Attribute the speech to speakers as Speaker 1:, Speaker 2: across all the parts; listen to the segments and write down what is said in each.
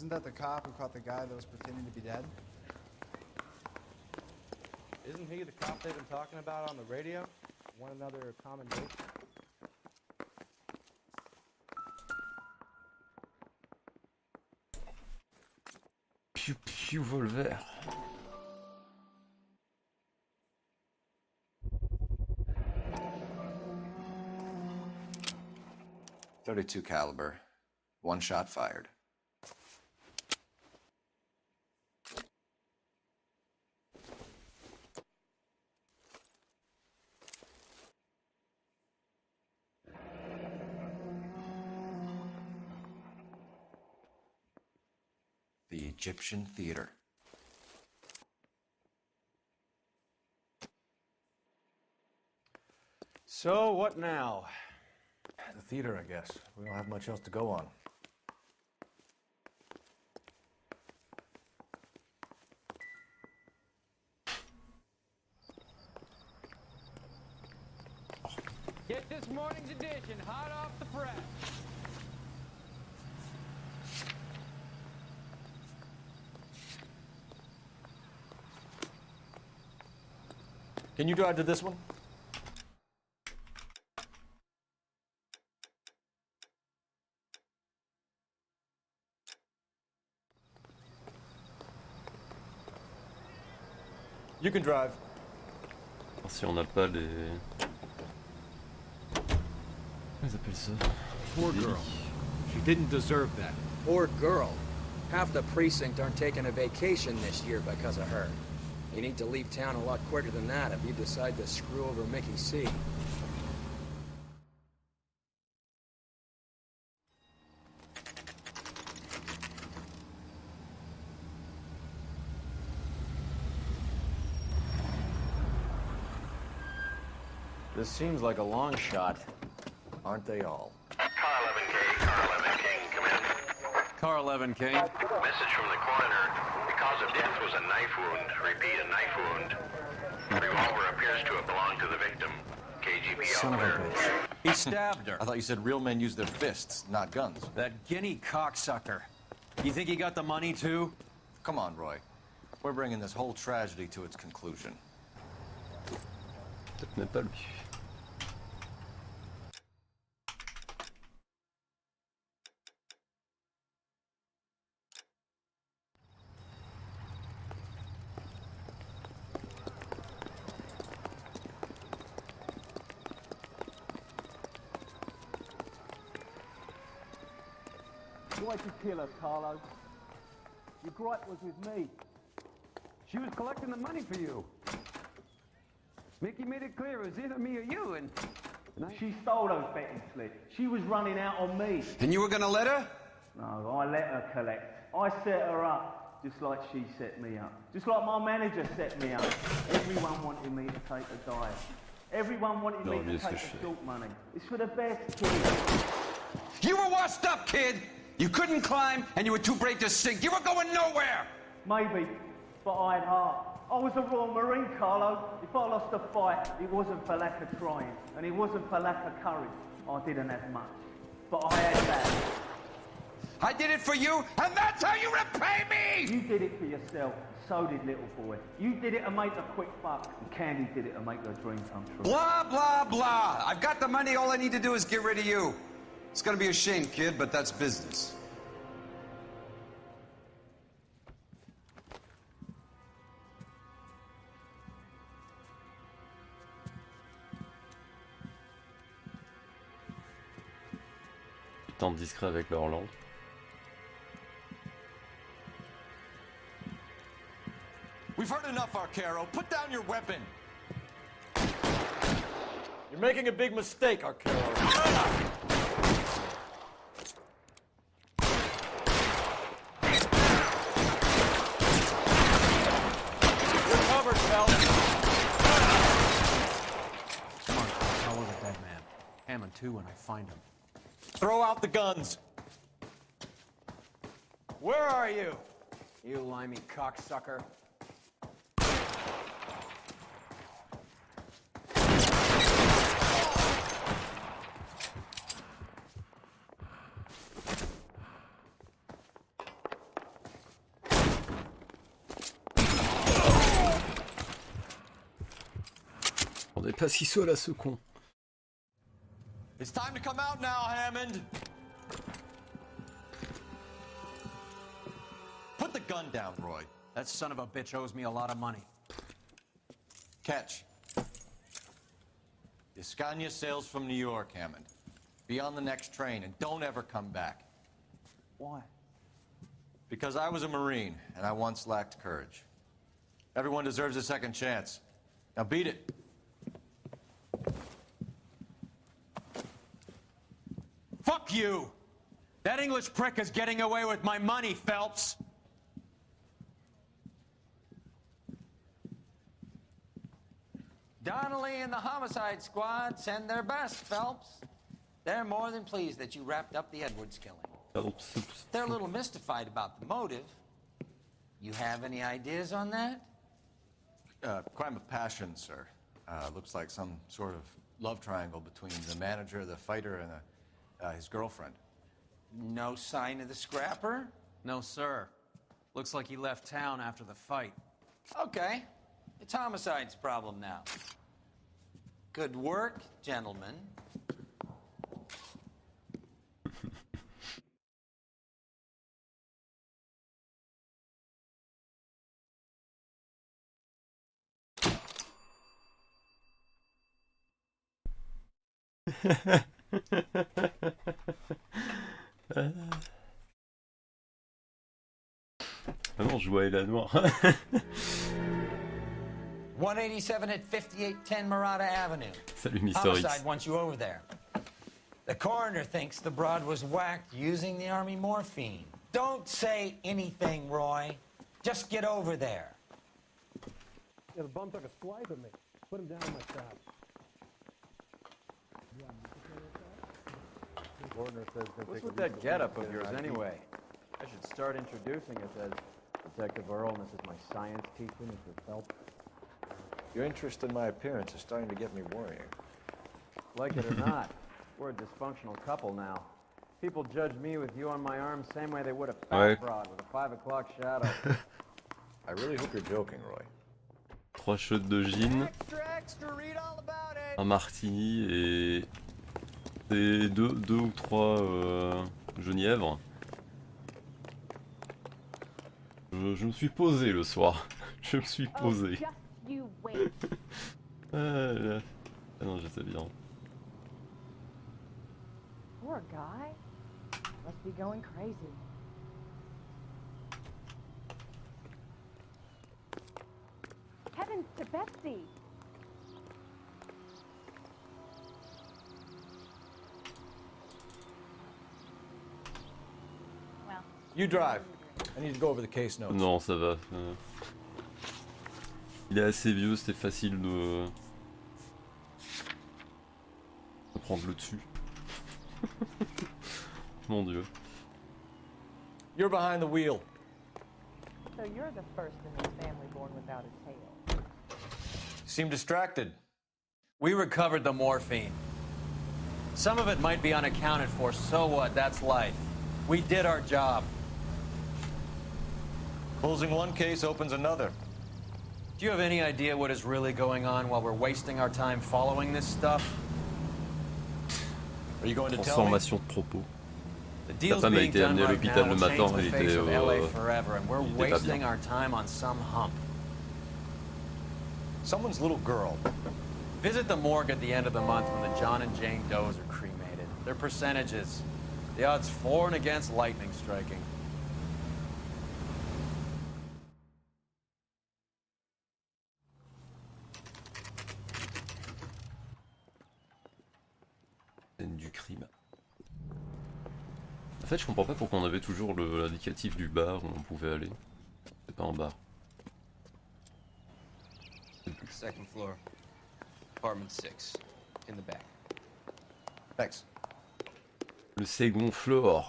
Speaker 1: Isn't that the cop who caught the guy that was pretending to be dead?
Speaker 2: Isn't he the cop they've been talking about on the radio? One another common date?
Speaker 3: Piu piu volver.
Speaker 4: .32 caliber. One shot fired. The Egyptian Theater.
Speaker 5: So, what now? The theater, I guess. We don't have much else to go on.
Speaker 6: Get this morning's edition hot off the press.
Speaker 5: Can you drive to this one? You can drive.
Speaker 3: Si on n'a pas les... Comment ils appellent ça?
Speaker 7: Poor girl. She didn't deserve that.
Speaker 8: Poor girl. Half the precinct aren't taking a vacation this year because of her. You need to leave town a lot quicker than that if you decide to screw over Mickey C.
Speaker 5: This seems like a long shot. Aren't they all?
Speaker 9: Car 11K, Car 11 King, come in.
Speaker 7: Car 11 King.
Speaker 9: Message from the coroner. The cause of death was a knife wound. Repeat, a knife wound. The revolver appears to have belonged to the victim. KGB
Speaker 4: Son of a bitch.
Speaker 7: He stabbed her.
Speaker 4: I thought you said real men use their fists, not guns.
Speaker 7: That guinea cocksucker. You think he got the money too?
Speaker 4: Come on, Roy. We're bringing this whole tragedy to its conclusion.
Speaker 3: Peut-être même pas lui.
Speaker 10: Why'd you kill her, Carlo? Your gripe was with me. She was collecting the money for you. Mickey made it clear it was either me or you, and she stole those betting slips. She was running out on me.
Speaker 7: And you were gonna let her?
Speaker 10: No, I let her collect. I set her up, just like she set me up. Just like my manager set me up. Everyone wanted me to take the dive. Everyone wanted me to take the short money. It's for the best, kid.
Speaker 7: You were washed up, kid! You couldn't climb, and you were too brave to sink. You were going nowhere!
Speaker 10: Maybe, but I had heart. I was a Royal Marine, Carlo. If I lost a fight, it wasn't for lack of trying, and it wasn't for lack of courage. I didn't have much, but I had that.
Speaker 7: I did it for you, and that's how you repay me!
Speaker 10: You did it for yourself, so did little boy. You did it to make a quick buck, and Candy did it to make her dream come true.
Speaker 7: Blah, blah, blah. I've got the money, all I need to do is get rid of you. It's gonna be a shame, kid, but that's business.
Speaker 3: Ils tentent discret avec leur langue.
Speaker 4: We've heard enough, Arcaro. Put down your weapon.
Speaker 5: You're making a big mistake, Arcaro.
Speaker 7: Hammond too when I find him.
Speaker 5: Throw out the guns. Where are you?
Speaker 8: You limey cocksucker.
Speaker 3: m'attendais pas si seul à ce con.
Speaker 4: It's time to come out now, Hammond. Put the gun down, Roy.
Speaker 8: That son of a bitch owes me a lot of money.
Speaker 4: Catch. The Scania sails from New York, Hammond. Be on the next train and don't ever come back.
Speaker 2: Why?
Speaker 4: Because I was a Marine and I once lacked courage. Everyone deserves a second chance. Now beat it.
Speaker 8: Fuck you! That English prick is getting away with my money, Phelps!
Speaker 6: Donnelly and the homicide squad send their best, Phelps. They're more than pleased that you wrapped up the Edwards killing. They're a little mystified about the motive. You have any ideas on that?
Speaker 4: Crime of passion, sir. Looks like some sort of love triangle between the manager, the fighter, and his girlfriend.
Speaker 6: No sign of the scrapper?
Speaker 8: No, sir. Looks like he left town after the fight.
Speaker 6: Okay. It's homicide's problem now. Good work, gentlemen.
Speaker 3: Ah non, je vois la Noire.
Speaker 6: 187 at 5810 Murata Avenue.
Speaker 3: Salut, Mr. X.
Speaker 6: Homicide wants you over there. The coroner thinks the broad was whacked using the army morphine. Don't say anything, Roy. Just get over there.
Speaker 2: Yeah, the bum took a swipe at me. Put him down in my trap.
Speaker 11: What's with that getup of yours, anyway? I should start introducing us as Detective Earl, and this is my science teacher, Mr. Phelps.
Speaker 5: Your interest in my appearance is starting to get me worrying.
Speaker 11: Like it or not, we're a dysfunctional couple now. People judge me with you on my arm same way they would a fat broad with a 5 o'clock shadow.
Speaker 5: I really hope you're joking, Roy.
Speaker 3: 3 shots de gin, un martini et 2 ou 3 genièvres. Je me suis posé le soir. Je me suis posé. Ah non, j'étais bien.
Speaker 12: Poor guy. Must be going crazy. Heavens to Betsy!
Speaker 4: Well, you drive. I need to go over the case notes.
Speaker 3: Non, ça va. Il est assez vieux, c'était facile de prendre le dessus. Mon Dieu.
Speaker 4: You're behind the wheel.
Speaker 12: So you're the first in this family born without a tail.
Speaker 4: Seem distracted.
Speaker 8: We recovered the morphine. Some of it might be unaccounted for, so what? That's life. We did our job.
Speaker 4: Closing one case opens another.
Speaker 8: Do you have any idea what is really going on while we're wasting our time following this stuff?
Speaker 4: Are you going to tell me?
Speaker 3: Transformation de propos.
Speaker 8: The deal's
Speaker 3: femme a
Speaker 8: being
Speaker 3: été
Speaker 8: done
Speaker 3: amenée à
Speaker 8: right
Speaker 3: l'hôpital
Speaker 8: now
Speaker 3: le
Speaker 8: will
Speaker 3: matin,
Speaker 8: change
Speaker 3: elle
Speaker 8: the
Speaker 3: était,
Speaker 8: face of LA forever, and we're
Speaker 3: il était pas
Speaker 8: wasting
Speaker 3: bien.
Speaker 8: our time on some hump.
Speaker 4: Someone's little girl.
Speaker 8: Visit the morgue at the end of the month when the John and Jane Does are cremated. Their percentages. The odds for and against lightning striking.
Speaker 3: Scène du crime. En fait, je comprends pas pourquoi on avait toujours l'indicatif du bar où on pouvait aller. C'est pas un bar.
Speaker 13: Second floor, apartment 6, in the back.
Speaker 4: Thanks.
Speaker 3: Le second floor.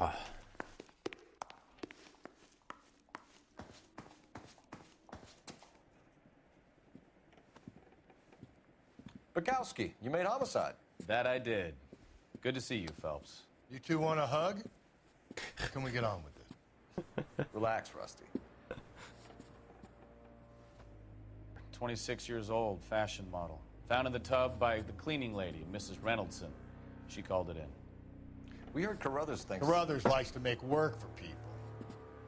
Speaker 4: Bukowski, you made homicide.
Speaker 5: That I did. Good to see you, Phelps.
Speaker 1: You two want a hug? Or can we get on with this?
Speaker 4: Relax, Rusty.
Speaker 5: 26 years old, fashion model.
Speaker 14: Found in the tub by the cleaning lady, Mrs. Reynoldson. She called it in.
Speaker 4: We heard Carruthers thinks...
Speaker 1: Carruthers likes to make work for people.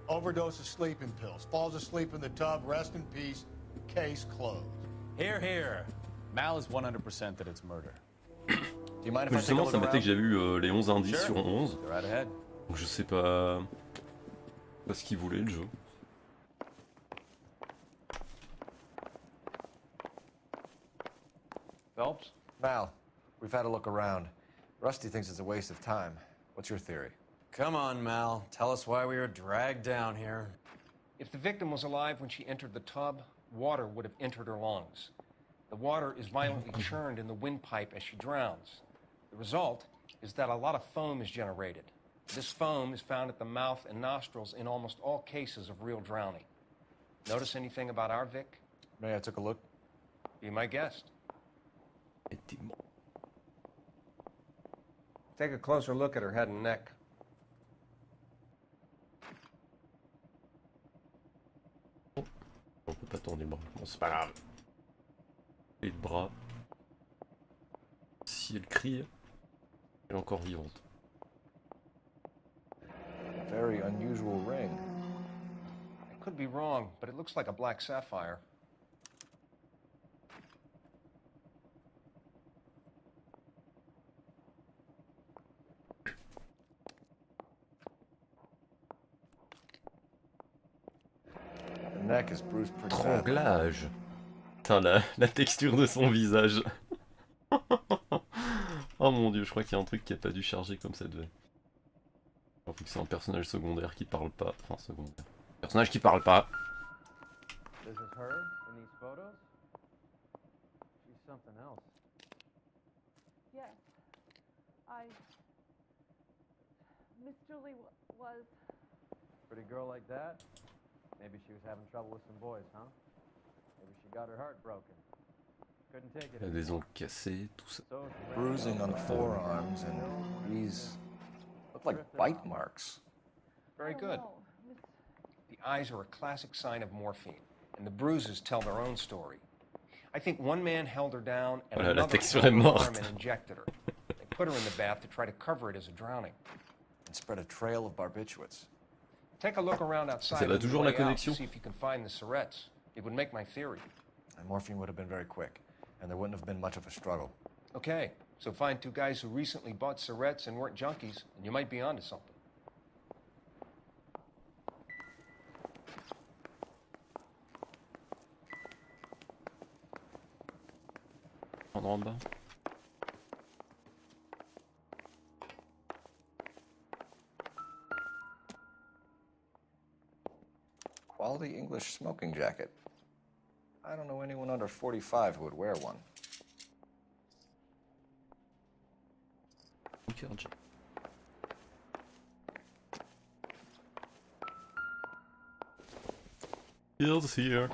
Speaker 1: Overdose of sleeping pills. Falls asleep in the tub. Rest in peace. Case closed.
Speaker 14: Here, here. Mal is 100% that it's murder.
Speaker 4: Do you mind if
Speaker 3: Mais
Speaker 4: I take a
Speaker 3: justement,
Speaker 4: look
Speaker 3: ça mettait que
Speaker 4: around?
Speaker 3: j'avais eu les 11 indices
Speaker 14: Sure.
Speaker 3: sur 11.
Speaker 14: Go right ahead.
Speaker 3: Donc je sais pas ce qu'il voulait le jeu.
Speaker 5: Phelps?
Speaker 4: Mal, we've had a look around. Rusty thinks it's a waste of time. What's your theory?
Speaker 8: Come on, Mal. Tell us why we were dragged down here.
Speaker 5: If the victim was alive when she entered the tub, water would have entered her lungs. The water is violently churned in the windpipe as she drowns. The result is that a lot of foam is generated. This foam is found at the mouth and nostrils in almost all cases of real drowning. Notice anything about our Vic?
Speaker 4: May I take a look?
Speaker 5: Be my guest. Take a closer look at her head and neck.
Speaker 3: On peut pas tourner le bras. Bon, c'est pas grave. Et le bras. Si elle crie, elle est encore vivante.
Speaker 4: Very unusual ring.
Speaker 5: I could be wrong, but it looks like a black sapphire.
Speaker 4: The neck is bruised pretty badly.
Speaker 3: Tranglage. Putain, la texture de son visage. Oh mon dieu, je crois qu'il y a un truc qui a pas dû charger comme ça devait. Faut que c'est un personnage secondaire qui parle pas. Enfin, secondaire. Personnage qui parle pas.
Speaker 11: This is her in these photos? She's something else.
Speaker 12: Yes. Miss Julie was...
Speaker 11: Pretty girl like that? Maybe she was having trouble with some boys, huh? Maybe she got her heart broken. Couldn't take it
Speaker 3: Il y a des
Speaker 11: anymore.
Speaker 3: ongles cassés, tout ça.
Speaker 4: Bruising on the forearms, and these look like bite marks.
Speaker 5: Very good. The eyes are a classic sign of morphine, and the bruises tell their own story. I think one man held her down, and
Speaker 3: Voilà, la
Speaker 5: another
Speaker 3: texture
Speaker 5: held
Speaker 3: est
Speaker 5: her arm
Speaker 3: morte.
Speaker 5: and injected her. They put her in the bath to try to cover it as a drowning.
Speaker 4: And spread a trail of barbiturates.
Speaker 5: Take a look around outside.
Speaker 3: Ça va
Speaker 5: on your
Speaker 3: toujours la
Speaker 5: way out to
Speaker 3: connexion.
Speaker 5: see if you can find the Surrettes. It would make my theory.
Speaker 4: And morphine would have been very quick, and there wouldn't have been much of a struggle.
Speaker 5: Okay, so find two guys who recently bought Surrettes and weren't junkies, and you might be onto something.
Speaker 3: Prendre en bas.
Speaker 4: Quality English smoking jacket. I don't know anyone under 45 who would wear one.
Speaker 3: Kills here.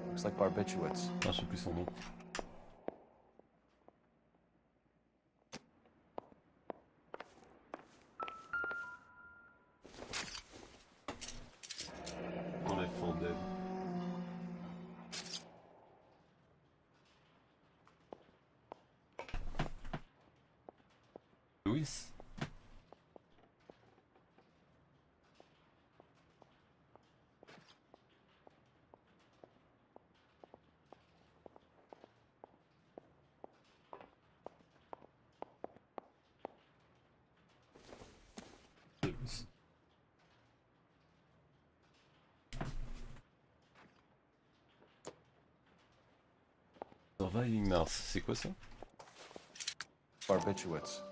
Speaker 4: Looks like barbiturates.
Speaker 3: Ah, je sais plus son nom. On est fondé. Louis. Surviving Mars, c'est quoi ça?
Speaker 4: Barbiturates.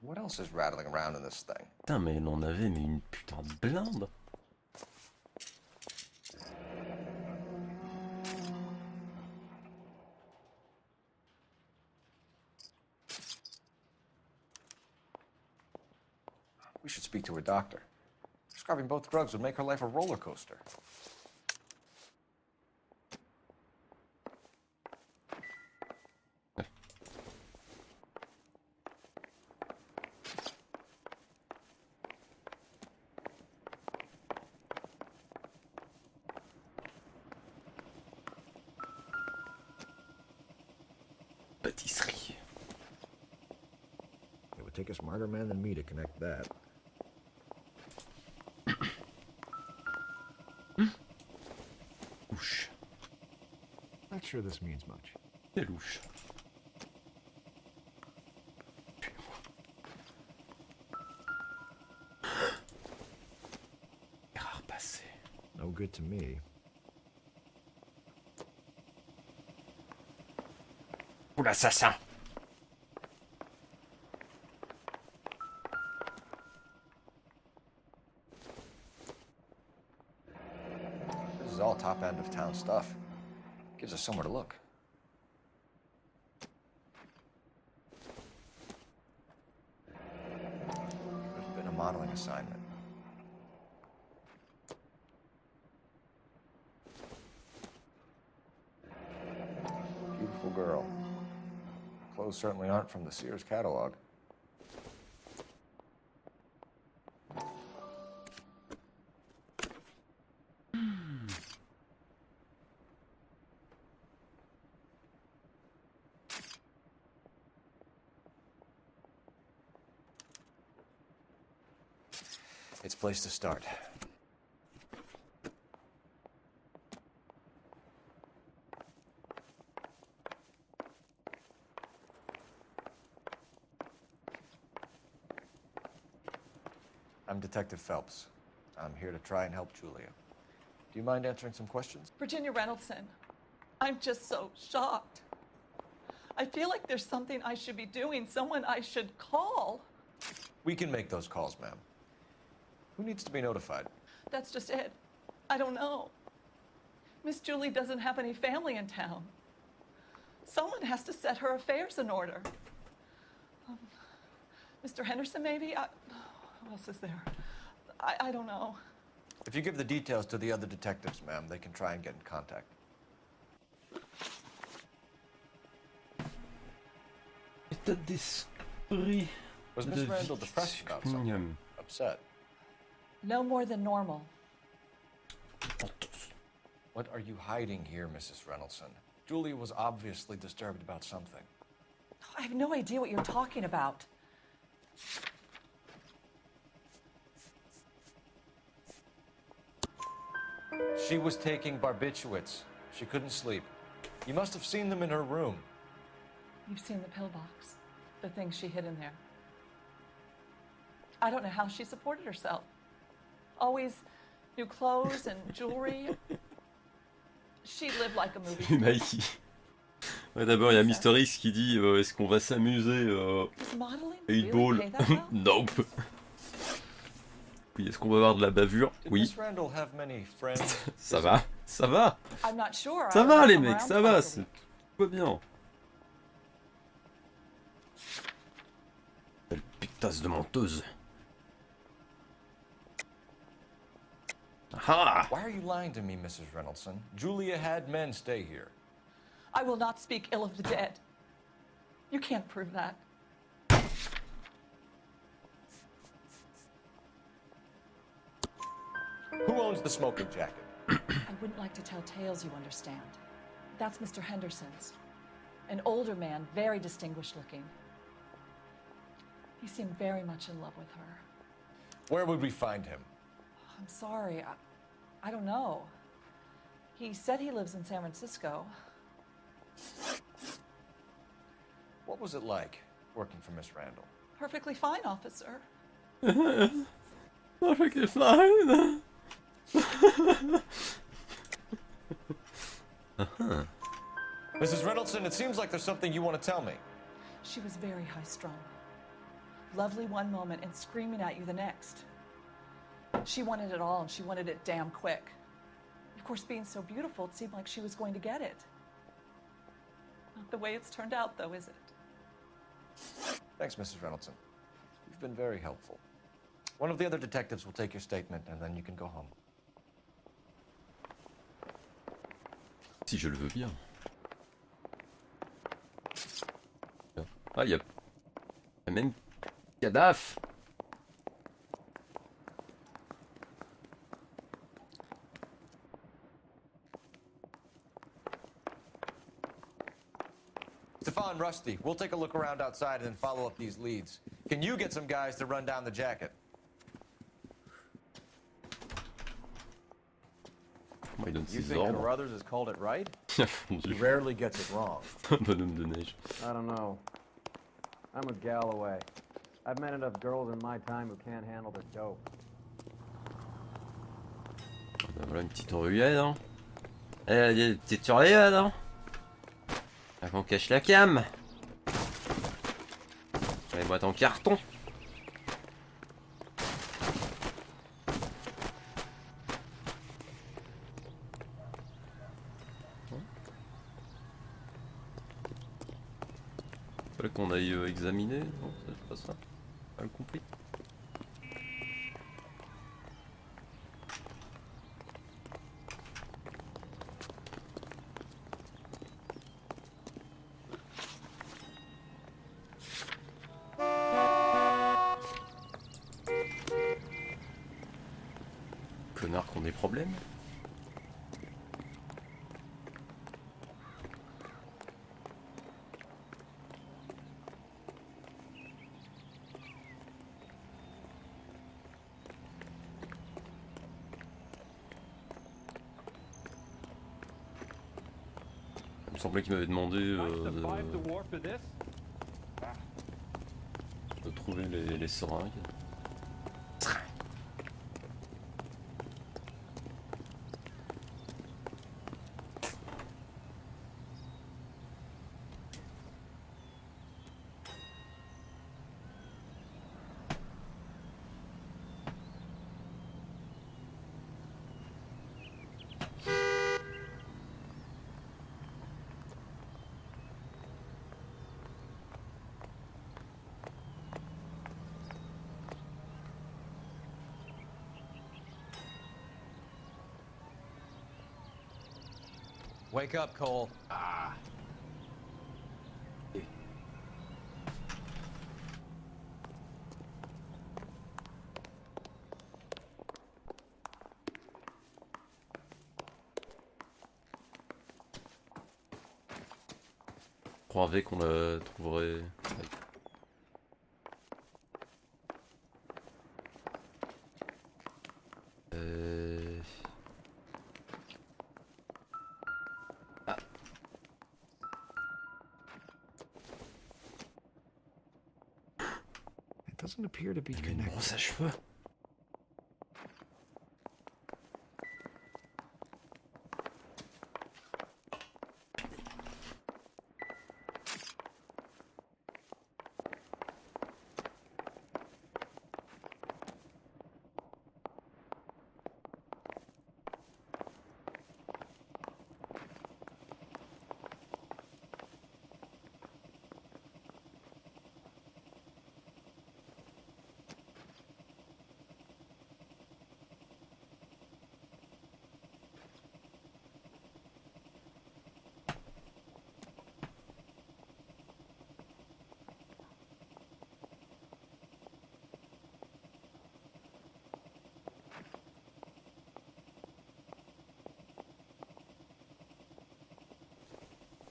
Speaker 4: What else is rattling around in this thing?
Speaker 3: Putain, mais elle en avait mais une putain de blinde.
Speaker 4: We should speak to her doctor. Prescribing both drugs would make her life a roller coaster.
Speaker 3: pâtisserie.
Speaker 15: It would take a smarter man than me to connect that.
Speaker 3: Louche.
Speaker 15: Not sure this means much.
Speaker 3: C'est louche. Rare passé.
Speaker 15: No good to me.
Speaker 3: Ou l'assassin.
Speaker 4: This is all top end of town stuff. Gives us somewhere to look. Could have been a modeling assignment. Beautiful girl. Clothes certainly aren't from the Sears catalog. It's a place to start. I'm Detective Phelps. I'm here to try and help Julia. Do you mind answering some questions?
Speaker 16: Virginia Reynoldson, I'm just so shocked. I feel like there's something I should be doing, someone I should call.
Speaker 4: We can make those calls, ma'am. Who needs to be notified?
Speaker 16: That's just it. I don't know. Miss Julie doesn't have any family in town. Someone has to set her affairs in order. Mr. Henderson, maybe? Who else is there? I don't know.
Speaker 4: If you give the details to the other detectives, ma'am, they can try and get in contact.
Speaker 3: État d'esprit.
Speaker 4: Was Miss Randall depressed about something? Upset?
Speaker 16: No more than normal.
Speaker 4: What are you hiding here, Mrs. Reynoldson? Julia was obviously disturbed about something.
Speaker 16: I have no idea what you're talking about.
Speaker 4: She was taking barbiturates. She couldn't sleep. You must have seen them in her room.
Speaker 16: You've seen the pillbox, the things she hid in there. I don't know how she supported herself. Always new clothes and jewelry. She lived like a movie.
Speaker 3: Mikey. Ouais, d'abord il y a Mr. X qui dit est-ce qu'on va s'amuser à 8 ball? Nope. Oui, est-ce qu'on va avoir de la bavure? Oui. Ça va, ça va. Ça va les mecs, ça va, tout va bien. Belle putasse de menteuse. Ah!
Speaker 4: Why are you lying to me, Mrs. Reynoldson? Julia had men stay here.
Speaker 16: I will not speak ill of the dead. You can't prove that.
Speaker 4: Who owns the smoking jacket?
Speaker 16: I wouldn't like to tell tales, you understand. That's Mr. Henderson's. An older man, very distinguished looking. He seemed very much in love with her.
Speaker 4: Where would we find him?
Speaker 16: I'm sorry, I don't know. He said he lives in San Francisco.
Speaker 4: What was it like working for Miss Randall?
Speaker 16: Perfectly fine, officer.
Speaker 3: Perfectly fine.
Speaker 4: Mrs. Reynoldson, it seems like there's something you want to tell me.
Speaker 16: She was very high-strung. Lovely one moment and screaming at you the next. She wanted it all, and she wanted it damn quick. Of course, being so beautiful, it seemed like she was going to get it. Not the way it's turned out, though, is it?
Speaker 4: Thanks, Mrs. Reynoldson. You've been very helpful. One of the other detectives will take your statement, and then you can go home.
Speaker 3: Si je le veux bien. Ah, il y a même cadavre.
Speaker 4: It's a Stefan, Rusty, we'll take a look around outside and then follow up these leads. Can you get some guys to run down the jacket?
Speaker 3: Il donne
Speaker 11: You
Speaker 3: ses
Speaker 11: think
Speaker 3: ordres.
Speaker 11: Carruthers has called it right?
Speaker 3: Il a fondu.
Speaker 4: He rarely gets it wrong.
Speaker 3: Bonhomme de neige.
Speaker 11: I don't know. I'm with Galloway. I've met enough girls in my time who can't handle the dope.
Speaker 3: Ben voilà une petite ruelle, hein. Eh, des petites ruelles, hein. Là qu'on cache la cam. Les boîtes en carton. Fallait qu'on aille examiner, non, c'est pas ça. Pas compris. Connard qu'on ait problème. Il me semblait qu'il m'avait demandé de trouver les seringues.
Speaker 8: Wake up, Cole.
Speaker 3: Je croyais qu'on la trouverait. Ah.
Speaker 15: It doesn't appear to be
Speaker 3: Une
Speaker 15: connected.
Speaker 3: brosse à cheveux.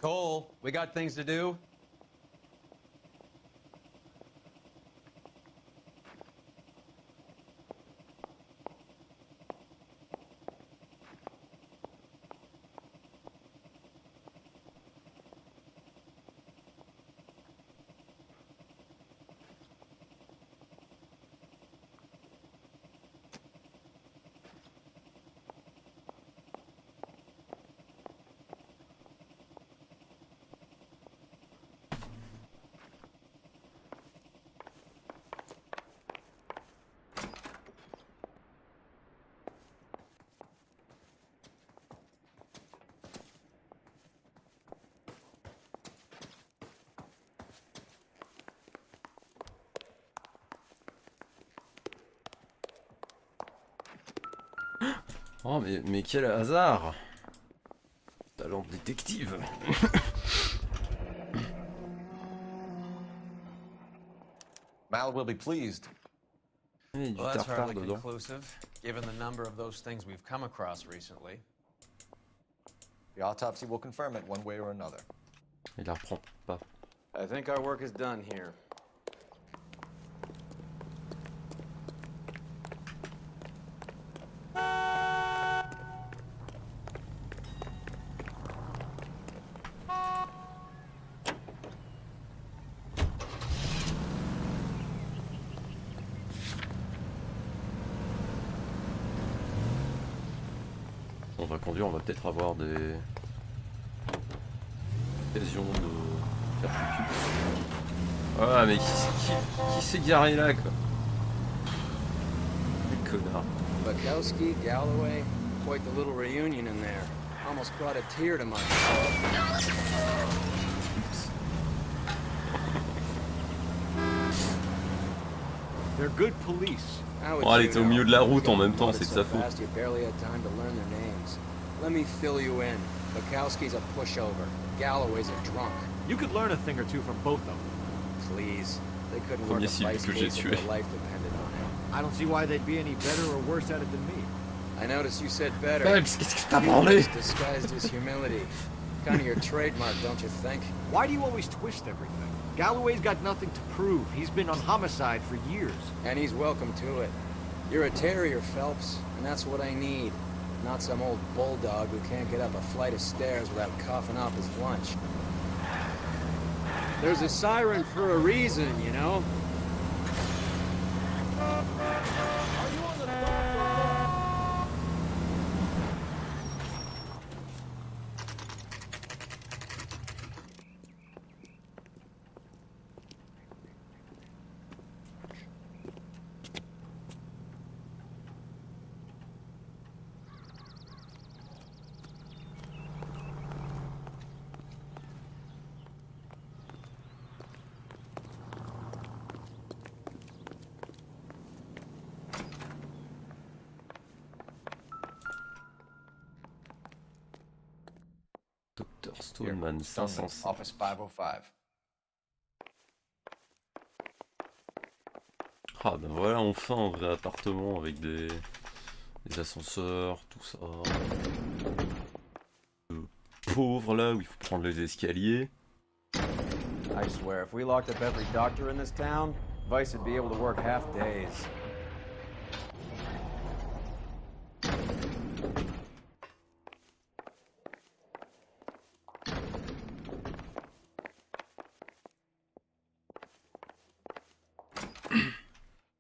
Speaker 8: Cole, we got things to do.
Speaker 3: Oh mais quel hasard! Talent de détective!
Speaker 4: Mal will be pleased.
Speaker 3: Il y a
Speaker 8: Well,
Speaker 3: du
Speaker 8: that's
Speaker 3: tartare
Speaker 8: hardly
Speaker 3: dedans.
Speaker 8: conclusive, given the number of those things we've come across recently.
Speaker 4: The autopsy will confirm it one way or another.
Speaker 3: Il la reprend pas.
Speaker 11: I think our work is done here.
Speaker 3: On va conduire, on va peut-être avoir des occasions de faire pipi. Ah mais qui s'est garé là quoi? Quel connard.
Speaker 8: Bukowski, Galloway, quite the little reunion in there. Almost brought a tear to my eye.
Speaker 15: They're good police.
Speaker 3: Oh, elle était au milieu de la route en même temps, c'est de sa faute.
Speaker 8: You barely had time to learn their names. Let me fill you in. Bukowski's a pushover. Galloway's a drunk.
Speaker 15: You could learn a thing or two from both of them.
Speaker 8: Please. They couldn't work a vice case if their life depended on it.
Speaker 15: I don't see why they'd be any better or worse at it than me.
Speaker 8: I noticed you said better.
Speaker 3: Qu'est-ce que t'as parlé?
Speaker 8: Disguised as humility. Kind of your trademark, don't you think?
Speaker 15: Why do you always twist everything? Galloway's got nothing to prove. He's been on homicide for years.
Speaker 8: And he's welcome to it. You're a terrier, Phelps, and that's what I need. Not some old bulldog who can't get up a flight of stairs without coughing off his lunch.
Speaker 10: There's a siren for a reason, you know?
Speaker 3: Dr Stoneman 505.
Speaker 4: Office 505.
Speaker 3: Ah ben voilà, enfin un vrai appartement avec des ascenseurs, tout ça. Pauvre là où il faut prendre les escaliers.
Speaker 11: I swear, if we locked up every doctor in this town, Vice would be able to work half days.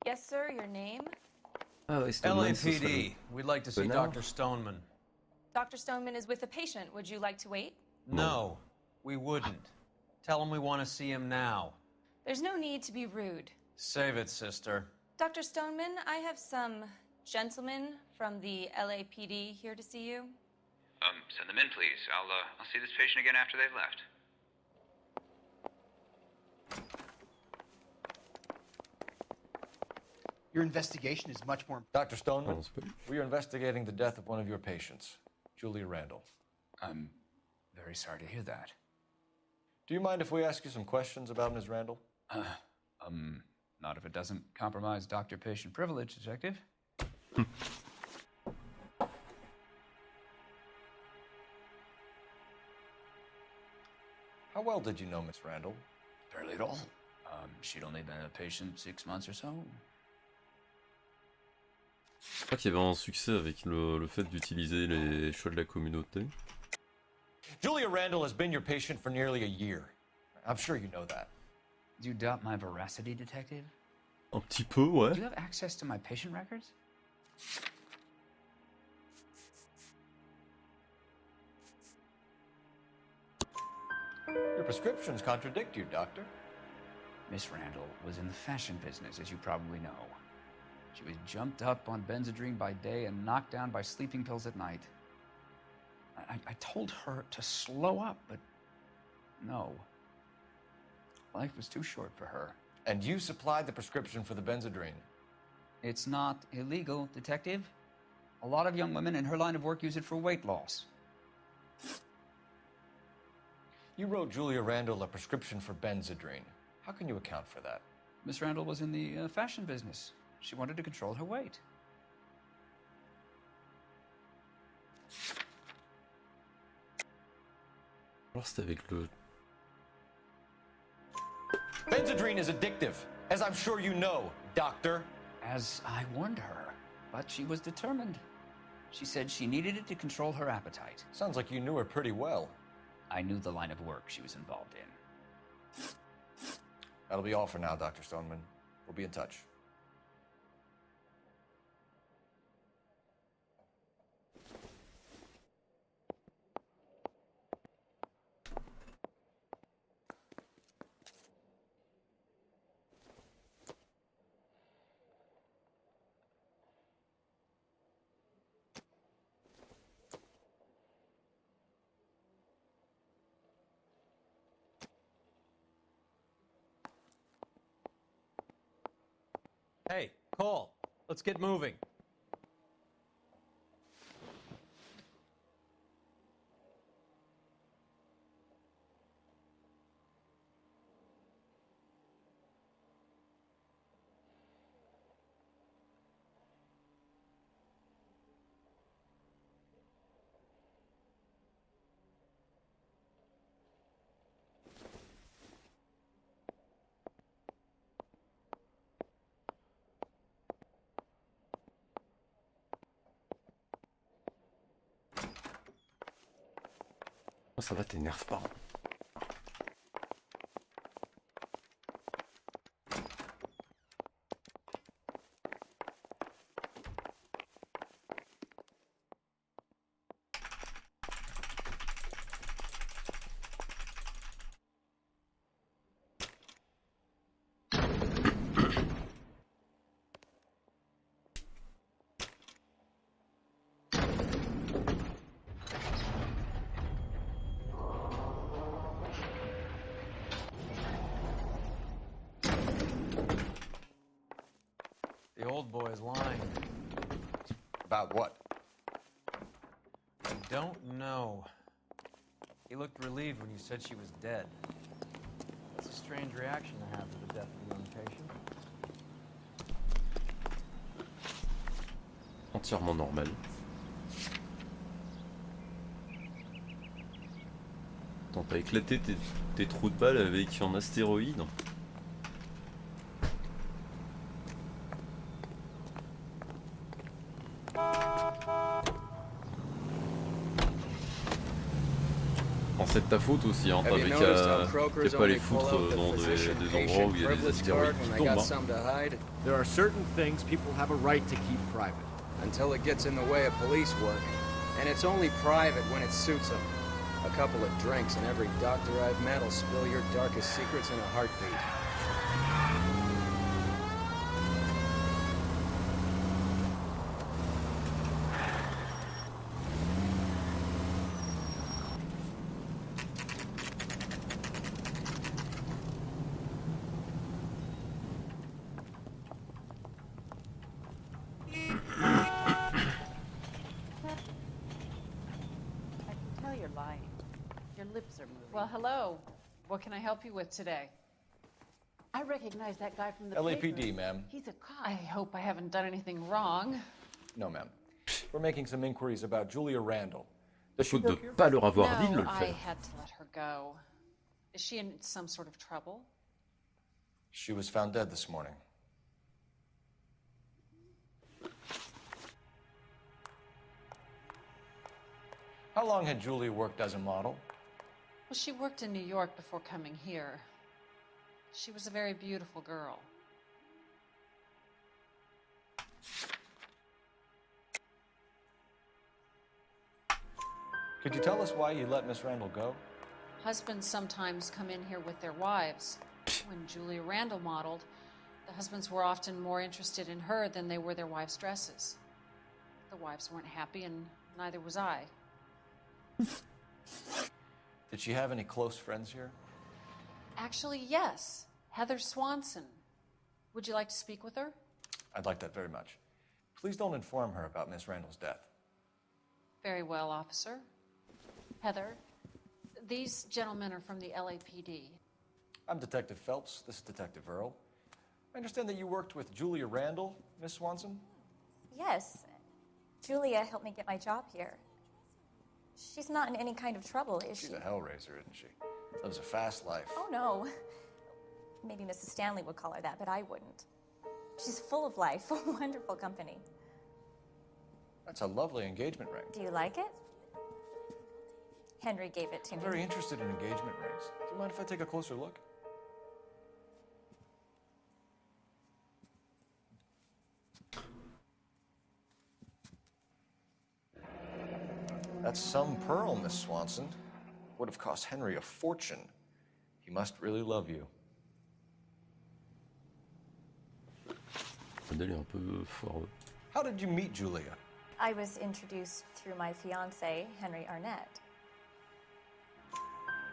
Speaker 17: Yes, sir, your name?
Speaker 14: LAPD. We'd like to see Dr. Stoneman.
Speaker 17: Dr. Stoneman is with a patient. Would you like to wait?
Speaker 14: No, we wouldn't. Tell him we want to see him now.
Speaker 17: There's no need to be rude.
Speaker 14: Save it, sister.
Speaker 17: Dr. Stoneman, I have some gentlemen from the LAPD here to see you.
Speaker 18: Send them in, please. I'll see this patient again after they've left.
Speaker 19: Your investigation is much more...
Speaker 4: Dr. Stoneman, we are investigating the death of one of your patients, Julia Randall.
Speaker 18: I'm very sorry to hear that.
Speaker 4: Do you mind if we ask you some questions about Ms. Randall?
Speaker 18: Not if it doesn't compromise doctor-patient privilege, Detective.
Speaker 4: How well did you know Miss Randall?
Speaker 18: Barely at all. She'd only been a patient 6 months or so.
Speaker 3: Je crois qu'il y avait un succès avec le fait d'utiliser les choix de la communauté.
Speaker 4: Julia Randall has been your patient for nearly a year. I'm sure you know that.
Speaker 18: Do you doubt my veracity, Detective?
Speaker 3: Un petit peu, ouais.
Speaker 18: Do you have access to my patient records?
Speaker 4: Your prescriptions contradict you, Doctor.
Speaker 18: Miss Randall was in the fashion business, as you probably know. She was jumped up on Benzedrine by day and knocked down by sleeping pills at night. I told her to slow up, but no. Life was too short for her.
Speaker 4: And you supplied the prescription for the Benzedrine?
Speaker 18: It's not illegal, Detective. A lot of young women in her line of work use it for weight loss.
Speaker 4: You wrote Julia Randall a prescription for Benzedrine. How can you account for that?
Speaker 18: Miss Randall was in the fashion business. She wanted to control her weight.
Speaker 3: Alors c'était avec le
Speaker 15: Benzedrine is addictive, as I'm sure you know, Doctor.
Speaker 18: As I warned her, but she was determined. She said she needed it to control her appetite.
Speaker 15: Sounds like you knew her pretty well.
Speaker 18: I knew the line of work she was involved in.
Speaker 4: That'll be all for now, Dr. Stoneman. We'll be in touch.
Speaker 14: Hey, Cole, let's get moving.
Speaker 3: Oh, ça va, t'énerve pas.
Speaker 14: The old boy is lying.
Speaker 4: About what?
Speaker 14: I don't know. He looked relieved when you said she was dead. That's a strange reaction to have to the death of a young patient.
Speaker 3: Entièrement normal. Attends, t'as éclaté tes trous de balles avec un astéroïde? C'est de ta faute aussi, hein, t'avais qu'à pas les foutre dans des endroits où il y a des astéroïdes qui tombent. Hein.
Speaker 15: There are certain things people have a right to keep private.
Speaker 8: Until it gets in the way of police work. And it's only private when it suits them. A couple of drinks and every doctor I've met will spill your darkest secrets in a heartbeat.
Speaker 20: Well, hello. What can I help you with today?
Speaker 12: I recognize that guy from the
Speaker 4: LAPD,
Speaker 12: paper.
Speaker 4: ma'am.
Speaker 12: He's a cop.
Speaker 20: I hope I haven't done anything wrong.
Speaker 4: No, ma'am. We're making some inquiries about Julia Randall.
Speaker 3: Faute de pas leur avoir dit de le
Speaker 20: I
Speaker 3: faire.
Speaker 20: had to let her go. Is she in some sort of trouble?
Speaker 4: She was found dead this morning. How long had Julia worked as a model?
Speaker 20: Well, she worked in New York before coming here. She was a very beautiful girl.
Speaker 4: Could you tell us why you let Miss Randall go?
Speaker 20: Husbands sometimes come in here with their wives. When Julia Randall modeled, the husbands were often more interested in her than they were their wives' dresses. The wives weren't happy, and neither was I.
Speaker 4: Did she have any close friends here?
Speaker 20: Actually, yes. Heather Swanson. Would you like to speak with her?
Speaker 4: I'd like that very much. Please don't inform her about Miss Randall's death.
Speaker 20: Very well, officer. Heather, these gentlemen are from the LAPD.
Speaker 4: I'm Detective Phelps. This is Detective Earl. I understand that you worked with Julia Randall, Miss Swanson?
Speaker 21: Yes. Julia helped me get my job here. She's not in any kind of trouble, is she?
Speaker 4: She's a hellraiser, isn't she? Lives a fast life.
Speaker 21: Oh, no. Maybe Mrs. Stanley would call her that, but I wouldn't. She's full of life, wonderful company.
Speaker 4: That's a lovely engagement ring.
Speaker 21: Do you like it? Henry gave it to
Speaker 4: I'm
Speaker 21: me.
Speaker 4: very interested in engagement rings. Do you mind if I take a closer look? That's some pearl, Miss Swanson. Would have cost Henry a fortune. He must really love you.
Speaker 3: Le modèle est un peu foireux.
Speaker 4: How did you meet Julia?
Speaker 21: I was introduced through my fiancé, Henry Arnett.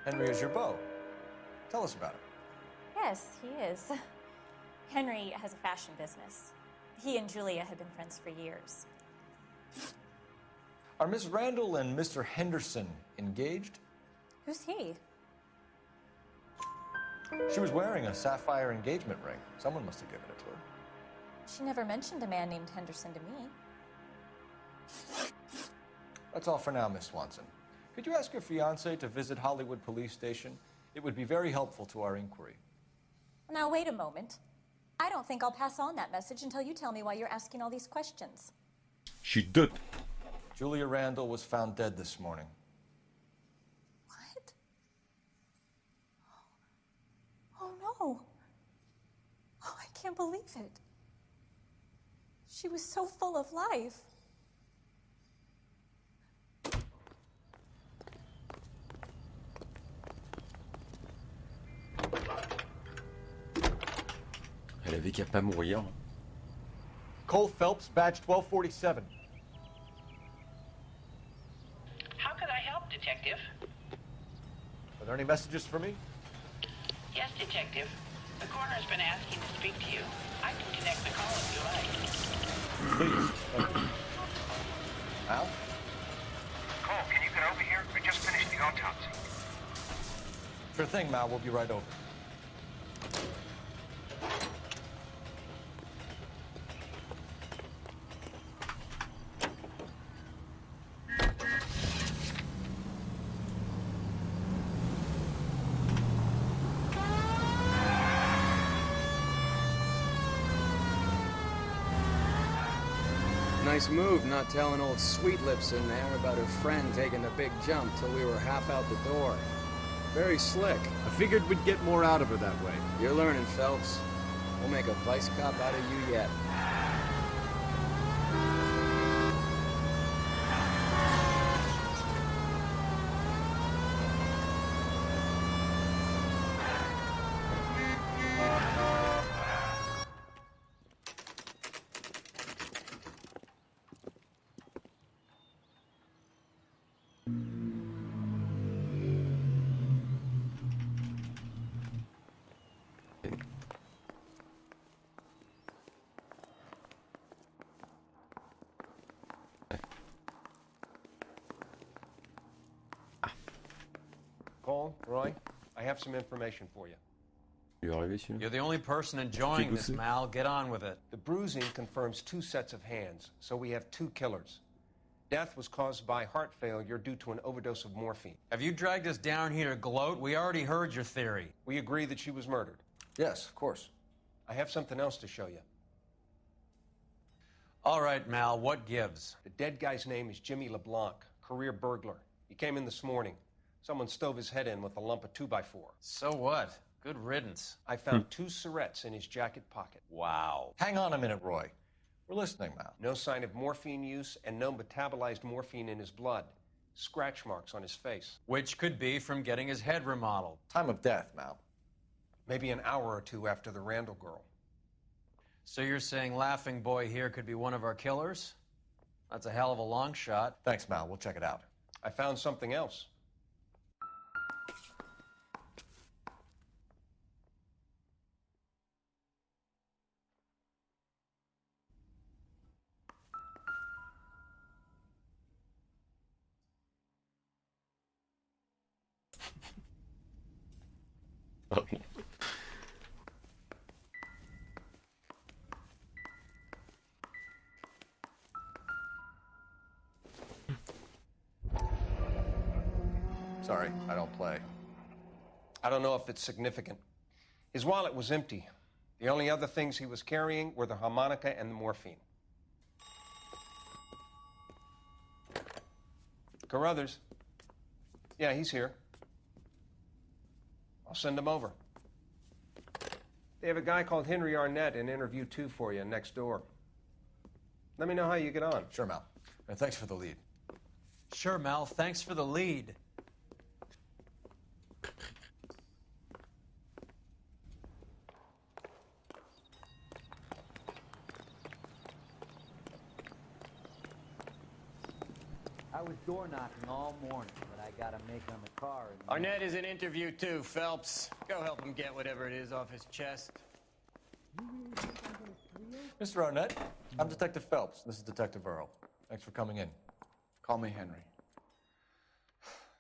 Speaker 4: Henry is your beau. Tell us about it.
Speaker 21: Yes, he is. Henry has a fashion business. He and Julia have been friends for years.
Speaker 4: Are Miss Randall and Mr. Henderson engaged?
Speaker 21: Who's he?
Speaker 4: She was wearing a sapphire engagement ring. Someone must have given it to her.
Speaker 21: She never mentioned a man named Henderson to me.
Speaker 4: That's all for now, Miss Swanson. Could you ask your fiancé to visit Hollywood Police Station? It would be very helpful to our inquiry.
Speaker 21: Now, wait a moment. I don't think I'll pass on that message until you tell me why you're asking all these questions.
Speaker 3: She did.
Speaker 4: Julia Randall was found dead this morning.
Speaker 21: What? Oh, no. Oh, I can't believe it. She was so full of life.
Speaker 3: Elle avait qu'à pas mourir.
Speaker 15: Cole Phelps, badge 1247.
Speaker 9: How could I help, Detective?
Speaker 15: Are there any messages for me?
Speaker 9: Yes, Detective. The coroner's been asking to speak to you. I can connect the call if you like.
Speaker 4: Please. Thank you. Al?
Speaker 22: Cole, can you get over here? We just finished the autopsy.
Speaker 4: Sure thing, Mal. We'll be right over.
Speaker 8: Nice move not telling old Sweet Lips in there about her friend taking the big jump till we were half out the door. Very slick.
Speaker 15: I figured we'd get more out of her that way.
Speaker 8: You're learning, Phelps. We'll make a vice cop out of you yet.
Speaker 5: Cole, Roy, I have some information for you.
Speaker 3: Il est arrivé celui-là.
Speaker 14: You're the only person enjoying this, Mal. Get on with it.
Speaker 5: The bruising confirms 2 sets of hands, so we have 2 killers. Death was caused by heart failure due to an overdose of morphine.
Speaker 14: Have you dragged us down here to gloat? We already heard your theory.
Speaker 5: We agree that she was murdered.
Speaker 4: Yes, of course.
Speaker 5: I have something else to show you.
Speaker 14: All right, Mal, what gives?
Speaker 5: The dead guy's name is Jimmy LeBlanc, career burglar. He came in this morning. Someone stove his head in with a lump of 2x4.
Speaker 14: So what? Good riddance.
Speaker 5: I found 2 syrettes in his jacket pocket.
Speaker 14: Wow.
Speaker 4: Hang on a minute, Roy. We're listening, Mal.
Speaker 5: No sign of morphine use and no metabolized morphine in his blood. Scratch marks on his face.
Speaker 14: Which could be from getting his head remodeled.
Speaker 4: Time of death, Mal.
Speaker 5: Maybe an hour or 2 after the Randall girl.
Speaker 14: So you're saying Laughing Boy here could be one of our killers? That's a hell of a long shot.
Speaker 4: Thanks, Mal. We'll check it out.
Speaker 5: I found something else.
Speaker 4: Sorry, I don't play.
Speaker 5: I don't know if it's significant. His wallet was empty. The only other things he was carrying were the harmonica and the morphine. Carruthers. Yeah, he's here. I'll send him over. They have a guy called Henry Arnett in interview 2 for you next door. Let me know how you get on.
Speaker 4: Sure, Mal. And thanks for the lead.
Speaker 14: Sure, Mal. Thanks for the lead.
Speaker 11: I was door knocking all morning, but I got a make on the car.
Speaker 6: Arnett is in interview too, Phelps. Go help him get whatever it is off his chest.
Speaker 4: Mr. Arnett, I'm Detective Phelps. This is Detective Earl. Thanks for coming in.
Speaker 7: Call me Henry.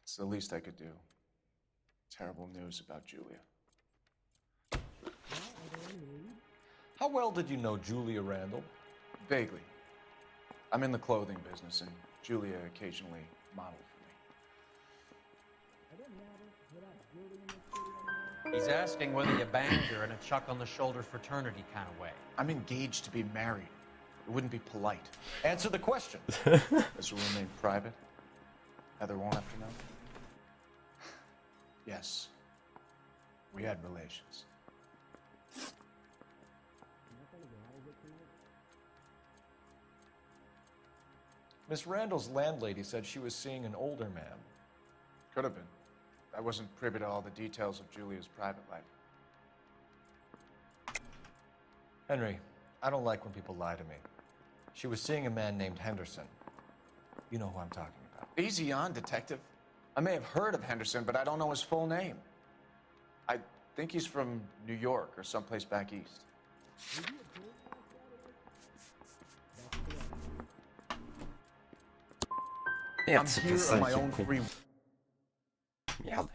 Speaker 7: It's the least I could do. Terrible news about Julia.
Speaker 4: How well did you know Julia Randall?
Speaker 7: Vaguely. I'm in the clothing business, and Julia occasionally modeled for me.
Speaker 14: He's asking whether you banged her in a chuck-on-the-shoulder fraternity kind of way.
Speaker 7: I'm engaged to be married. It wouldn't be polite.
Speaker 4: Answer the question.
Speaker 7: This will remain private. Heather won't have to know. Yes. We had relations.
Speaker 4: Miss Randall's landlady said she was seeing an older man.
Speaker 7: Could have been. I wasn't privy to all the details of Julia's private life.
Speaker 4: Henry, I don't like when people lie to me. She was seeing a man named Henderson. You know who I'm talking about.
Speaker 7: Easy on, Detective. I may have heard of Henderson, but I don't know his full name. I think he's from New York or someplace back east.
Speaker 3: Merde,
Speaker 7: I'm
Speaker 3: c'est
Speaker 7: here
Speaker 3: pas ça
Speaker 7: on my
Speaker 3: qui est
Speaker 7: own
Speaker 3: con.
Speaker 7: free.
Speaker 3: Merde.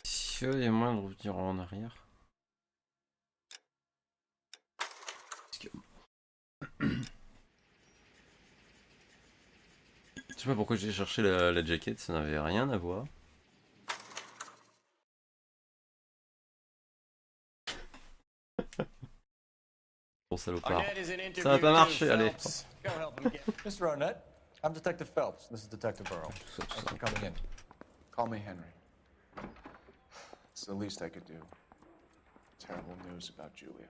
Speaker 3: Si il y a moyen de revenir en arrière. Parce que... Je sais pas pourquoi j'ai cherché la jaquette, ça n'avait rien à voir. Bon salopard. Ça va pas marcher, allez.
Speaker 4: Mr. Arnett, I'm Detective Phelps. This is Detective Earl. Thanks for coming in.
Speaker 7: Call me Henry. It's the least I could do. Terrible news about Julia.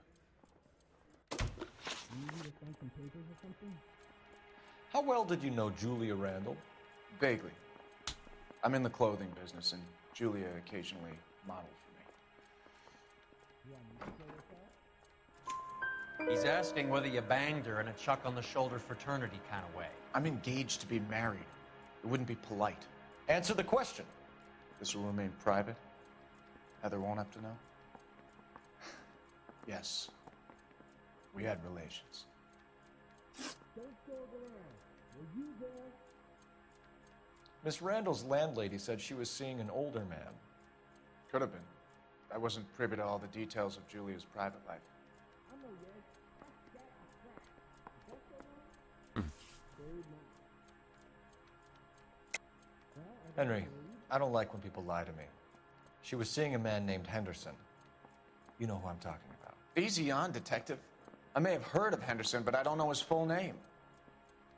Speaker 4: How well did you know Julia Randall?
Speaker 7: Vaguely. I'm in the clothing business, and Julia occasionally modeled for me.
Speaker 14: He's asking whether you banged her in a chuck-on-the-shoulder fraternity kind of way.
Speaker 7: I'm engaged to be married. It wouldn't be polite.
Speaker 4: Answer the question.
Speaker 7: This will remain private. Heather won't have to know. Yes. We had relations.
Speaker 4: Miss Randall's landlady said she was seeing an older man.
Speaker 7: Could have been. I wasn't privy to all the details of Julia's private life.
Speaker 4: Henry, I don't like when people lie to me. She was seeing a man named Henderson. You know who I'm talking about.
Speaker 7: Easy on, Detective. I may have heard of Henderson, but I don't know his full name.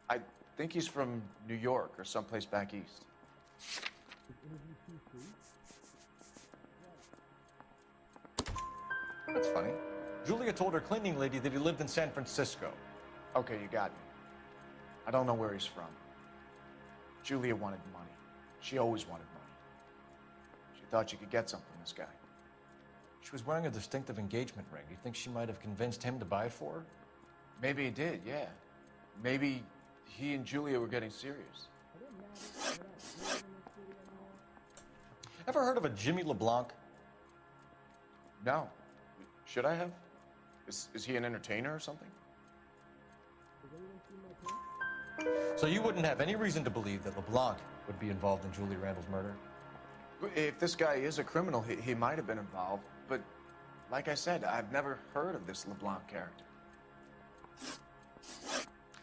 Speaker 7: I think he's from New York or someplace back east.
Speaker 4: That's funny. Julia told her cleaning lady that he lived in San Francisco.
Speaker 7: Okay, you got me. I don't know where he's from. Julia wanted money. She always wanted money. She thought she could get something from this guy.
Speaker 4: She was wearing a distinctive engagement ring. Do you think she might have convinced him to buy it for her?
Speaker 7: Maybe he did, yeah. Maybe he and Julia were getting serious.
Speaker 4: Ever heard of a Jimmy LeBlanc?
Speaker 7: No. Should I have? Is he an entertainer or something?
Speaker 4: So you wouldn't have any reason to believe that LeBlanc would be involved in Julie Randall's murder?
Speaker 7: If this guy is a criminal, he might have been involved. But like I said, I've never heard of this LeBlanc character.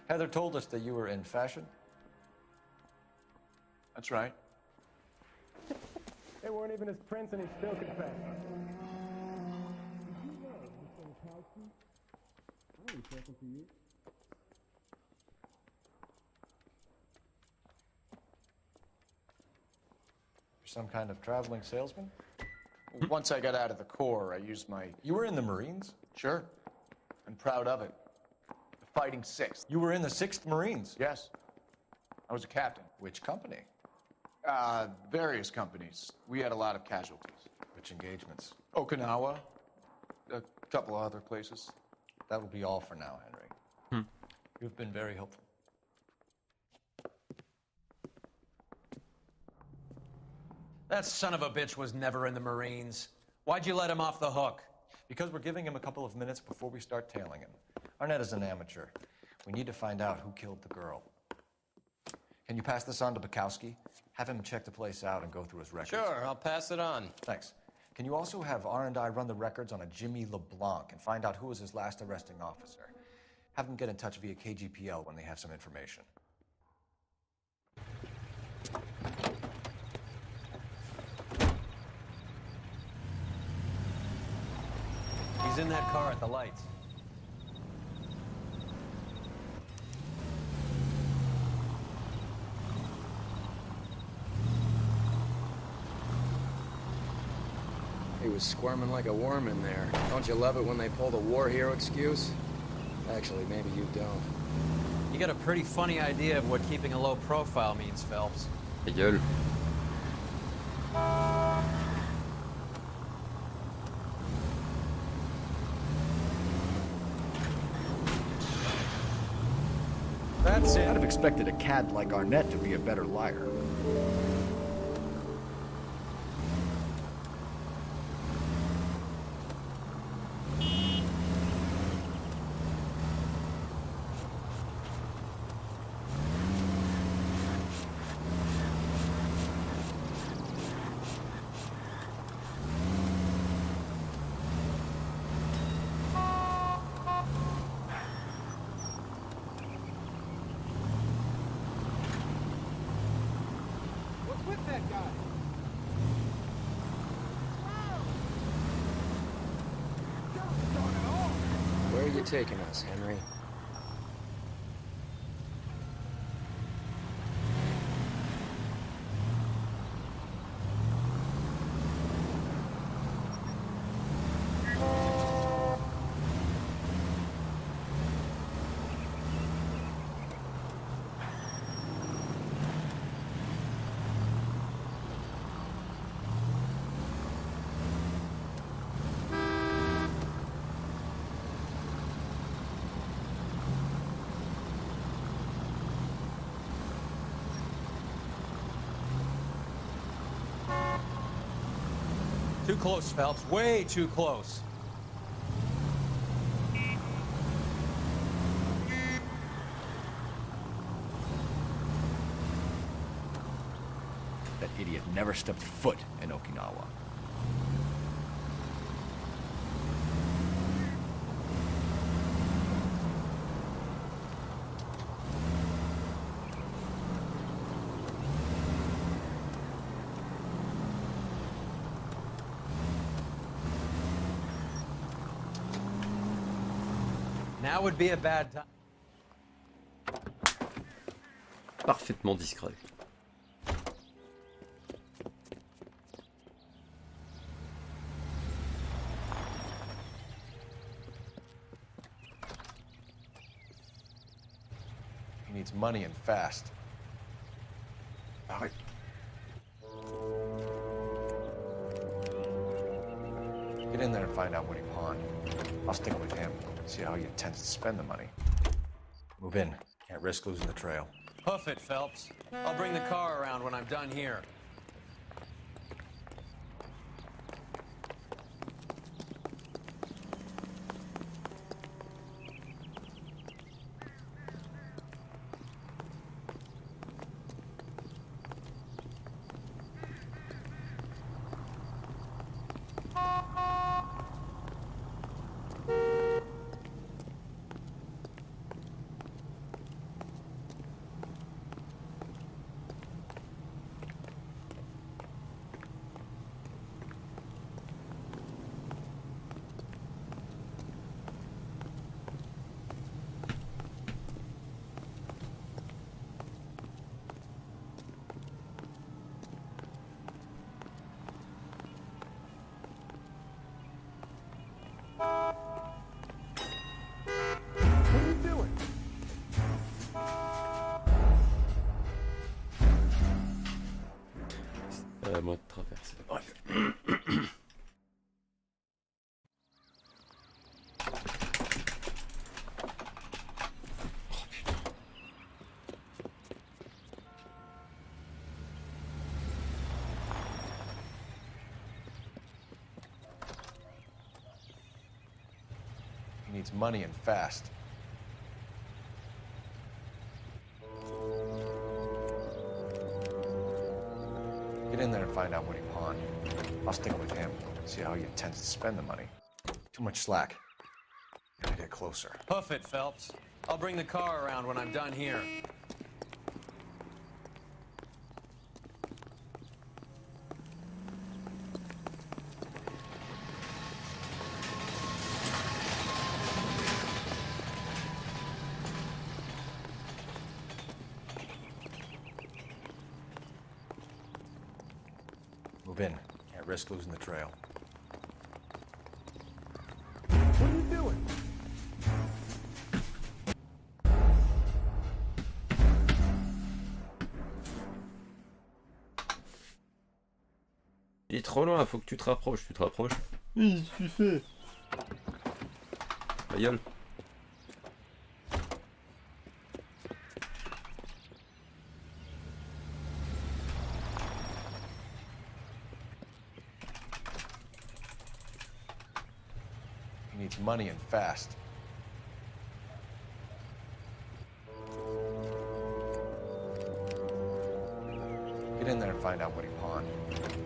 Speaker 4: Heather told us that you were in fashion.
Speaker 7: That's right.
Speaker 2: They weren't even his prints, and he still confessed.
Speaker 4: You're some kind of traveling salesman?
Speaker 7: Once I got out of the Corps, I used my...
Speaker 4: You were in the Marines?
Speaker 7: Sure. I'm proud of it. The Fighting Sixth.
Speaker 4: You were in the 6th Marines?
Speaker 7: Yes. I was a captain.
Speaker 4: Which company?
Speaker 7: Various companies. We had a lot of casualties.
Speaker 4: Which engagements?
Speaker 7: Okinawa. A couple of other places.
Speaker 4: That will be all for now, Henry. You've been very helpful.
Speaker 14: That son of a bitch was never in the Marines. Why'd you let him off the hook?
Speaker 4: Because we're giving him a couple of minutes before we start tailing him. Arnett is an amateur. We need to find out who killed the girl. Can you pass this on to Bukowski? Have him check the place out and go through his records.
Speaker 6: Sure, I'll pass it on.
Speaker 4: Thanks. Can you also have R&I run the records on a Jimmy LeBlanc and find out who was his last arresting officer? Have them get in touch via KGPL when they have some information.
Speaker 14: He's in that car at the lights.
Speaker 8: He was squirming like a worm in there. Don't you love it when they pull the war hero excuse? Actually, maybe you don't.
Speaker 14: You got a pretty funny idea of what keeping a low profile means, Phelps.
Speaker 3: Ta gueule.
Speaker 15: That's it. I'd have expected a cad like Arnett to be a better liar.
Speaker 8: Where are you taking us, Henry?
Speaker 14: Too close, Phelps. Way too close.
Speaker 15: That idiot never stepped foot in Okinawa.
Speaker 14: Now would be a bad time.
Speaker 3: Parfaitement discret.
Speaker 4: He needs money and fast. Get in there and find out what he pawned. I'll stick with him. See how he intends to spend the money. Move in. Can't risk losing the trail.
Speaker 14: Hoof it, Phelps. I'll bring the car around when I'm done here.
Speaker 3: à moi de traverser. Bref.
Speaker 4: He needs money and fast. Get in there and find out what he pawned. I'll stick with him, see how he intends to spend the money. Too much slack. Gotta get closer.
Speaker 14: Hoof it, Phelps. I'll bring the car around when I'm done here.
Speaker 4: Move in. Can't risk losing the trail.
Speaker 2: What are you doing?
Speaker 3: Il est trop loin, faut que tu te rapproches. Tu te rapproches. Oui, je suis fait. Ta gueule.
Speaker 4: He needs money and fast. Get in there and find out what he pawned.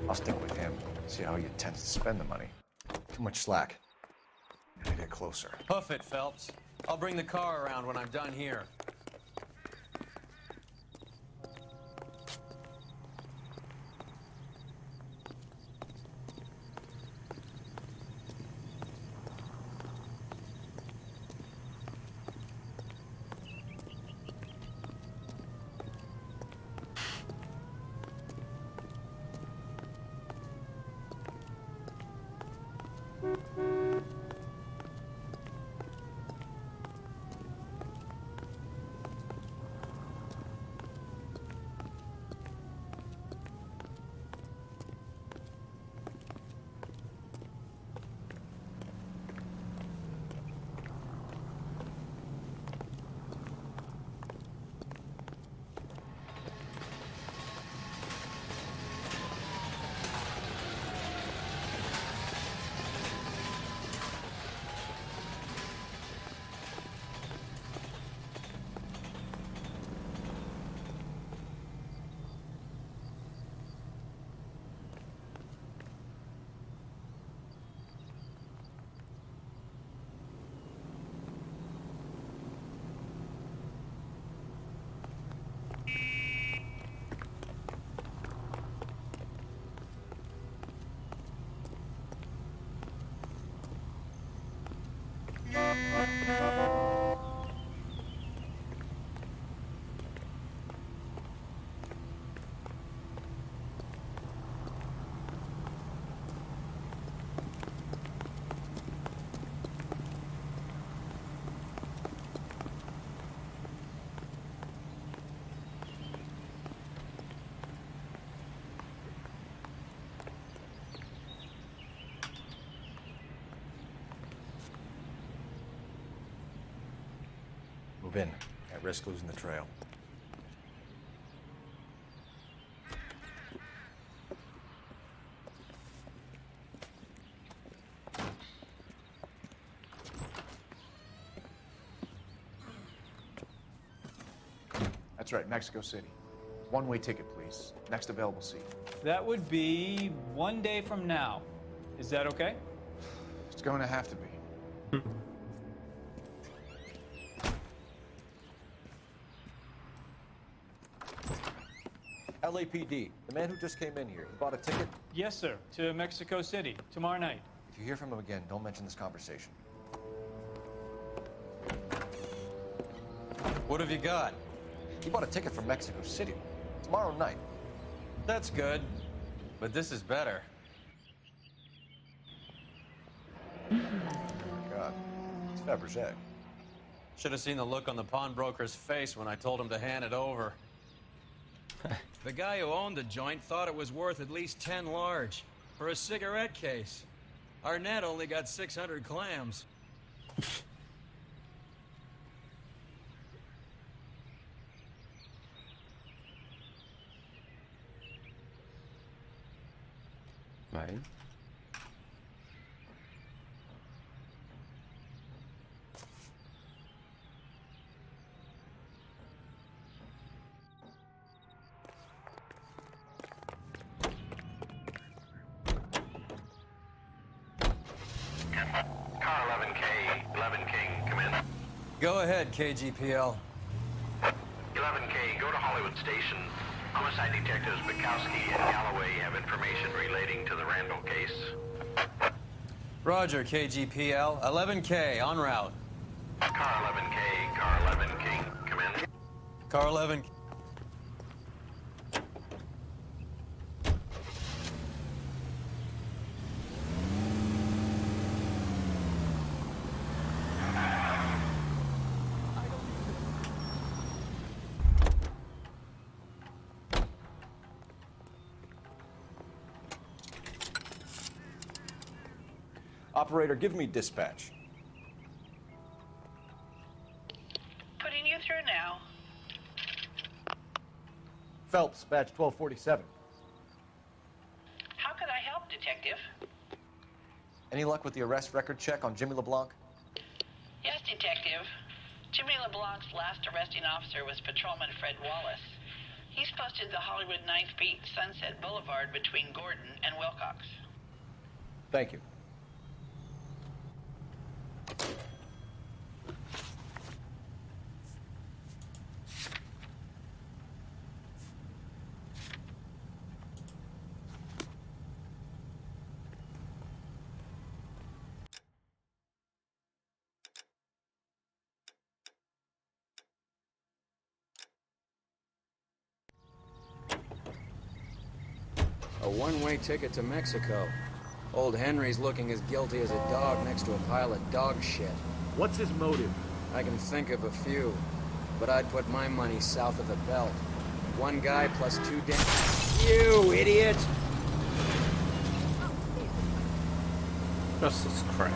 Speaker 4: I'll stick with him, see how he intends to spend the money. Too much slack. Gotta get closer.
Speaker 14: Hoof it, Phelps. I'll bring the car around when I'm done here.
Speaker 4: Move in. Can't risk losing the trail.
Speaker 7: That's right, Mexico City. One-way ticket, please. Next available seat.
Speaker 1: That would be 1 day from now. Is that okay?
Speaker 7: It's going to have to be.
Speaker 4: LAPD, the man who just came in here, he bought a ticket?
Speaker 1: Yes, sir. To Mexico City, tomorrow night.
Speaker 4: If you hear from him again, don't mention this conversation.
Speaker 14: What have you got?
Speaker 4: He bought a ticket for Mexico City. Tomorrow night.
Speaker 14: That's good. But this is better.
Speaker 4: God, it's Fabergé.
Speaker 14: Should have seen the look on the pawnbroker's face when I told him to hand it over. The guy who owned the joint thought it was worth at least 10 large for a cigarette case. Arnett only got 600 clams.
Speaker 3: Ouais.
Speaker 22: Car 11K, 11 King, come in.
Speaker 14: Go ahead, KGPL.
Speaker 22: 11K, go to Hollywood Station. Homicide detectives Bukowski and Galloway have information relating to the Randall case.
Speaker 14: Roger, KGPL. 11K, en route.
Speaker 22: Car 11K, car 11 King, come in.
Speaker 14: Car 11...
Speaker 4: Operator, give me dispatch.
Speaker 9: Putting you through now.
Speaker 7: Phelps, badge 1247.
Speaker 9: How could I help, Detective?
Speaker 4: Any luck with the arrest record check on Jimmy LeBlanc?
Speaker 9: Yes, Detective. Jimmy LeBlanc's last arresting officer was Patrolman Fred Wallace. He's posted the Hollywood 9th Beat Sunset Boulevard between Gordon and Wilcox.
Speaker 4: Thank you.
Speaker 8: A one-way ticket to Mexico. Old Henry's looking as guilty as a dog next to a pile of dog shit.
Speaker 7: What's his motive?
Speaker 8: I can think of a few, but I'd put my money south of the belt. One guy plus two You idiot!
Speaker 3: Just a scratch.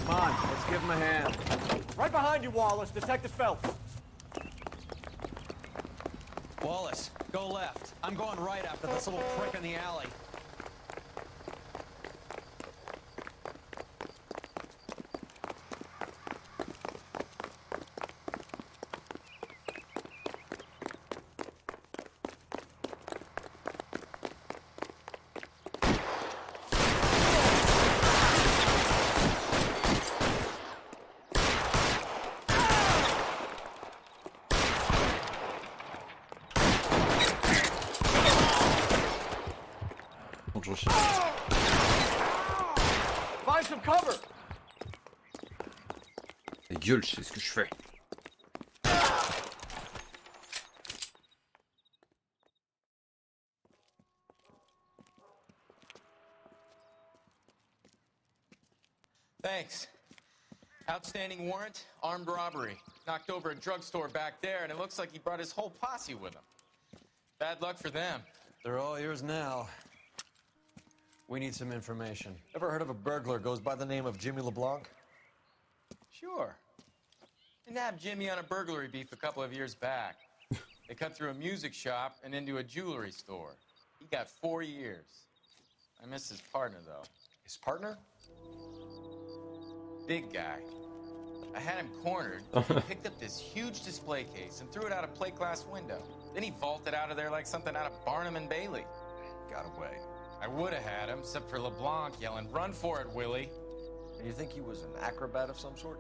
Speaker 7: Come on, let's give him a hand. Right behind you, Wallace. Detective Phelps.
Speaker 14: Wallace, go left. I'm going right after this little prick in the alley.
Speaker 7: Find some cover.
Speaker 3: Ta gueule, je sais ce que je fais.
Speaker 13: Thanks. Outstanding warrant, armed robbery. Knocked over a drugstore back there, and it looks like he brought his whole posse with him. Bad luck for them.
Speaker 14: They're all yours now. We need some information.
Speaker 4: Ever heard of a burglar goes by the name of Jimmy LeBlanc?
Speaker 13: Sure. I nabbed Jimmy on a burglary beef a couple of years back. They cut through a music shop and into a jewelry store. He got 4 years. I miss his partner, though.
Speaker 4: His partner?
Speaker 13: Big guy. I had him cornered. He picked up this huge display case and threw it out a plate glass window. Then he vaulted out of there like something out of Barnum and Bailey.
Speaker 4: Got away.
Speaker 13: I would have had him, except for LeBlanc yelling, "Run for it, Willie."
Speaker 4: And you think he was an acrobat of some sort?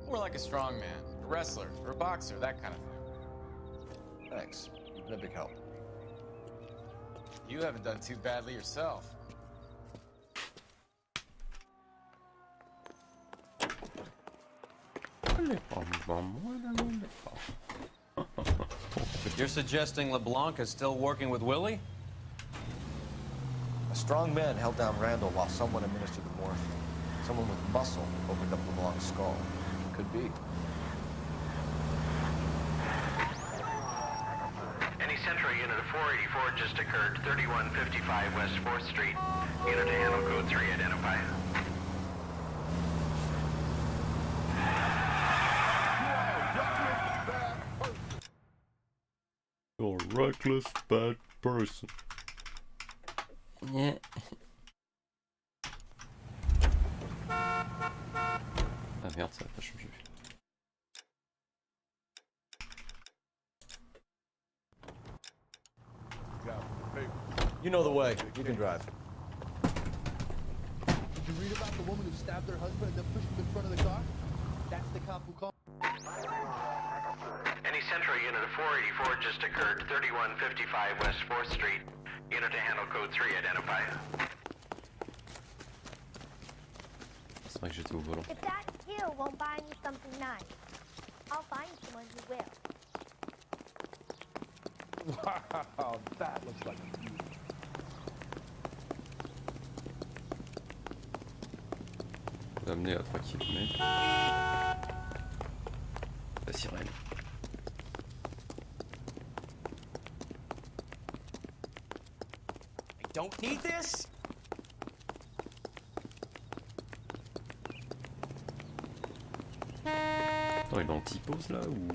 Speaker 13: More like a strongman. A wrestler or a boxer, that kind of thing.
Speaker 4: Thanks. You've been a big help.
Speaker 13: You haven't done too badly yourself.
Speaker 14: You're suggesting LeBlanc is still working with Willie?
Speaker 4: A strong man held down Randall while someone administered the morphine. Someone with muscle opened up LeBlanc's skull. Could be.
Speaker 22: Any Central Unit of 484 just occurred, 3155 West 4th Street. Unit to handle code 3, identify.
Speaker 3: You're a reckless bad person.
Speaker 10: Yeah.
Speaker 3: Ah merde, ça a pas changé.
Speaker 4: You know the way. You can drive.
Speaker 2: Did you read about the woman who stabbed her husband and then pushed him in front of the car? That's the cop who called.
Speaker 22: Any Central Unit of 484 just occurred, 3155 West 4th Street. Unit to handle code 3, identify.
Speaker 3: C'est vrai que j'étais au volant.
Speaker 16: If that hill won't buy me something nice, I'll find someone who will.
Speaker 2: Wow, that looks like a beauty.
Speaker 3: On va amener à 3 km. La sirène.
Speaker 6: I don't need this?
Speaker 3: Attends, il est en typose là ou...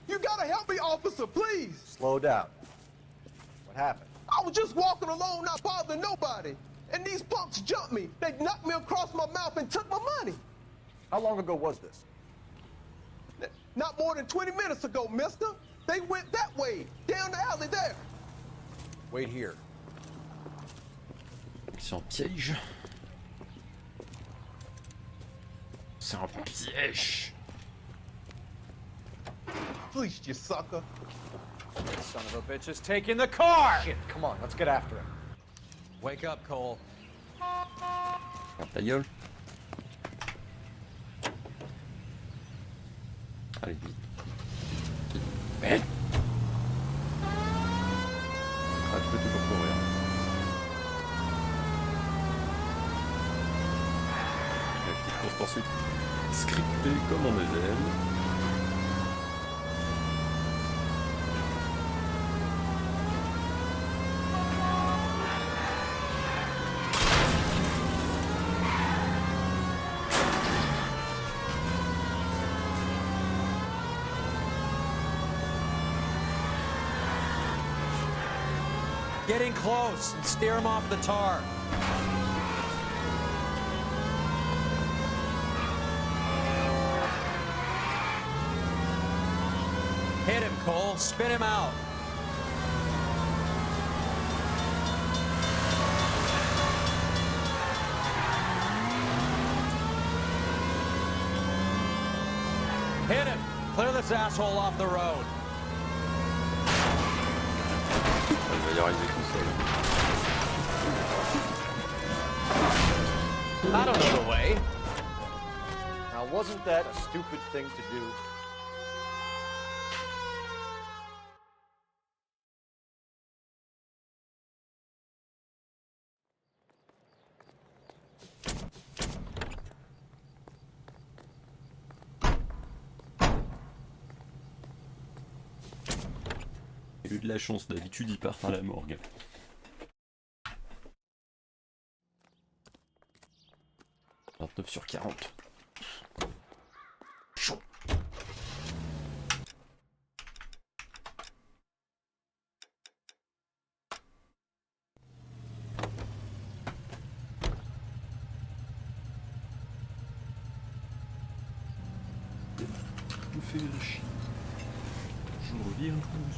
Speaker 2: You gotta help me, officer, please!
Speaker 4: Slow down. What happened?
Speaker 2: I was just walking along, not bothering nobody. And these punks jumped me. They knocked me across my mouth and took my money.
Speaker 4: How long ago was this?
Speaker 2: Not more than 20 minutes ago, mister. They went that way, down the alley there.
Speaker 4: Wait here.
Speaker 3: C'est un piège. C'est un piège.
Speaker 2: Fleeced you, sucker.
Speaker 11: Son of a bitch is taking the car!
Speaker 4: Shit, come on, let's get after him.
Speaker 14: Wake up, Cole.
Speaker 3: Ferme ta gueule. Allez, vite. Vite. Ah, tu peux toujours courir. La petite course poursuite scriptée comme on les aime.
Speaker 14: Get in close and steer him off the tar. Hit him, Cole. Spin him out. Hit him. Clear this asshole off the road.
Speaker 3: Il va y arriver tout seul.
Speaker 14: I don't know the way.
Speaker 4: Now, wasn't that a stupid thing to do?
Speaker 3: J'ai eu de la chance, d'habitude ils partent à la morgue. « 29/40. Chaud. Me fait chier. Je reviens plus.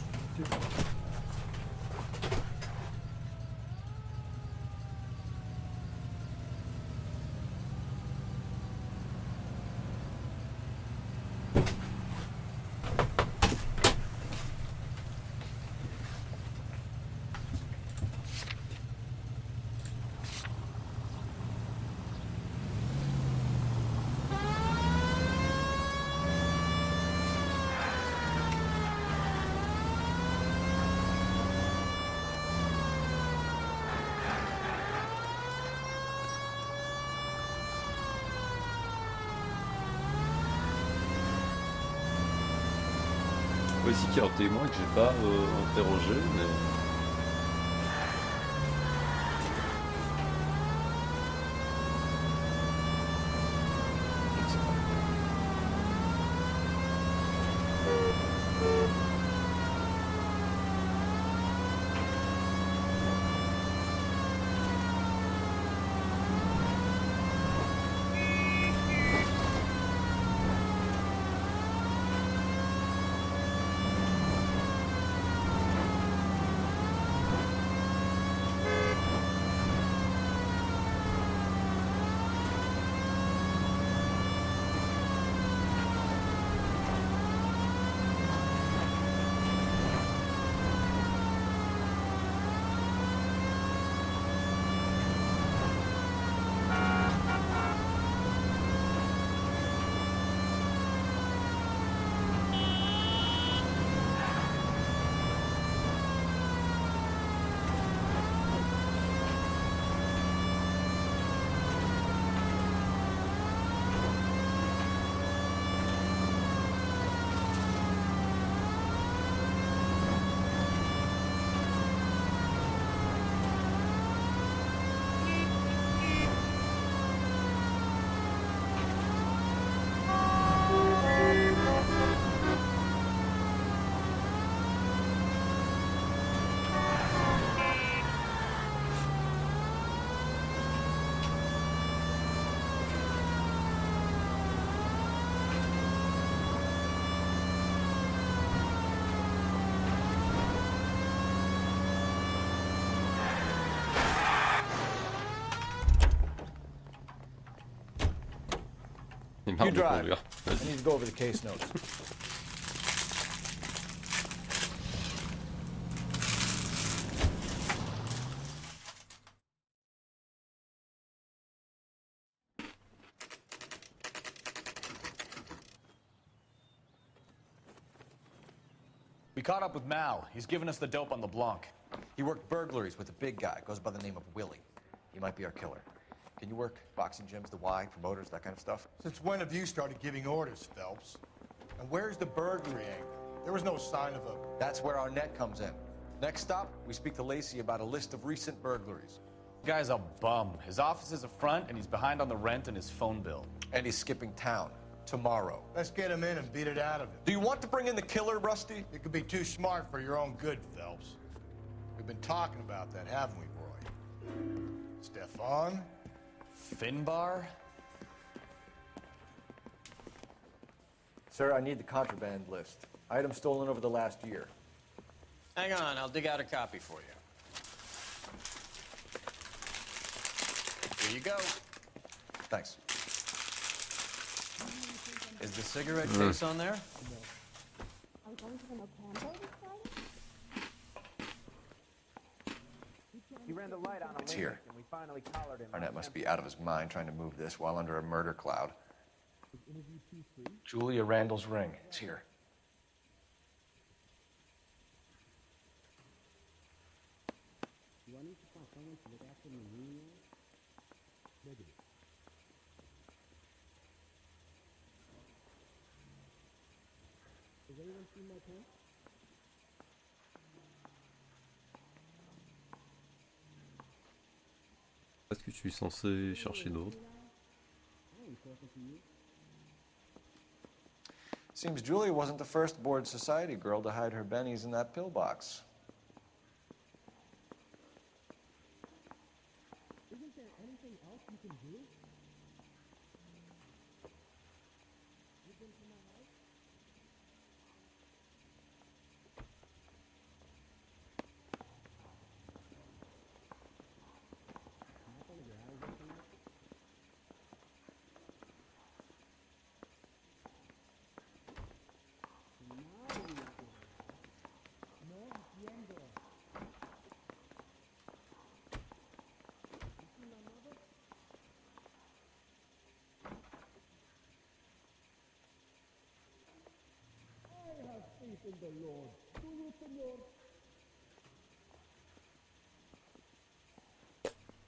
Speaker 3: Voici qu'il y a un témoin que j'ai pas interrogé, mais...
Speaker 4: You drive. I need to go over the case notes. We caught up with Mal. He's given us the dope on LeBlanc. He worked burglaries with a big guy, goes by the name of Willie. He might be our killer. Can you work boxing gyms, the Y, promoters, that kind of stuff?
Speaker 2: Since when have you started giving orders, Phelps? And where's the burglary angle? There was no sign of a...
Speaker 4: That's where our net comes in. Next stop, we speak to Lacey about a list of recent burglaries.
Speaker 6: Guy's a bum. His office is a front, and he's behind on the rent and his phone bill.
Speaker 4: And he's skipping town tomorrow.
Speaker 2: Let's get him in and beat it out of him.
Speaker 4: Do you want to bring in the killer, Rusty?
Speaker 2: You could be too smart for your own good, Phelps. We've been talking about that, haven't we, Roy? Stefan?
Speaker 6: Finbar?
Speaker 4: Sir, I need the contraband list. Items stolen over the last year.
Speaker 6: Hang on, I'll dig out a copy for you. Here you go.
Speaker 4: Thanks.
Speaker 6: Is the cigarette case on there?
Speaker 11: He ran the light on
Speaker 4: It's here.
Speaker 11: and we finally collared him.
Speaker 4: Arnett must be out of his mind trying to move this while under a murder cloud. Julia Randall's ring. It's here.
Speaker 3: Est-ce que tu es censé chercher d'autres?
Speaker 4: Seems Julia wasn't the first bored society girl to hide her bennies in that pillbox.
Speaker 17: Isn't there anything else you can do? You've been to my house? In the Lord. Do you, Senor?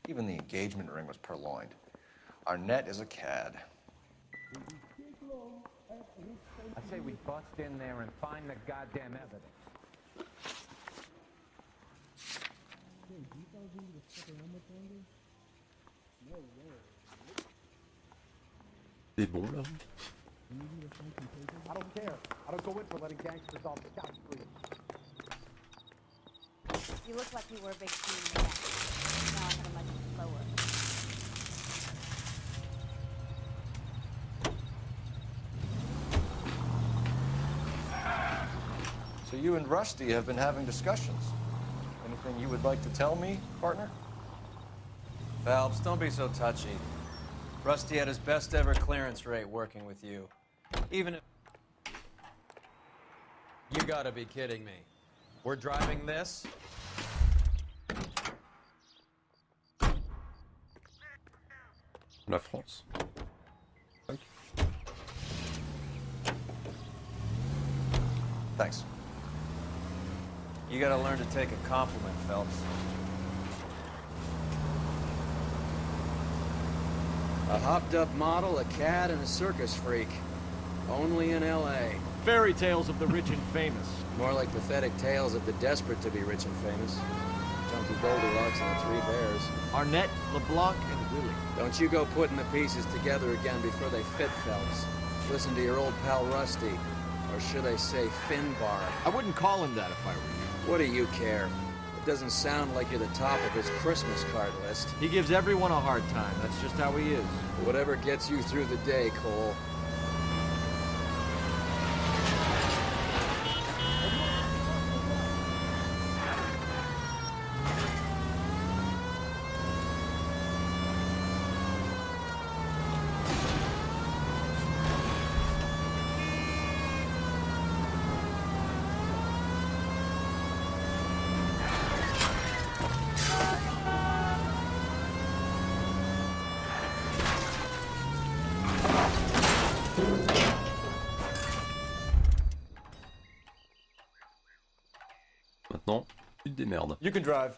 Speaker 4: Even the engagement ring was purloined. Arnett is a cad.
Speaker 17: It will take long,
Speaker 11: I say we bust in there and find the goddamn evidence.
Speaker 17: Hey, do you fellas need to stick around much longer? No way.
Speaker 3: C'est bon là.
Speaker 17: You need me to sign some papers?
Speaker 7: I don't care. I don't go in for letting gangsters off scot-free.
Speaker 16: You look like you were a big team man. Now I'm much slower.
Speaker 4: So you and Rusty have been having discussions. Anything you would like to tell me, partner?
Speaker 14: Phelps, don't be so touchy. Rusty had his best ever clearance rate working with you. Even if... You gotta be kidding me. We're driving this?
Speaker 3: La France.
Speaker 4: Thanks.
Speaker 14: You gotta learn to take a compliment, Phelps.
Speaker 8: A hopped-up model, a cad, and a circus freak. Only in L.A.
Speaker 15: Fairy tales of the rich and famous.
Speaker 8: More like pathetic tales of the desperate to be rich and famous. Junkie Goldilocks and the Three Bears.
Speaker 15: Arnett, LeBlanc, and Willie.
Speaker 8: Don't you go putting the pieces together again before they fit, Phelps. Listen to your old pal Rusty. Or should I say Finbar?
Speaker 15: I wouldn't call him that if I were you.
Speaker 8: What do you care? It doesn't sound like you're the top of his Christmas card list.
Speaker 15: He gives everyone a hard time. That's just how he is.
Speaker 8: Whatever gets you through the day, Cole.
Speaker 3: Maintenant, tu te démerdes.
Speaker 4: You can drive.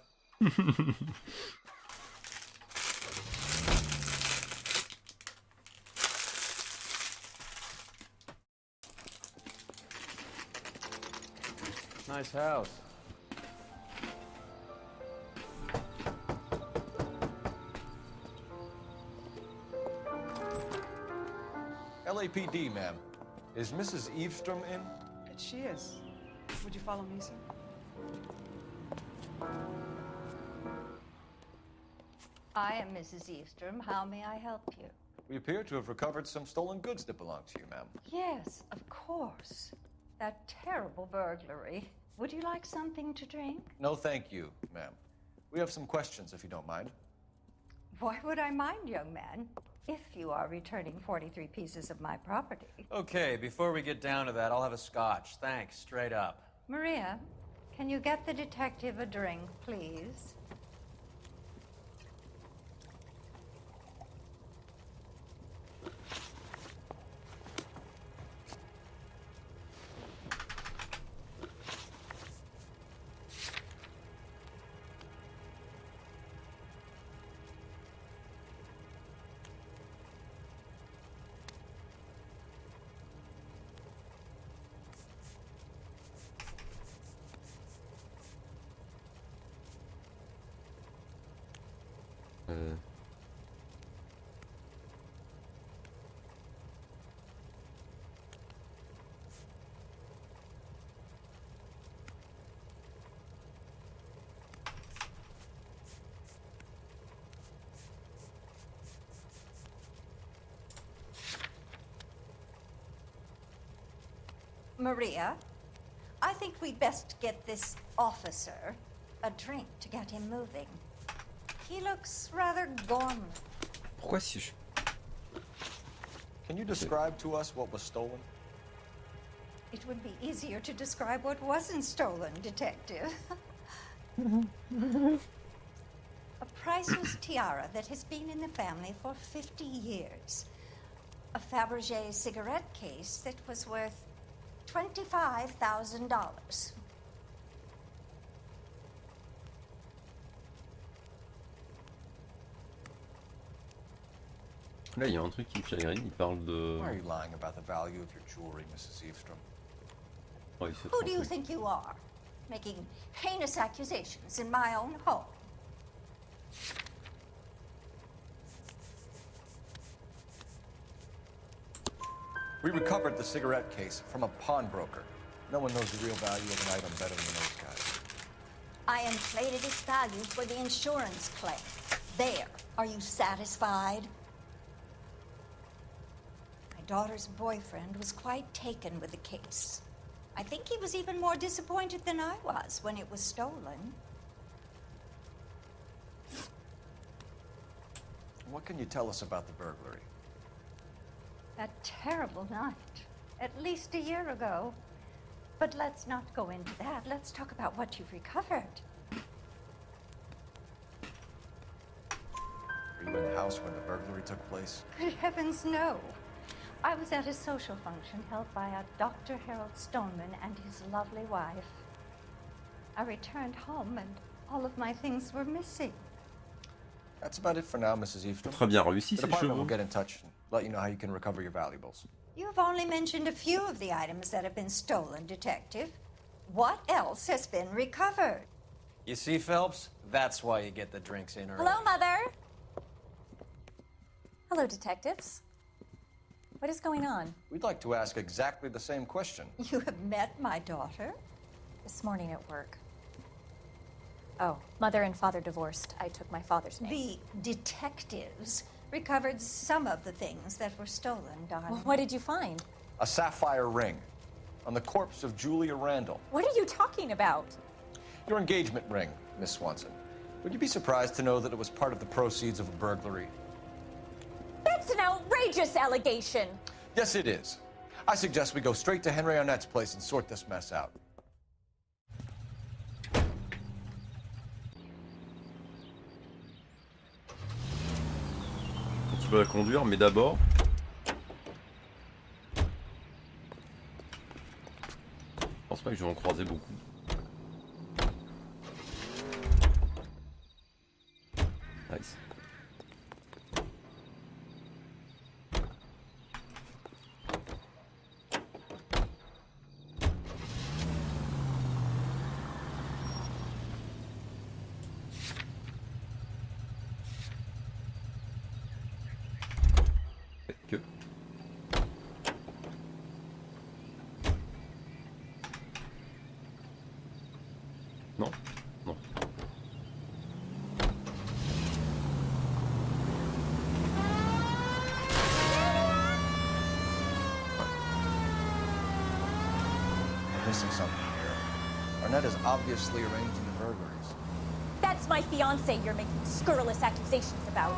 Speaker 11: Nice house.
Speaker 4: LAPD, ma'am. Is Mrs. Eavestrom in?
Speaker 18: She is. Would you follow me, sir?
Speaker 19: I am Mrs. Eavestrom. How may I help you?
Speaker 4: We appear to have recovered some stolen goods that belong to you, ma'am.
Speaker 19: Yes, of course. That terrible burglary. Would you like something to drink?
Speaker 4: No, thank you, ma'am. We have some questions, if you don't mind.
Speaker 19: Why would I mind, young man? If you are returning 43 pieces of my property.
Speaker 14: Okay, before we get down to that, I'll have a scotch. Thanks, straight up.
Speaker 19: Maria, can you get the detective a drink, please? Maria, I think we'd best get this officer a drink to get him moving. He looks rather gone.
Speaker 3: Pourquoi si je...
Speaker 4: Can you describe to us what was stolen?
Speaker 19: It would be easier to describe what wasn't stolen, Detective. A priceless tiara that has been in the family for 50 years. A Fabergé cigarette case that was worth $25,000.
Speaker 3: Là, il y a un truc qui me chagrine, il parle de...
Speaker 4: Why are you lying about the value of your jewelry, Mrs. Eavestrom?
Speaker 3: Oh, il s'est
Speaker 19: Who do you
Speaker 3: trompé.
Speaker 19: think you are? Making heinous accusations in my own home.
Speaker 4: We recovered the cigarette case from a pawnbroker. No one knows the real value of an item better than those guys.
Speaker 19: I inflated its value for the insurance claim. There. Are you satisfied? My daughter's boyfriend was quite taken with the case. I think he was even more disappointed than I was when it was stolen.
Speaker 4: What can you tell us about the burglary?
Speaker 19: That terrible night. At least a year ago. But let's not go into that. Let's talk about what you've recovered.
Speaker 4: Were you in the house when the burglary took place?
Speaker 19: Good heavens, no. I was at a social function held by a Dr. Harold Stoneman and his lovely wife. I returned home and all of my things were missing.
Speaker 4: That's about it for now, Mrs. Eavestrom.
Speaker 3: Très bien réussi
Speaker 4: The
Speaker 3: ces
Speaker 4: department will
Speaker 3: chevaux.
Speaker 4: get in touch and let you know how you can recover your valuables.
Speaker 19: You've only mentioned a few of the items that have been stolen, Detective. What else has been recovered?
Speaker 14: You see, Phelps? That's why you get the drinks in early.
Speaker 21: Hello, Mother. Hello, detectives. What is going on?
Speaker 4: We'd like to ask exactly the same question.
Speaker 19: You have met my daughter?
Speaker 21: This morning at work. Oh, mother and father divorced. I took my father's name.
Speaker 19: The detectives recovered some of the things that were stolen, darling.
Speaker 21: Well, what did you find?
Speaker 4: A sapphire ring on the corpse of Julia Randall.
Speaker 21: What are you talking about?
Speaker 4: Your engagement ring, Miss Swanson. Would you be surprised to know that it was part of the proceeds of a burglary?
Speaker 21: That's an outrageous allegation.
Speaker 4: Yes, it is. I suggest we go straight to Henry Arnett's place and sort this mess out.
Speaker 3: Tu vas la conduire, mais d'abord... Je pense pas que je vais en croiser beaucoup. Nice. Que... Non, non.
Speaker 4: I'm missing something here. Arnett is obviously arranging the burglaries.
Speaker 21: That's my fiance you're making scurrilous accusations about.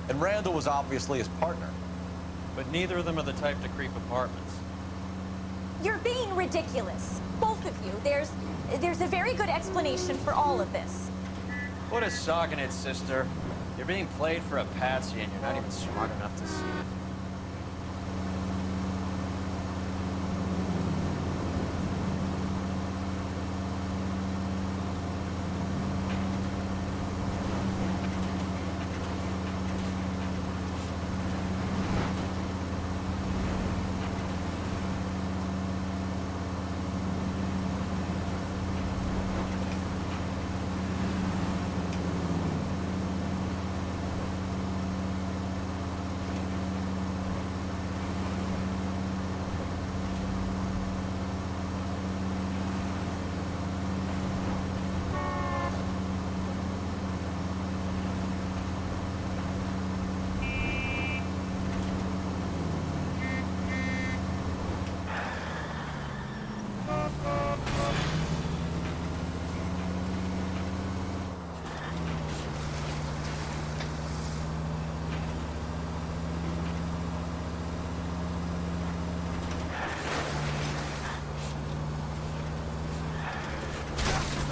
Speaker 4: And Randall was obviously his partner.
Speaker 14: But neither of them are the type to creep apartments.
Speaker 21: You're being ridiculous. Both of you. There's a very good explanation for all of this.
Speaker 14: What is sogging it, sister? You're being played for a patsy and you're not even smart enough to see it.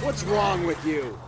Speaker 15: What's wrong with you?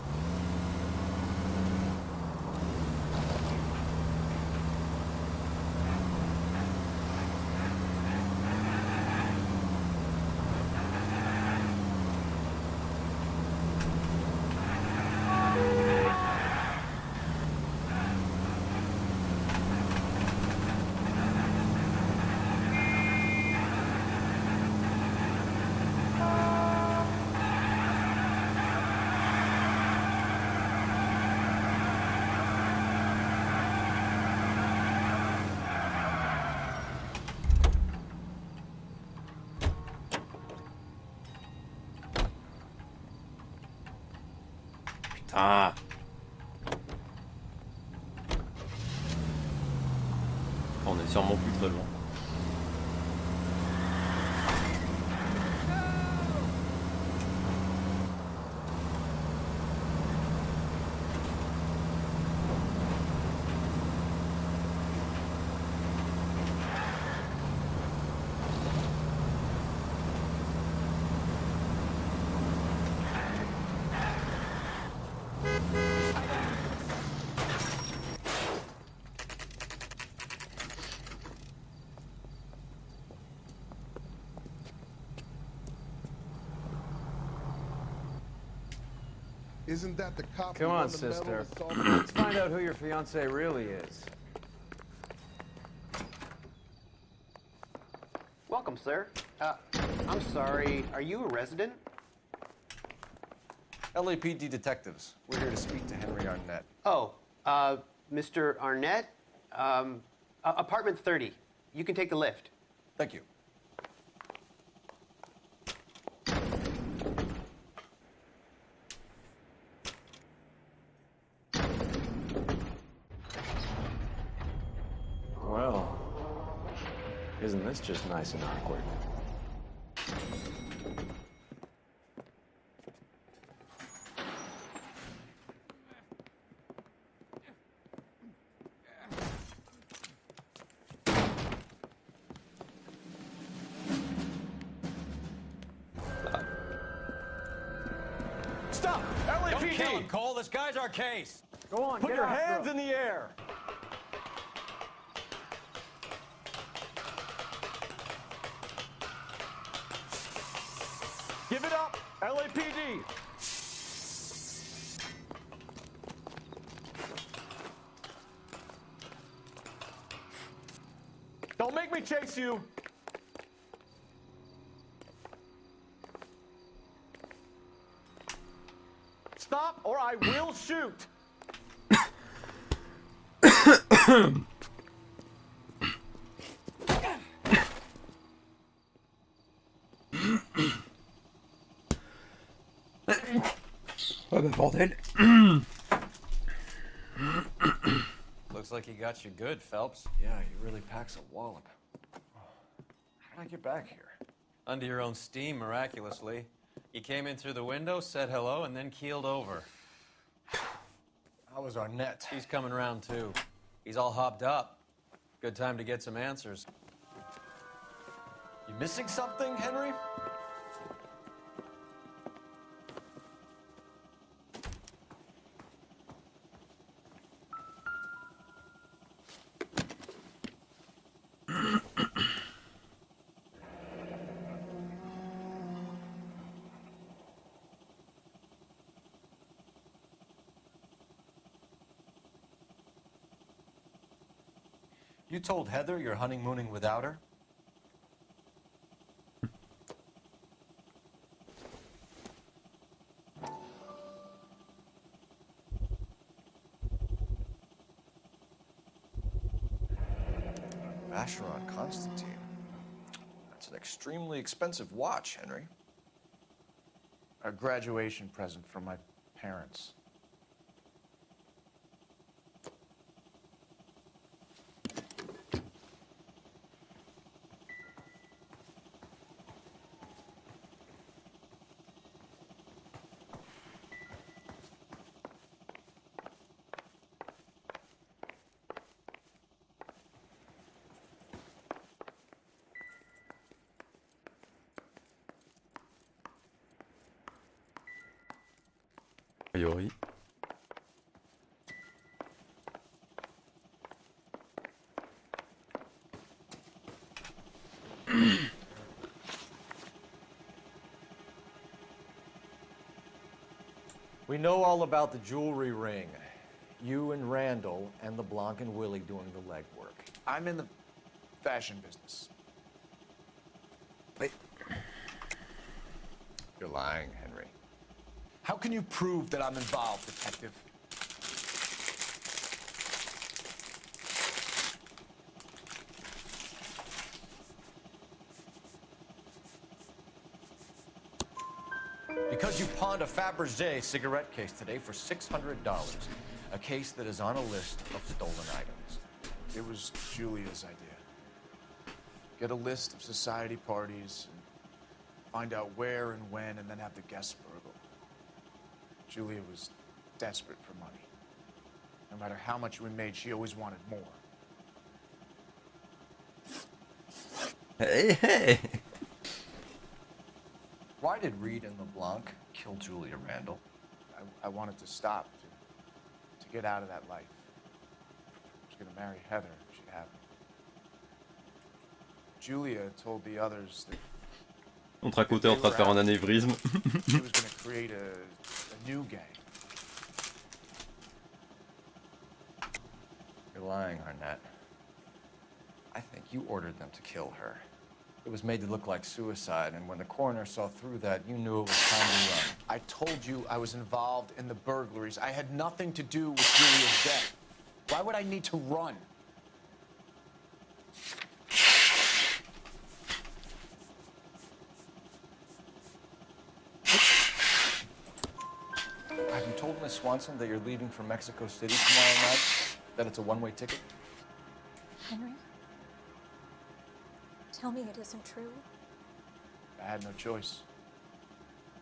Speaker 3: Putain. On est sûrement plus très loin.
Speaker 2: Isn't that the cop?
Speaker 11: Come on, sister. Let's find out who your fiance really is.
Speaker 12: Welcome, sir. I'm sorry, are you a resident?
Speaker 4: LAPD detectives. We're here to speak to Henry Arnett.
Speaker 12: Oh, Mr. Arnett? Apartment 30. You can take the lift.
Speaker 4: Thank you.
Speaker 11: Well, isn't this just nice and awkward?
Speaker 6: Stop! LAPD! Don't kill him, Cole. This guy's our case.
Speaker 11: Go on,
Speaker 6: Put your hands in the air. Give it up, LAPD. Don't make me chase you. Stop or I will shoot.
Speaker 3: Ah bah bordel.
Speaker 14: Looks like he got you good, Phelps.
Speaker 4: Yeah, he really packs a wallop. How'd I get back here?
Speaker 14: Under your own steam, miraculously. You came in through the window, said hello, and then keeled over.
Speaker 4: How was Arnett?
Speaker 14: He's coming around, too. He's all hopped up. Good time to get some answers.
Speaker 4: You missing something, Henry? You told Heather you're honeymooning without her? Vacheron Constantine. That's an extremely expensive watch, Henry. A graduation present from my parents.
Speaker 3: A priori.
Speaker 4: We know all about the jewelry ring. You and Randall and LeBlanc and Willie doing the legwork.
Speaker 7: I'm in the fashion business.
Speaker 3: Wait.
Speaker 4: You're lying, Henry.
Speaker 7: How can you prove that I'm involved, detective?
Speaker 4: Because you pawned a Fabergé cigarette case today for $600. A case that is on a list of stolen items.
Speaker 7: It was Julia's idea. Get a list of society parties, and find out where and when, and then have the guests burgle. Julia was desperate for money. No matter how much we made, she always wanted more.
Speaker 3: Hey, hey.
Speaker 4: Why did Reed and LeBlanc kill Julia Randall?
Speaker 7: I wanted to stop, to get out of that life. I was gonna marry Heather if she'd have me. Julia told the others that
Speaker 3: On te racontait en train de faire un anévrisme.
Speaker 7: she was gonna create a new gang.
Speaker 4: You're lying, Arnett. I think you ordered them to kill her. It was made to look like suicide, and when the coroner saw through that, you knew it was time to run.
Speaker 7: I told you I was involved in the burglaries. I had nothing to do with Julia's death. Why would I need to run?
Speaker 4: Have you told Miss Swanson that you're leaving for Mexico City tomorrow night? That it's a one-way ticket?
Speaker 21: Henry? Tell me it isn't true.
Speaker 7: I had no choice.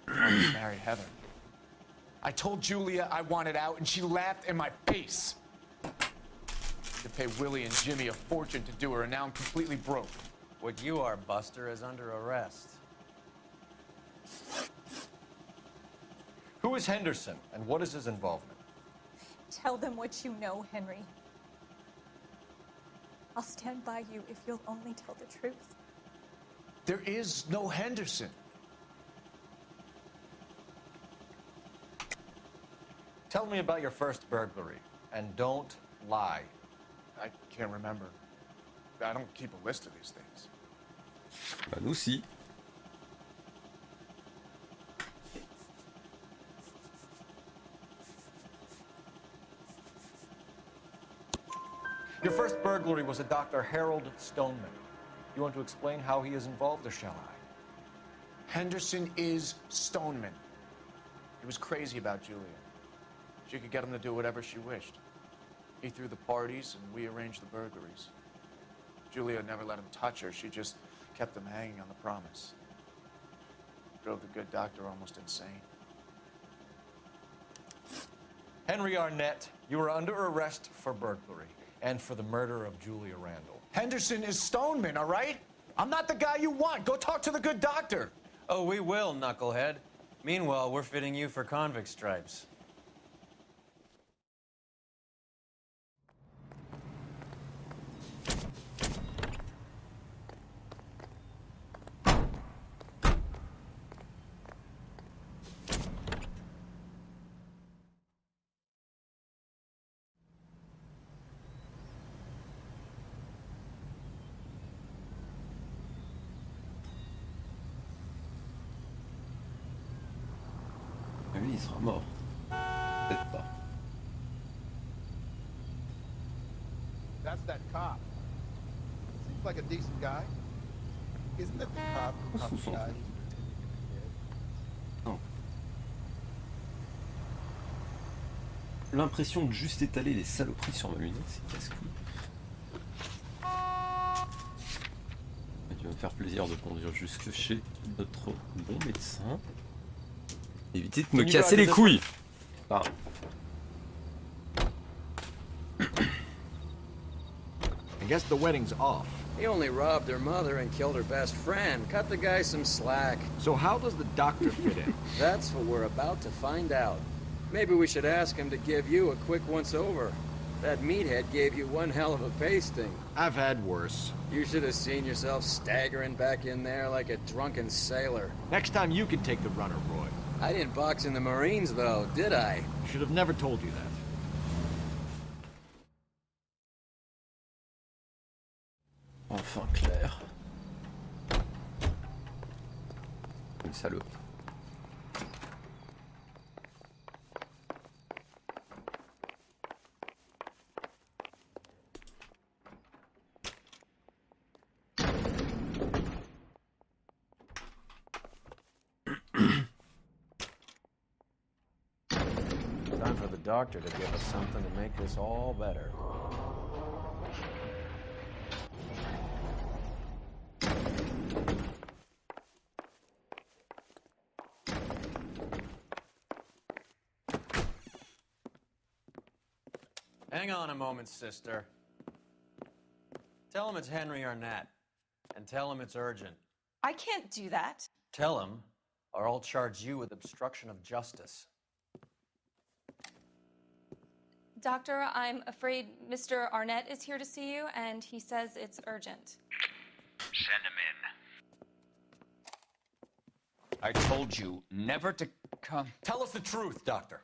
Speaker 7: I wanted to marry Heather. I told Julia I wanted out, and she laughed in my face. To pay Willie and Jimmy a fortune to do her, and now I'm completely broke.
Speaker 8: What you are, Buster, is under arrest.
Speaker 4: Who is Henderson, and what is his involvement?
Speaker 21: Tell them what you know, Henry. I'll stand by you if you'll only tell the truth.
Speaker 7: There is no Henderson.
Speaker 4: Tell me about your first burglary, and don't lie.
Speaker 7: I can't remember. I don't keep a list of these things.
Speaker 3: Bah nous si.
Speaker 4: Your first burglary was a Dr. Harold Stoneman. You want to explain how he is involved, or shall I?
Speaker 7: Henderson is Stoneman. He was crazy about Julia. She could get him to do whatever she wished. He threw the parties, and we arranged the burglaries. Julia never let him touch her. She just kept him hanging on the promise. Drove the good doctor almost insane.
Speaker 4: Henry Arnett, you are under arrest for burglary and for the murder of Julia Randall.
Speaker 7: Henderson is Stoneman, all right? I'm not the guy you want. Go talk to the good doctor.
Speaker 8: Oh, we will, knucklehead. Meanwhile, we're fitting you for convict stripes.
Speaker 3: Lui, il sera mort. Peut-être pas.
Speaker 2: That's that cop. Seems like a decent guy. Isn't it the cop who caught the guy?
Speaker 3: Non. L'impression de juste étaler les saloperies sur ma lunette, c'est casse-couille. Tu vas me faire plaisir de conduire jusque chez notre bon médecin. Évitez de me casser les couilles. Ah.
Speaker 15: I guess the wedding's off.
Speaker 8: He only robbed her mother and killed her best friend. Cut the guy some slack.
Speaker 15: So how does the doctor fit in?
Speaker 8: That's what we're about to find out. Maybe we should ask him to give you a quick once-over. That meathead gave you one hell of a pasting.
Speaker 15: I've had worse.
Speaker 8: You should have seen yourself staggering back in there like a drunken sailor.
Speaker 15: Next time you can take the runner, Roy.
Speaker 8: I didn't box in the Marines, though, did I?
Speaker 15: Should have never told you that.
Speaker 3: Enfin clair. Une salope.
Speaker 11: doctor to give us something to make this all better.
Speaker 14: Hang on a moment, sister. Tell him it's Henry Arnett. And tell him it's urgent.
Speaker 21: I can't do that.
Speaker 14: Tell him, or I'll charge you with obstruction of justice.
Speaker 21: Doctor, I'm afraid Mr. Arnett is here to see you, and he says it's urgent.
Speaker 22: Send him in.
Speaker 6: I told you never to come.
Speaker 4: Tell us the truth, Doctor.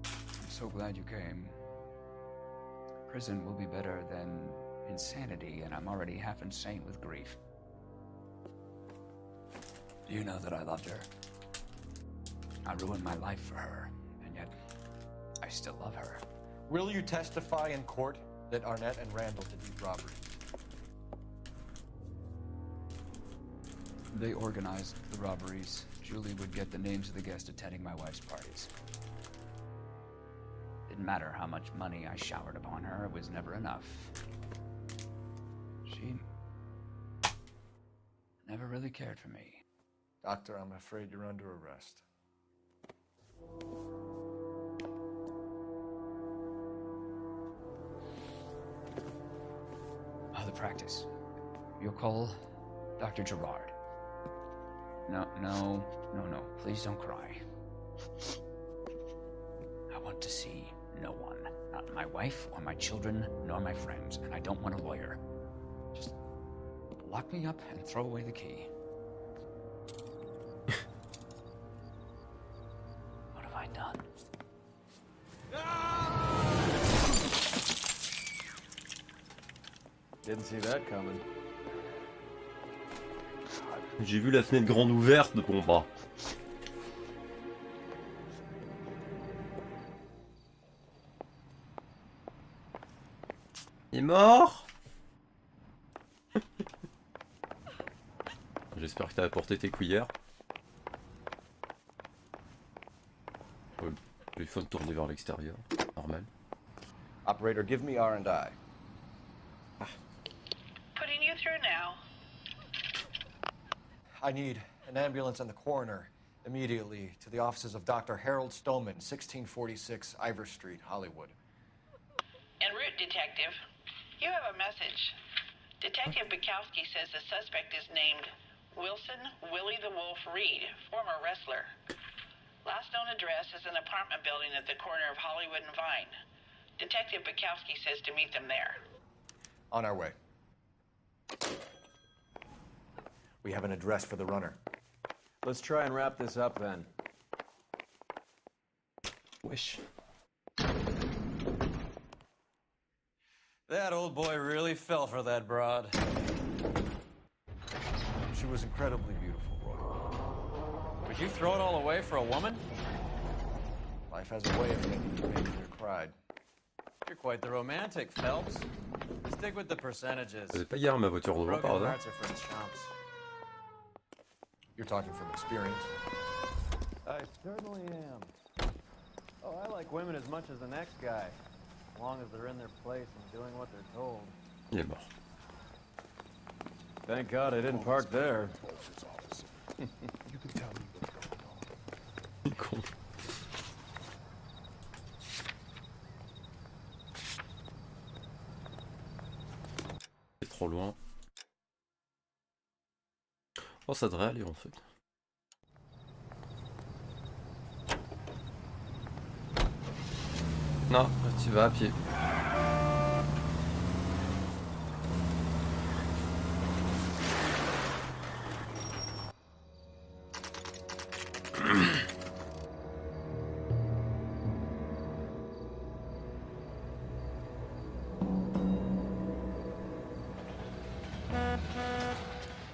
Speaker 6: I'm so glad you came. Prison will be better than insanity, and I'm already half insane with grief. You know that I loved her. I ruined my life for her, and yet I still love her.
Speaker 4: Will you testify in court that Arnett and Randall did these robberies?
Speaker 6: They organized the robberies. Julie would get the names of the guests attending my wife's parties. Didn't matter how much money I showered upon her, it was never enough. She never really cared for me.
Speaker 4: Doctor, I'm afraid you're under arrest.
Speaker 6: The practice. You'll call Dr. Gerard. No. Please don't cry. I want to see no one. Not my wife or my children, nor my friends. And I don't want a lawyer. Just lock me up and throw away the key. What have I done?
Speaker 11: Didn't see that coming.
Speaker 3: J'ai vu la fenêtre grande ouverte, bon bah. Il est mort. J'espère que t'as apporté tes cuillères. Le téléphone tourné vers l'extérieur, normal.
Speaker 4: Operator, give me R&I.
Speaker 9: Putting you through now.
Speaker 4: I need an ambulance and the coroner immediately to the offices of Dr. Harold Stoneman, 1646 Ivor Street, Hollywood.
Speaker 9: En route, Detective. You have a message. Detective Bukowski says the suspect is named Wilson Willie the Wolf Reed, former wrestler. Last known address is an apartment building at the corner of Hollywood and Vine. Detective Bukowski says to meet them there.
Speaker 4: On our way. We have an address for the runner.
Speaker 11: Let's try and wrap this up then.
Speaker 3: Wesh.
Speaker 14: That old boy really fell for that broad.
Speaker 4: She was incredibly beautiful, Roy.
Speaker 14: Would you throw it all away for a woman?
Speaker 4: Life has a way of making you pay for your pride.
Speaker 14: You're quite the romantic, Phelps. Stick with the percentages.
Speaker 3: Vous avez pas garé ma voiture devant par hasard?
Speaker 14: Hearts are for the chumps.
Speaker 4: You're talking from experience.
Speaker 11: I certainly am. Oh, I like women as much as the next guy. As long as they're in their place and doing what they're told.
Speaker 3: Il est mort.
Speaker 11: Thank God I didn't park there.
Speaker 2: You can tell me what's going on.
Speaker 3: Il est con. C'est trop loin. Oh, ça devrait aller en fait. Non, tu vas à pied.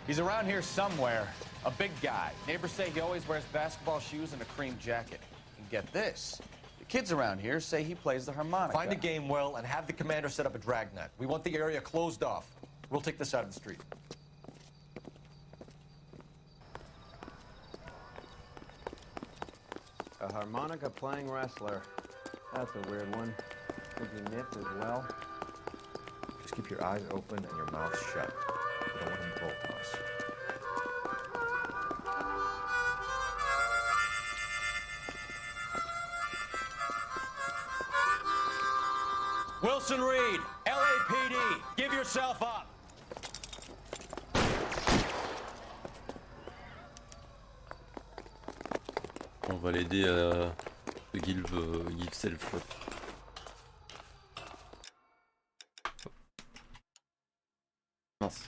Speaker 7: He's around here somewhere. A big guy. Neighbors say he always wears basketball shoes and a cream jacket. And get this. The kids around here say he plays the harmonica.
Speaker 4: Find a game well and have the commander set up a dragnet. We want the area closed off. We'll take this out of the street.
Speaker 11: A harmonica playing wrestler. That's a weird one. Think he knits as well?
Speaker 4: Just keep your eyes open and your mouth shut. We don't want him to bolt on us.
Speaker 13: Wilson Reed, LAPD, give yourself up.
Speaker 3: On va l'aider à give self. Mince.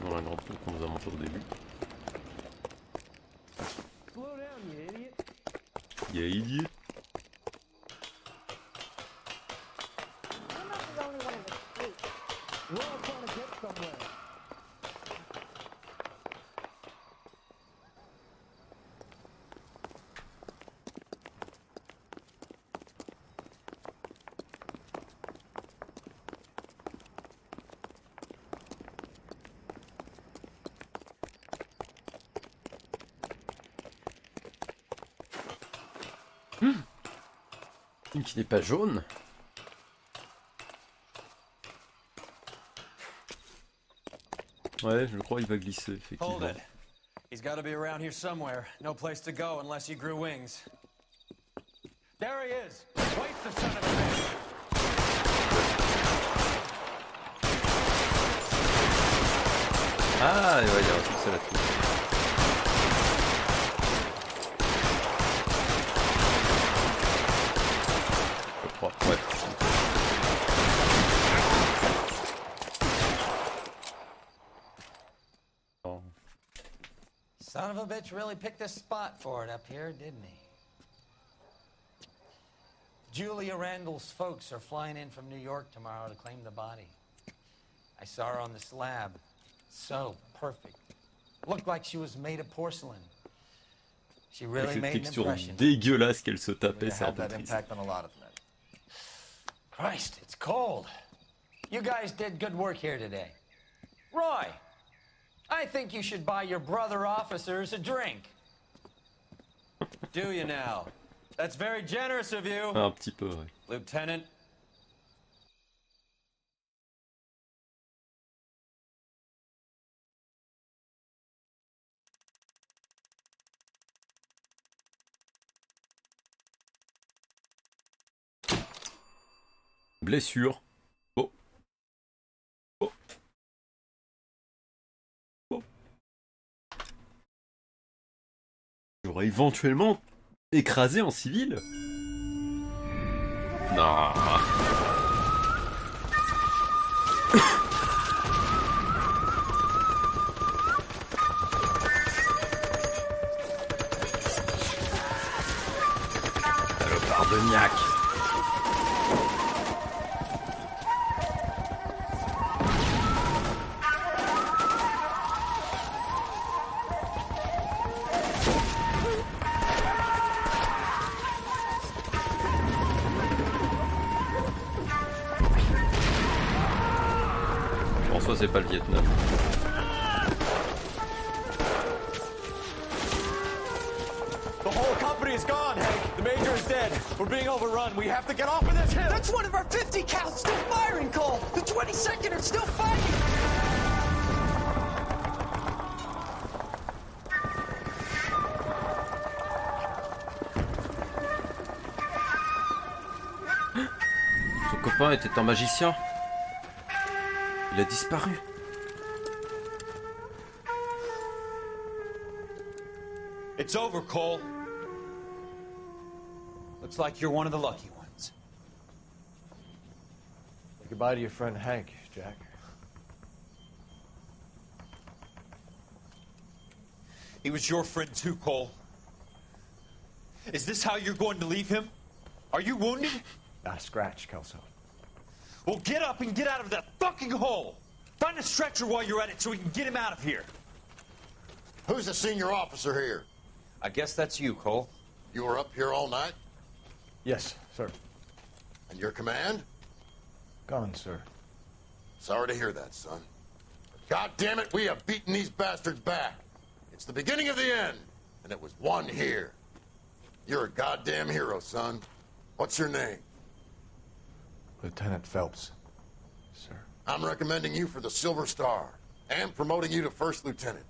Speaker 3: Dans la grande qu'on nous a montré au début.
Speaker 17: Slow down, you idiot.
Speaker 3: Yeah, idiot.
Speaker 16: You're not the only one in the street.
Speaker 17: We're all trying to get somewhere.
Speaker 3: Une qui n'est pas jaune. Ouais, je crois qu'il va glisser, effectivement.
Speaker 13: Hold it. He's got to be around here somewhere. No place to go unless he grew wings. There he is. Waste the son of a bitch.
Speaker 3: Ah, il va y avoir tout ça là-dessus. Je crois, ouais. Oh.
Speaker 5: Son of a bitch really picked a spot for it up here, didn't he? Julia Randall's folks are flying in from New York tomorrow to claim the body. I saw her on the slab. So perfect. Looked like she was made of porcelain. She really
Speaker 3: Cette
Speaker 5: made an
Speaker 3: texture
Speaker 5: impression.
Speaker 3: dégueulasse qu'elle se tapait, c'est un
Speaker 4: Had
Speaker 3: peu
Speaker 4: that
Speaker 3: triste.
Speaker 4: impact on a lot of men.
Speaker 5: Christ, it's cold. You guys did good work here today. Roy, I think you should buy your brother officers a drink.
Speaker 13: Do you now? That's very generous of you.
Speaker 3: Un petit peu, ouais.
Speaker 13: Lieutenant.
Speaker 3: Blessure. Oh. Oh. Oh. J'aurais éventuellement écrasé en civil. Non. Salopard de niaque. François, c'est pas le Vietnam.
Speaker 13: The whole company is gone, Hank. The major is dead. We're being overrun. We have to get off of this hill.
Speaker 20: That's one of our 50 cal still firing, Cole. The 22nd are still fighting.
Speaker 3: Son copain était un magicien. Il a disparu.
Speaker 13: It's over, Cole. Looks like you're one of the lucky ones.
Speaker 4: Say goodbye to your friend Hank, Jack.
Speaker 13: He was your friend too, Cole. Is this how you're going to leave him? Are you wounded?
Speaker 4: Not a scratch, Kelso.
Speaker 13: Well, get up and get out of that fucking hole! Find a stretcher while you're at it so we can get him out of here.
Speaker 23: Who's the senior officer here?
Speaker 13: I guess that's you, Cole.
Speaker 23: You were up here all night?
Speaker 4: Yes, sir.
Speaker 23: And your command?
Speaker 4: Gone, sir.
Speaker 23: Sorry to hear that, son. But God damn it, we have beaten these bastards back. It's the beginning of the end, and it was won here. You're a goddamn hero, son. What's your name?
Speaker 7: Lieutenant Phelps, sir.
Speaker 23: I'm recommending you for the Silver Star, and promoting you to First Lieutenant.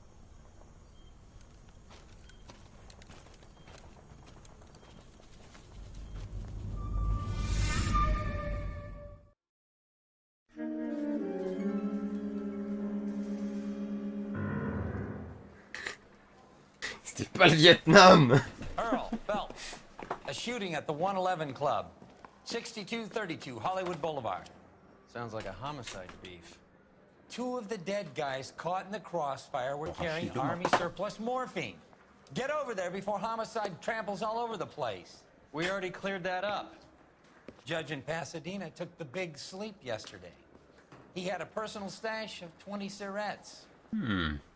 Speaker 3: C'était pas le Vietnam.
Speaker 5: Earl, Phelps. A shooting at the 111 Club. 6232 Hollywood Boulevard.
Speaker 14: Sounds like a homicide beef.
Speaker 5: 2 of the dead guys caught in the crossfire were carrying Army surplus morphine. Get over there before homicide tramples all over the place.
Speaker 14: We already cleared that up.
Speaker 5: Judge in Pasadena took the big sleep yesterday. He had a personal stash of 20 cigarettes.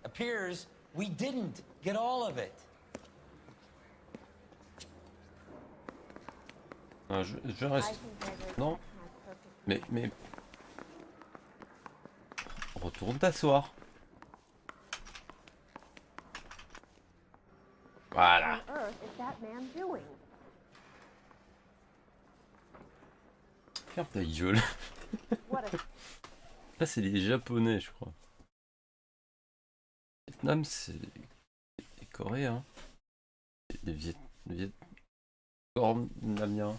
Speaker 5: Appears we didn't get all of it.
Speaker 3: Je reste. Non. Mais. Retourne t'asseoir. Voilà.
Speaker 16: What on earth is that man doing?
Speaker 3: Ferme ta gueule. Là, c'est les Japonais, je crois. Vietnam, c'est les Coréens. Les Vietnamiens.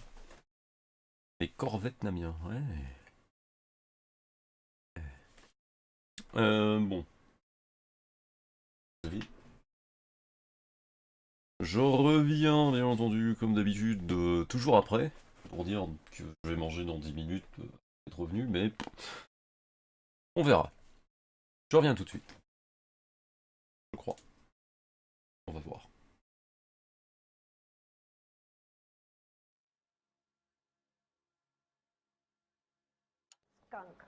Speaker 3: Les corps vietnamiens, ouais. Bon. Je reviens, bien entendu, comme d'habitude, toujours après, pour dire que je vais manger dans 10 minutes, être revenu, mais on verra. Je reviens tout de suite. Je crois. On va voir.
Speaker 16: Skunk.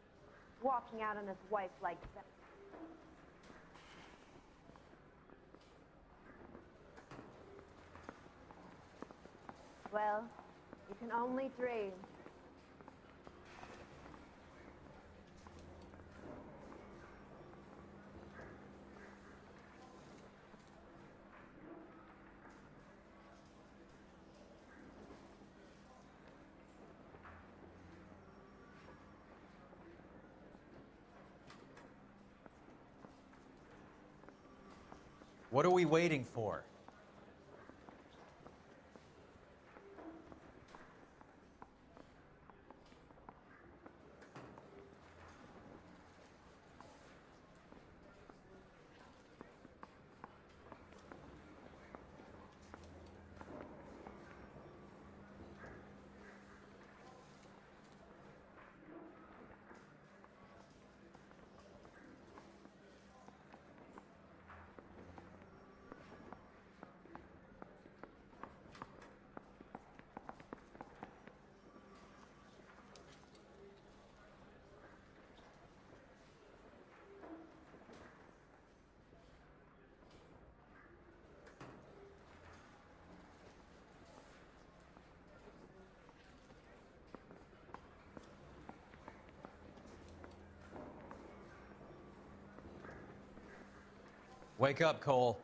Speaker 16: Walking out on his wife like that. Well, you can only dream.
Speaker 14: What are we waiting for? Wake up, Cole.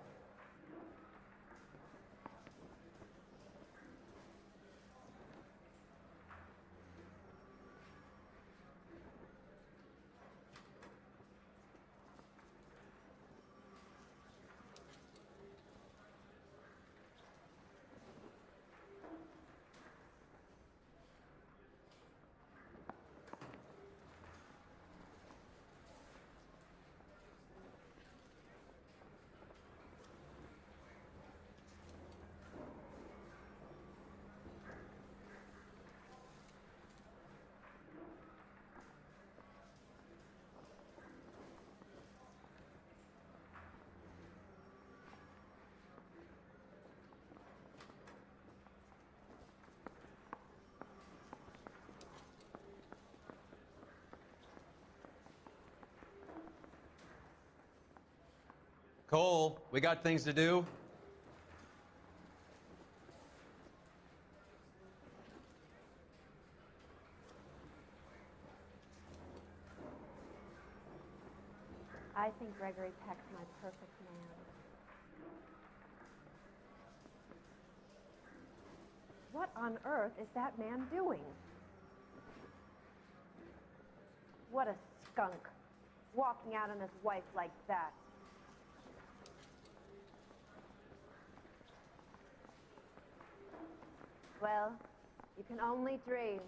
Speaker 14: Cole, we got things to do.
Speaker 1: I think Gregory Peck's my perfect man. What on earth is that man doing? What a skunk, walking out on his wife like that. Well, you can only dream.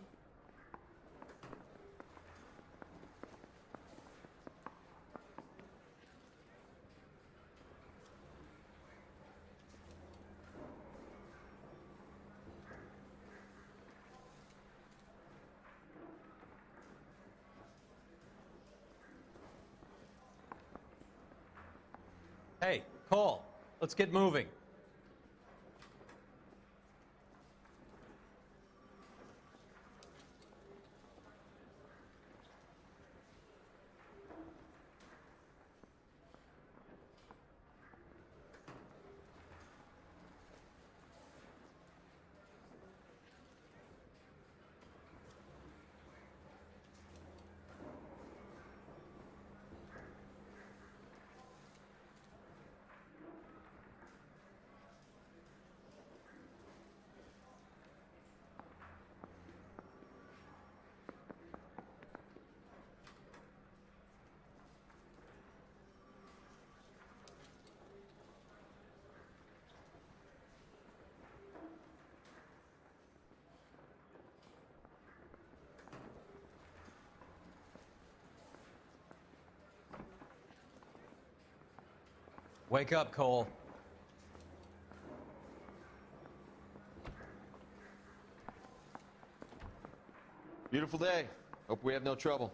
Speaker 14: Hey, Cole, let's get moving. Wake up, Cole.
Speaker 13: Beautiful day. Hope we have no trouble.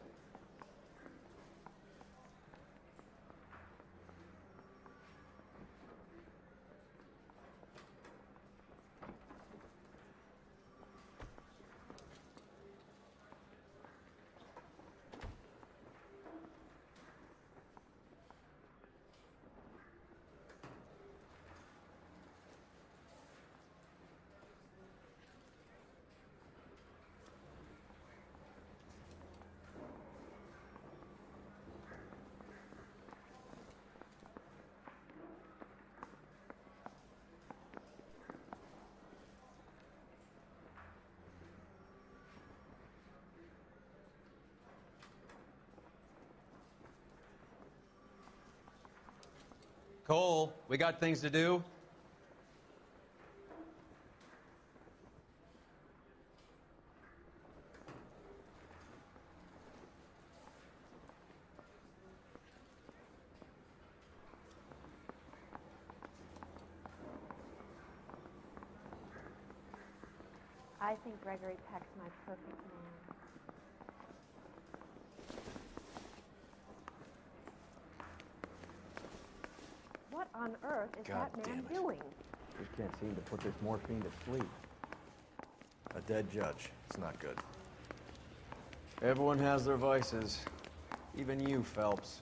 Speaker 14: Cole, we got things to do.
Speaker 1: I think Gregory Peck's my perfect man. What on earth is
Speaker 15: God
Speaker 1: that man
Speaker 15: damn it.
Speaker 1: doing?
Speaker 11: Just can't seem to put this morphine to sleep.
Speaker 7: A dead judge. It's not good.
Speaker 11: Everyone has their vices. Even you, Phelps.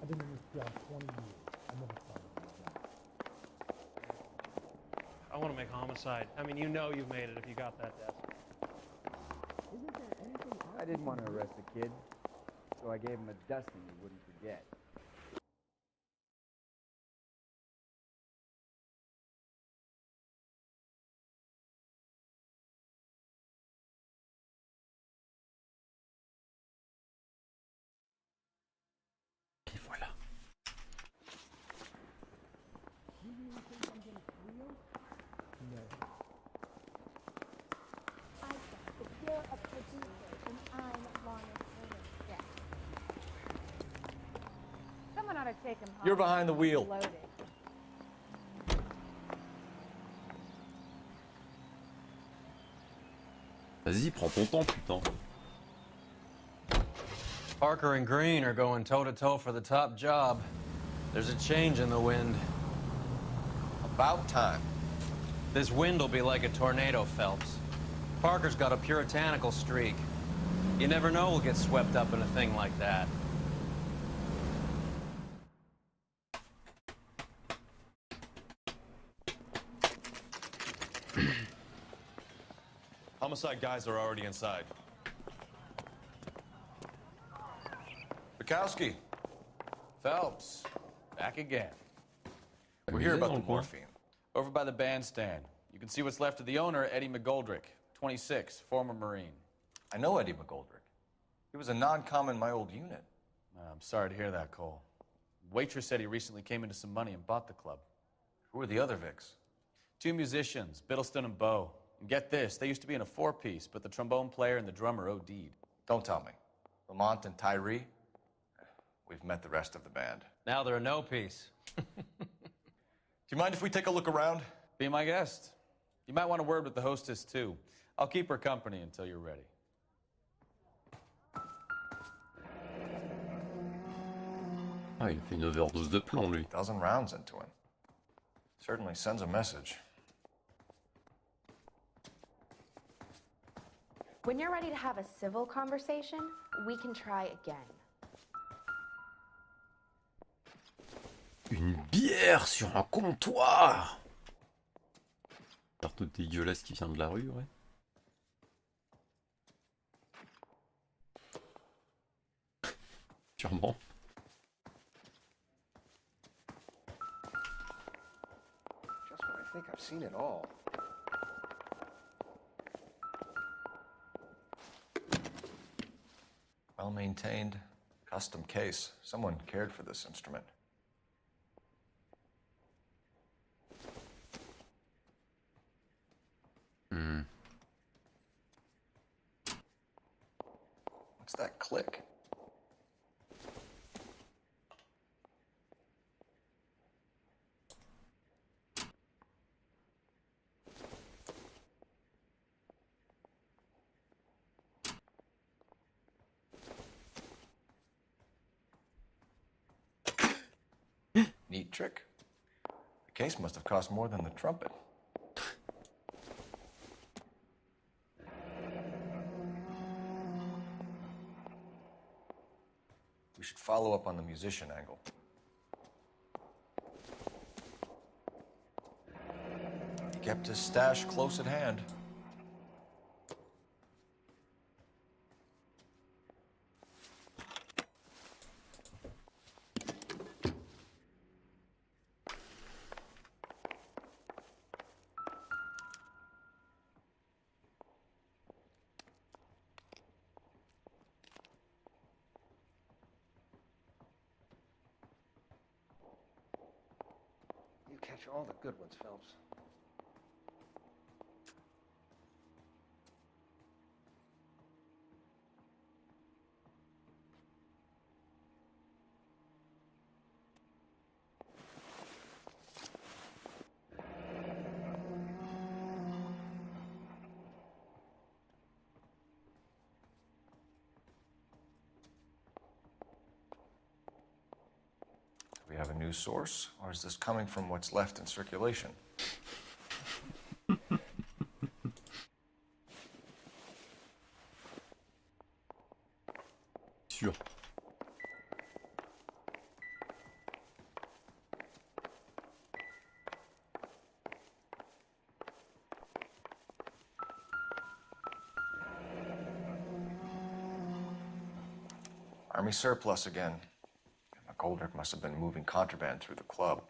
Speaker 17: I've been in this job 20 years. I never thought of this job.
Speaker 10: I want to make homicide. I mean, you know you've made it if you got that desk.
Speaker 17: Isn't there anything
Speaker 11: I didn't want to arrest the kid, so I gave him a dusting he wouldn't forget.
Speaker 3: Et voilà.
Speaker 17: You really think I'm gonna squeal? No.
Speaker 16: I said that you're a producer and I'm Lana's chef. Someone ought to take him home.
Speaker 13: You're behind the wheel.
Speaker 16: Loaded.
Speaker 3: Vas-y, prends ton temps, putain.
Speaker 14: Parker and Green are going toe-to-toe for the top job. There's a change in the wind.
Speaker 13: About time.
Speaker 14: This wind will be like a tornado, Phelps. Parker's got a puritanical streak. You never know we'll get swept up in a thing like that.
Speaker 12: Homicide guys are already inside.
Speaker 4: Bukowski. Phelps. Back again. We're here about the morphine.
Speaker 13: Over by the bandstand. You can see what's left of the owner, Eddie McGoldrick, 26, former Marine.
Speaker 4: I know Eddie McGoldrick. He was a non-com in my old unit.
Speaker 13: I'm sorry to hear that, Cole. Waitress said he recently came into some money and bought the club.
Speaker 4: Who are the other Vics?
Speaker 13: 2 musicians, Biddleston and Bow. And get this, they used to be in a 4-piece, but the trombone player and the drummer OD'd.
Speaker 4: Don't tell me. Lamont and Tyree? We've met the rest of the band.
Speaker 14: Now they're a no-piece.
Speaker 4: Do you mind if we take a look around?
Speaker 13: Be my guest. You might want a word with the hostess, too. I'll keep her company until you're ready.
Speaker 3: Ah, il a fait une overdose de plomb, lui.
Speaker 4: 12 rounds into him. Certainly sends a message.
Speaker 1: When you're ready to have a civil conversation, we can try again.
Speaker 3: Une bière sur un comptoir. Partout dégueulasse qui vient de la rue, ouais. Sûrement.
Speaker 15: Just when I think I've seen it all.
Speaker 4: Well-maintained, custom case. Someone cared for this instrument. What's that click? Neat trick. The case must have cost more than the trumpet. We should follow up on the musician angle. He kept his stash close at hand.
Speaker 15: You catch all the good ones, Phelps.
Speaker 4: Do we have a new source, or is this coming from what's left in circulation?
Speaker 3: Sûr.
Speaker 4: Army surplus again. McGoldrick must have been moving contraband through the club.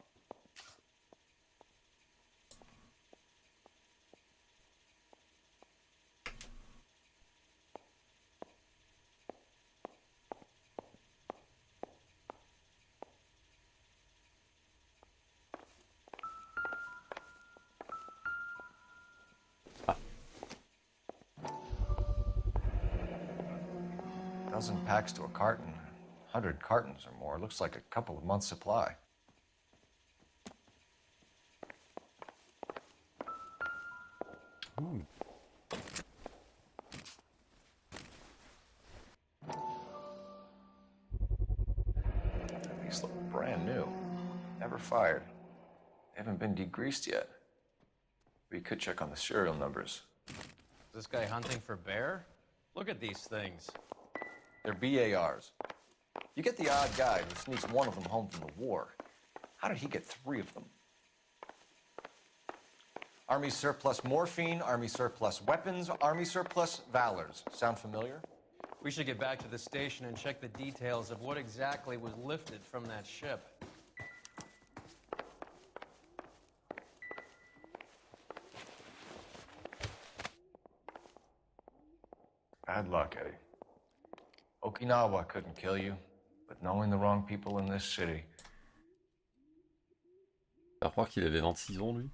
Speaker 4: Dozen packs to a carton. 100 cartons or more. Looks like a couple of months' supply.
Speaker 3: Ooh.
Speaker 4: These look brand new. Never fired. They haven't been degreased yet. We could check on the serial numbers.
Speaker 14: Is this guy hunting for bear? Look at these things.
Speaker 4: They're BARs. You get the odd guy who sneaks one of them home from the war. How did he get 3 of them? Army surplus morphine, Army surplus weapons, Army surplus valors. Sound familiar?
Speaker 14: We should get back to the station and check the details of what exactly was lifted from that ship.
Speaker 4: Bad luck, Eddie. Okinawa couldn't kill you, but knowing the wrong people in this city.
Speaker 3: Faire croire qu'il avait 26 ans, lui.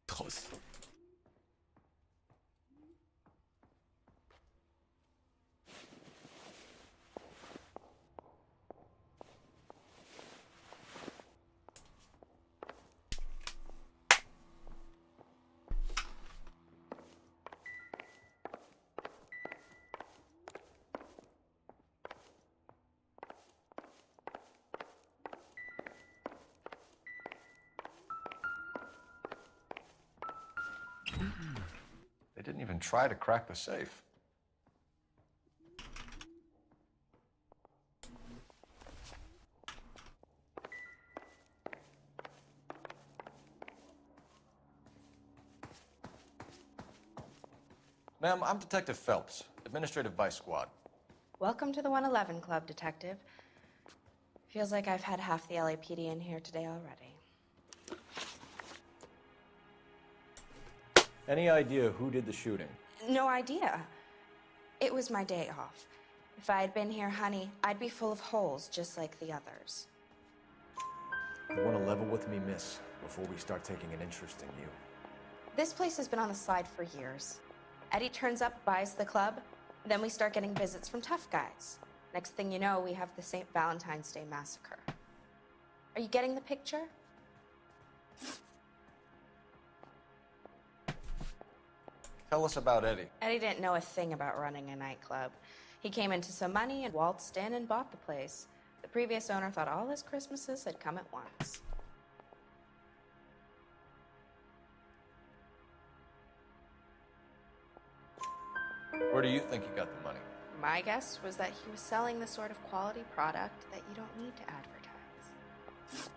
Speaker 3: Grosse.
Speaker 4: They didn't even try to crack the safe. Ma'am, I'm Detective Phelps, Administrative Vice Squad.
Speaker 12: Welcome to the 111 Club, Detective. Feels like I've had half the LAPD in here today already.
Speaker 4: Any idea who did the shooting?
Speaker 12: No idea. It was my day off. If I had been here, honey, I'd be full of holes just like the others.
Speaker 4: You want to level with me, miss, before we start taking an interest in you.
Speaker 12: This place has been on the slide for years. Eddie turns up, buys the club, then we start getting visits from tough guys. Next thing you know, we have the St. Valentine's Day massacre. Are you getting the picture?
Speaker 4: Tell us about Eddie.
Speaker 12: Eddie didn't know a thing about running a nightclub. He came into some money and waltzed in and bought the place. The previous owner thought all his Christmases had come at once.
Speaker 4: Where do you think he got the money?
Speaker 12: My guess was that he was selling the sort of quality product that you don't need to advertise.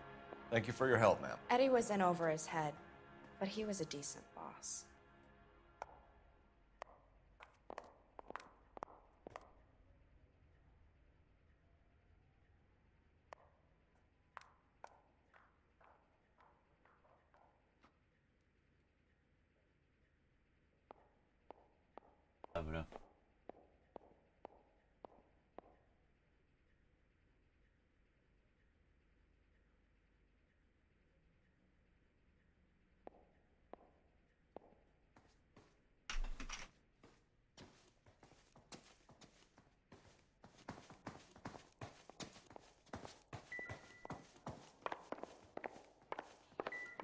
Speaker 4: Thank you for your help, ma'am.
Speaker 12: Eddie was in over his head, but he was a decent boss.
Speaker 3: Ah, voilà.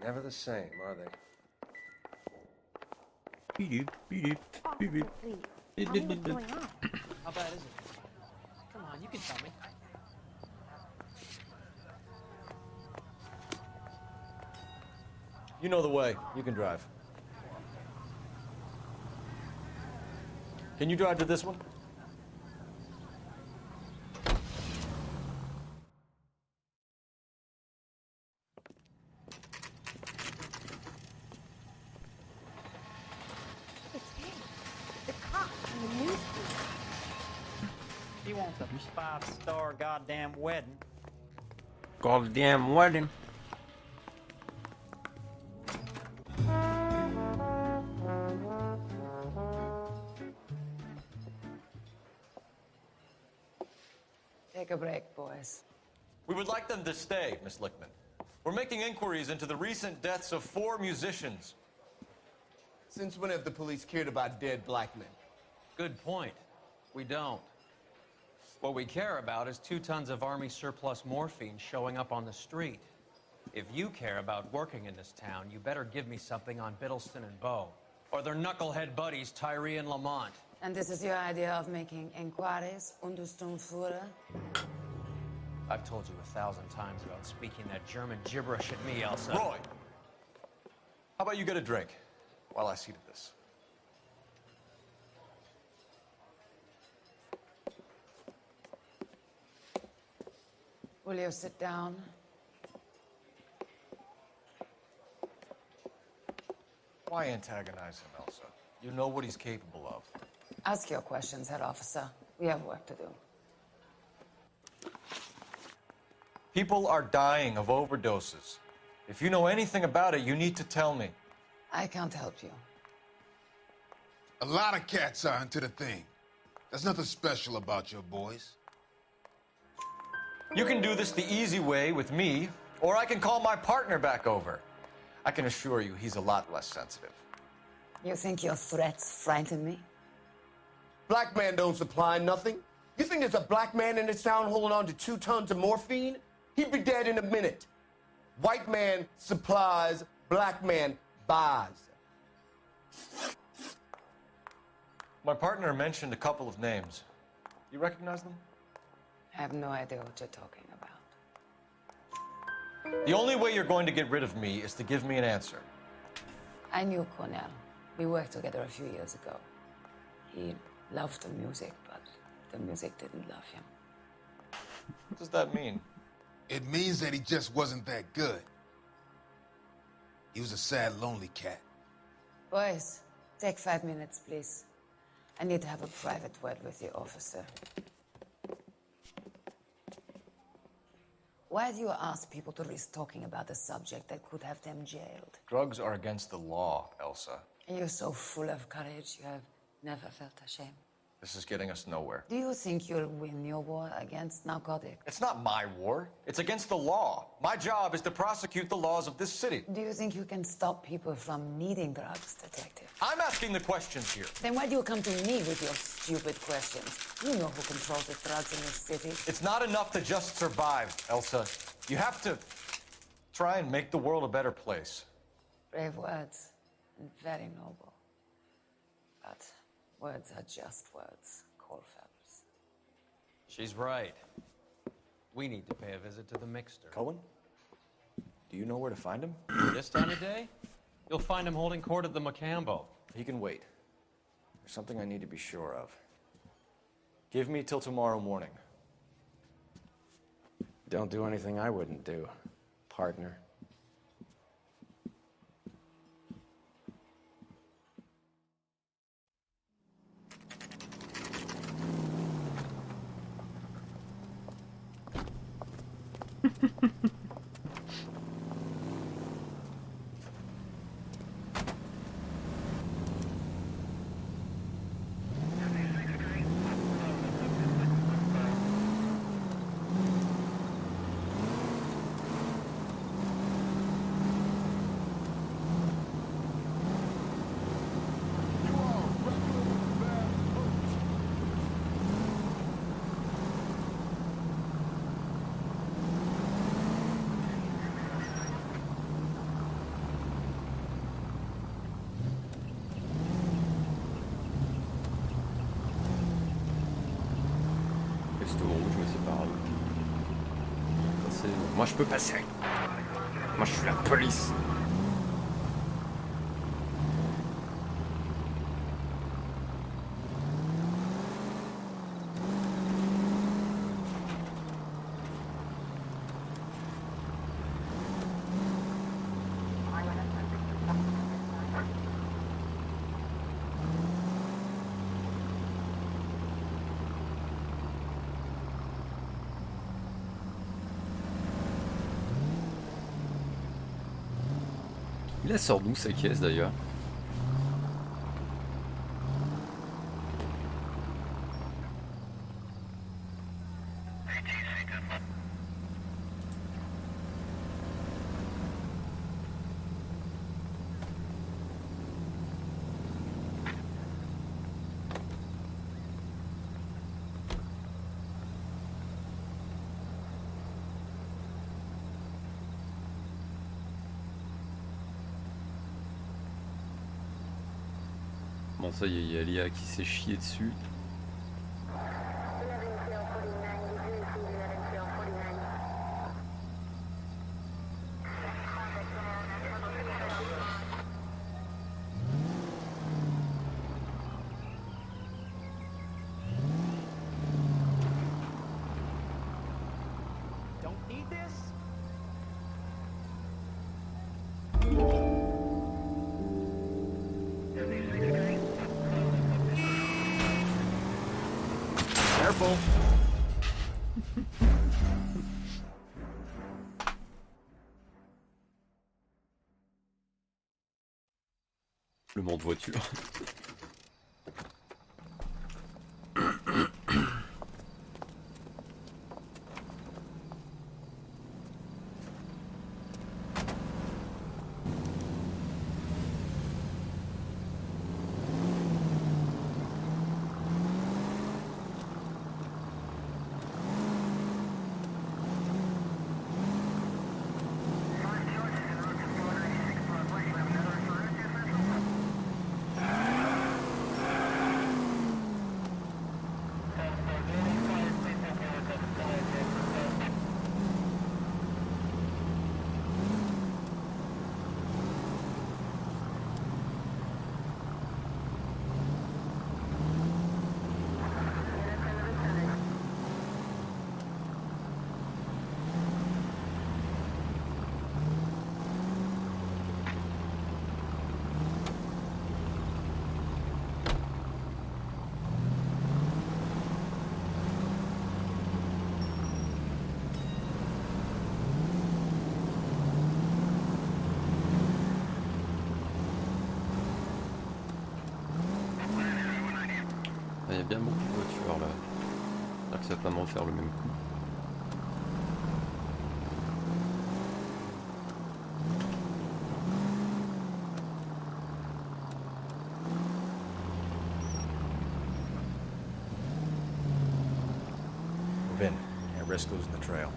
Speaker 8: Never the same, are they?
Speaker 3: Beep, beep, beep, beep.
Speaker 1: Tell me what's going on.
Speaker 10: How bad is it? Come on, you can tell me.
Speaker 4: You know the way. You can drive. Can you drive to this one?
Speaker 1: It's him. The cop from the newspaper.
Speaker 10: He wants a 5-star goddamn wedding.
Speaker 3: Goddamn wedding.
Speaker 18: Take a break, boys.
Speaker 4: We would like them to stay, Miss Lickman. We're making inquiries into the recent deaths of 4 musicians.
Speaker 19: Since when have the police cared about dead black men?
Speaker 14: Good point. We don't. What we care about is 2 tons of Army surplus morphine showing up on the street. If you care about working in this town, you better give me something on Biddleston and Bow, or their knucklehead buddies Tyree and Lamont.
Speaker 18: And this is your idea of making inquiries under Sturmfuhrer?
Speaker 14: I've told you 1,000 times about speaking that German gibberish at me, Elsa.
Speaker 4: Roy, how about you get a drink while I see to this?
Speaker 18: Will you sit down?
Speaker 4: Why antagonize him, Elsa? You know what he's capable of.
Speaker 18: Ask your questions, head officer. We have work to do.
Speaker 4: People are dying of overdoses. If you know anything about it, you need to tell me.
Speaker 18: I can't help you.
Speaker 6: A lot of cats are into the thing. There's nothing special about your boys.
Speaker 4: You can do this the easy way with me, or I can call my partner back over. I can assure you he's a lot less sensitive.
Speaker 18: You think your threats frighten me?
Speaker 19: Black man don't supply nothing. You think there's a black man in this town holding on to 2 tons of morphine? He'd be dead in a minute. White man supplies, black man buys.
Speaker 4: My partner mentioned a couple of names. You recognize them?
Speaker 18: I have no idea what you're talking about.
Speaker 4: The only way you're going to get rid of me is to give me an answer.
Speaker 18: I knew Cornell. We worked together a few years ago. He loved the music, but the music didn't love him.
Speaker 4: What does that mean?
Speaker 6: It means that he just wasn't that good. He was a sad, lonely cat.
Speaker 18: Boys, take 5 minutes, please. I need to have a private word with the officer. Why do you ask people to risk talking about a subject that could have them jailed?
Speaker 4: Drugs are against the law, Elsa.
Speaker 18: And you're so full of courage, you have never felt ashamed.
Speaker 4: This is getting us nowhere.
Speaker 18: Do you think you'll win your war against narcotics?
Speaker 4: It's not my war. It's against the law. My job is to prosecute the laws of this city.
Speaker 18: Do you think you can stop people from needing drugs, detective?
Speaker 4: I'm asking the questions here.
Speaker 18: Then why do you come to me with your stupid questions? You know who controls the drugs in this city.
Speaker 4: It's not enough to just survive, Elsa. You have to try and make the world a better place.
Speaker 18: Brave words, and very noble. But words are just words, Coalfellas.
Speaker 14: She's right. We need to pay a visit to the Mixter.
Speaker 4: Cohen? Do you know where to find him?
Speaker 14: This time of day? You'll find him holding court at the Macambo.
Speaker 4: He can wait. There's something I need to be sure of. Give me till tomorrow morning.
Speaker 8: Don't do anything I wouldn't do, partner.
Speaker 3: Moi je peux passer. Moi je suis la police. Il la sort d'où sa caisse d'ailleurs? Bon ça y est, il y a Lia qui s'est chié dessus.
Speaker 11: Don't
Speaker 20: need this?
Speaker 15: Careful.
Speaker 3: Le monde voiture. Il y a bien beaucoup de voitures là. J'espère que ça va pas m'en faire le même coup.
Speaker 4: Move in. Can't risk losing the trail.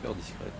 Speaker 3: Super discrète.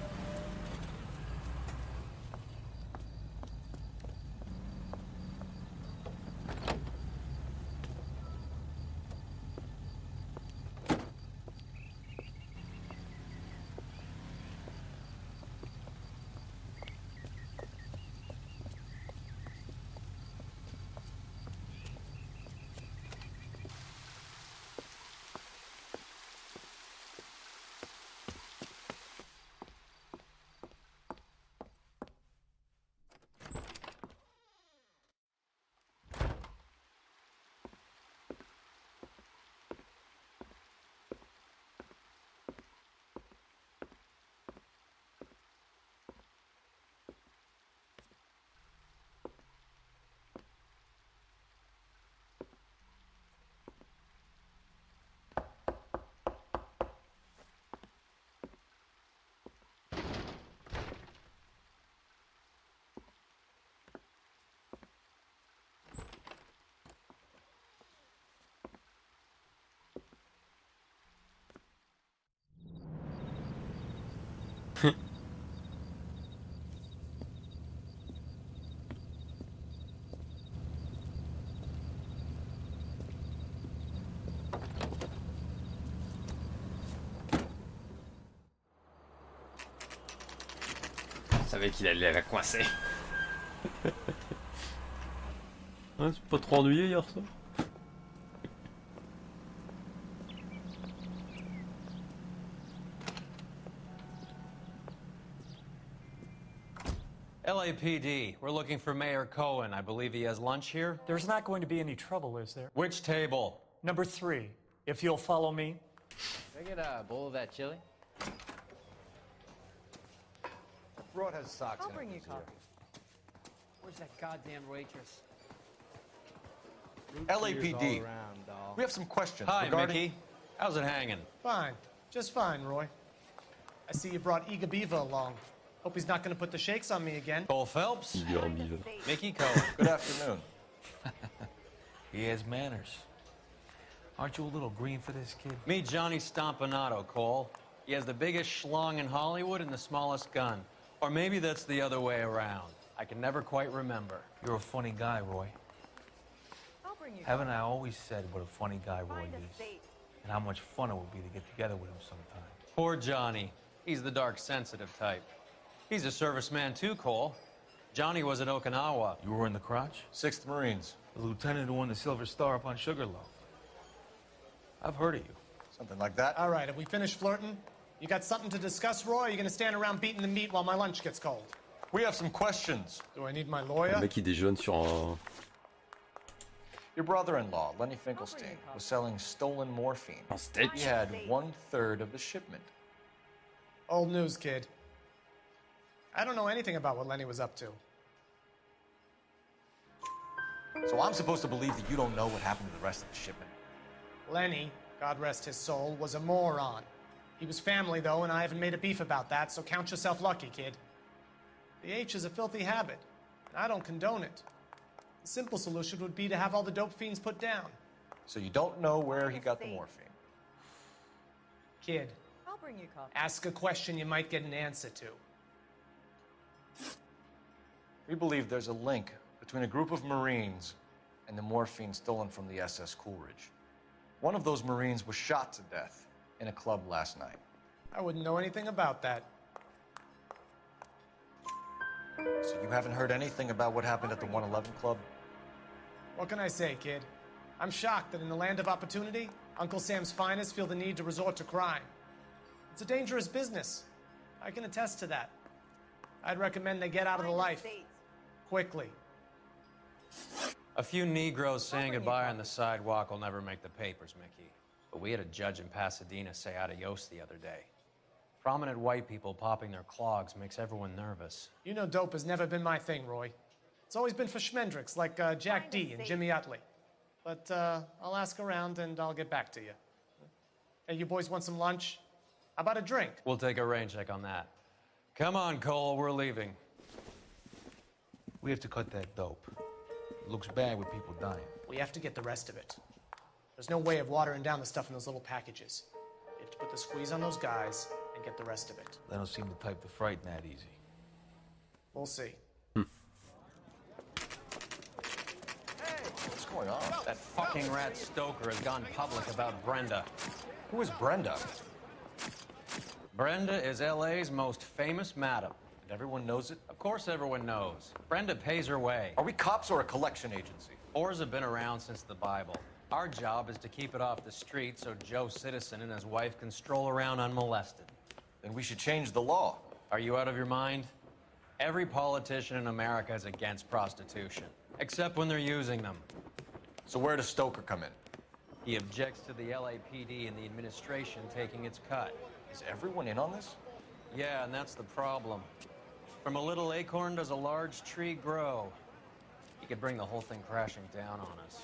Speaker 3: Je savais qu'il allait la coincer. Ouais, c'est pas trop ennuyé hier soir.
Speaker 14: LAPD, we're looking for Mayor Cohen. I believe he has lunch here.
Speaker 9: There's not going to be any trouble, is there?
Speaker 14: Which table?
Speaker 9: Number 3, if you'll follow me.
Speaker 21: Can I get a bowl of that chili?
Speaker 4: Broad has socks
Speaker 21: I'll
Speaker 4: in
Speaker 21: bring
Speaker 4: it
Speaker 21: you
Speaker 4: this year.
Speaker 21: coffee. Where's that goddamn waitress?
Speaker 4: LAPD. We have some questions
Speaker 14: Hi,
Speaker 4: regarding...
Speaker 14: Mickey. How's it hanging?
Speaker 10: Fine. Just fine, Roy. I see you brought Iga Beaver along. Hope he's not going to put the shakes on me again.
Speaker 14: Cole Phelps? Mickey Cohen.
Speaker 4: Good afternoon.
Speaker 22: He has manners. Aren't you a little green for this kid?
Speaker 14: Meet Johnny Stompanato, Cole. He has the biggest schlong in Hollywood and the smallest gun. Or maybe that's the other way around. I can never quite remember.
Speaker 22: You're a funny guy, Roy. Haven't I always said what a funny guy Roy is? And how much fun it would be to get together with him sometime.
Speaker 14: Poor Johnny. He's the dark, sensitive type. He's a serviceman too, Cole. Johnny was at Okinawa.
Speaker 22: You were in the crotch?
Speaker 4: 6th Marines.
Speaker 22: The lieutenant who won the Silver Star up on Sugarloaf. I've heard of you.
Speaker 4: Something like that.
Speaker 10: All right, have we finished flirting? You got something to discuss, Roy, or are you gonna stand around beating the meat while my lunch gets cold?
Speaker 4: We have some questions.
Speaker 10: Do I need my
Speaker 3: Le
Speaker 10: lawyer?
Speaker 3: mec il déjeune sur un.
Speaker 4: Your brother-in-law, Lenny Finkelstein, was selling stolen morphine.
Speaker 3: Un steak.
Speaker 4: He had 1/3 of the shipment.
Speaker 10: Old news, kid. I don't know anything about what Lenny was up to.
Speaker 4: So I'm supposed to believe that you don't know what happened to the rest of the shipment?
Speaker 10: Lenny, God rest his soul, was a moron. He was family, though, and I haven't made a beef about that, so count yourself lucky, kid. The H is a filthy habit, and I don't condone it. The simple solution would be to have all the dope fiends put down.
Speaker 4: So you don't know where he got the morphine?
Speaker 10: Kid,
Speaker 2: I'll bring you coffee.
Speaker 10: ask a question you might get an answer to.
Speaker 4: We believe there's a link between a group of Marines and the morphine stolen from the SS Coolidge. One of those Marines was shot to death in a club last night.
Speaker 10: I wouldn't know anything about that.
Speaker 4: So you haven't heard anything about what happened at the 111 Club?
Speaker 10: What can I say, kid? I'm shocked that in the land of opportunity, Uncle Sam's finest feel the need to resort to crime. It's a dangerous business. I can attest to that. I'd recommend they get out of the life. Quickly.
Speaker 14: A few Negroes saying goodbye on the sidewalk will never make the papers, Mickey. But we had a judge in Pasadena say adios the other day. Prominent white people popping their clogs makes everyone nervous.
Speaker 10: You know dope has never been my thing, Roy. It's always been for schmendricks like Jack D and Jimmy Utley. But I'll ask around and I'll get back to you. Hey, you boys want some lunch? How about a drink?
Speaker 14: We'll take a rain check on that. Come on, Cole, we're leaving.
Speaker 22: We have to cut that dope. It looks bad with people dying.
Speaker 10: We have to get the rest of it. There's no way of watering down the stuff in those little packages. You have to put the squeeze on those guys and get the rest of it.
Speaker 22: They don't seem the type to frighten that easy.
Speaker 10: We'll see.
Speaker 4: What's going on?
Speaker 14: That fucking rat Stoker has gone public about Brenda.
Speaker 4: Who is Brenda?
Speaker 14: Brenda is LA's most famous madam.
Speaker 4: And everyone knows it?
Speaker 14: Of course everyone knows. Brenda pays her way.
Speaker 4: Are we cops or a collection agency?
Speaker 14: Whores have been around since the Bible. Our job is to keep it off the street so Joe Citizen and his wife can stroll around unmolested.
Speaker 4: Then we should change the law.
Speaker 14: Are you out of your mind? Every politician in America is against prostitution, except when they're using them.
Speaker 4: So where does Stoker come in?
Speaker 14: He objects to the LAPD and the administration taking its cut.
Speaker 4: Is everyone in on this?
Speaker 14: Yeah, and that's the problem. From a little acorn does a large tree grow. He could bring the whole thing crashing down on us.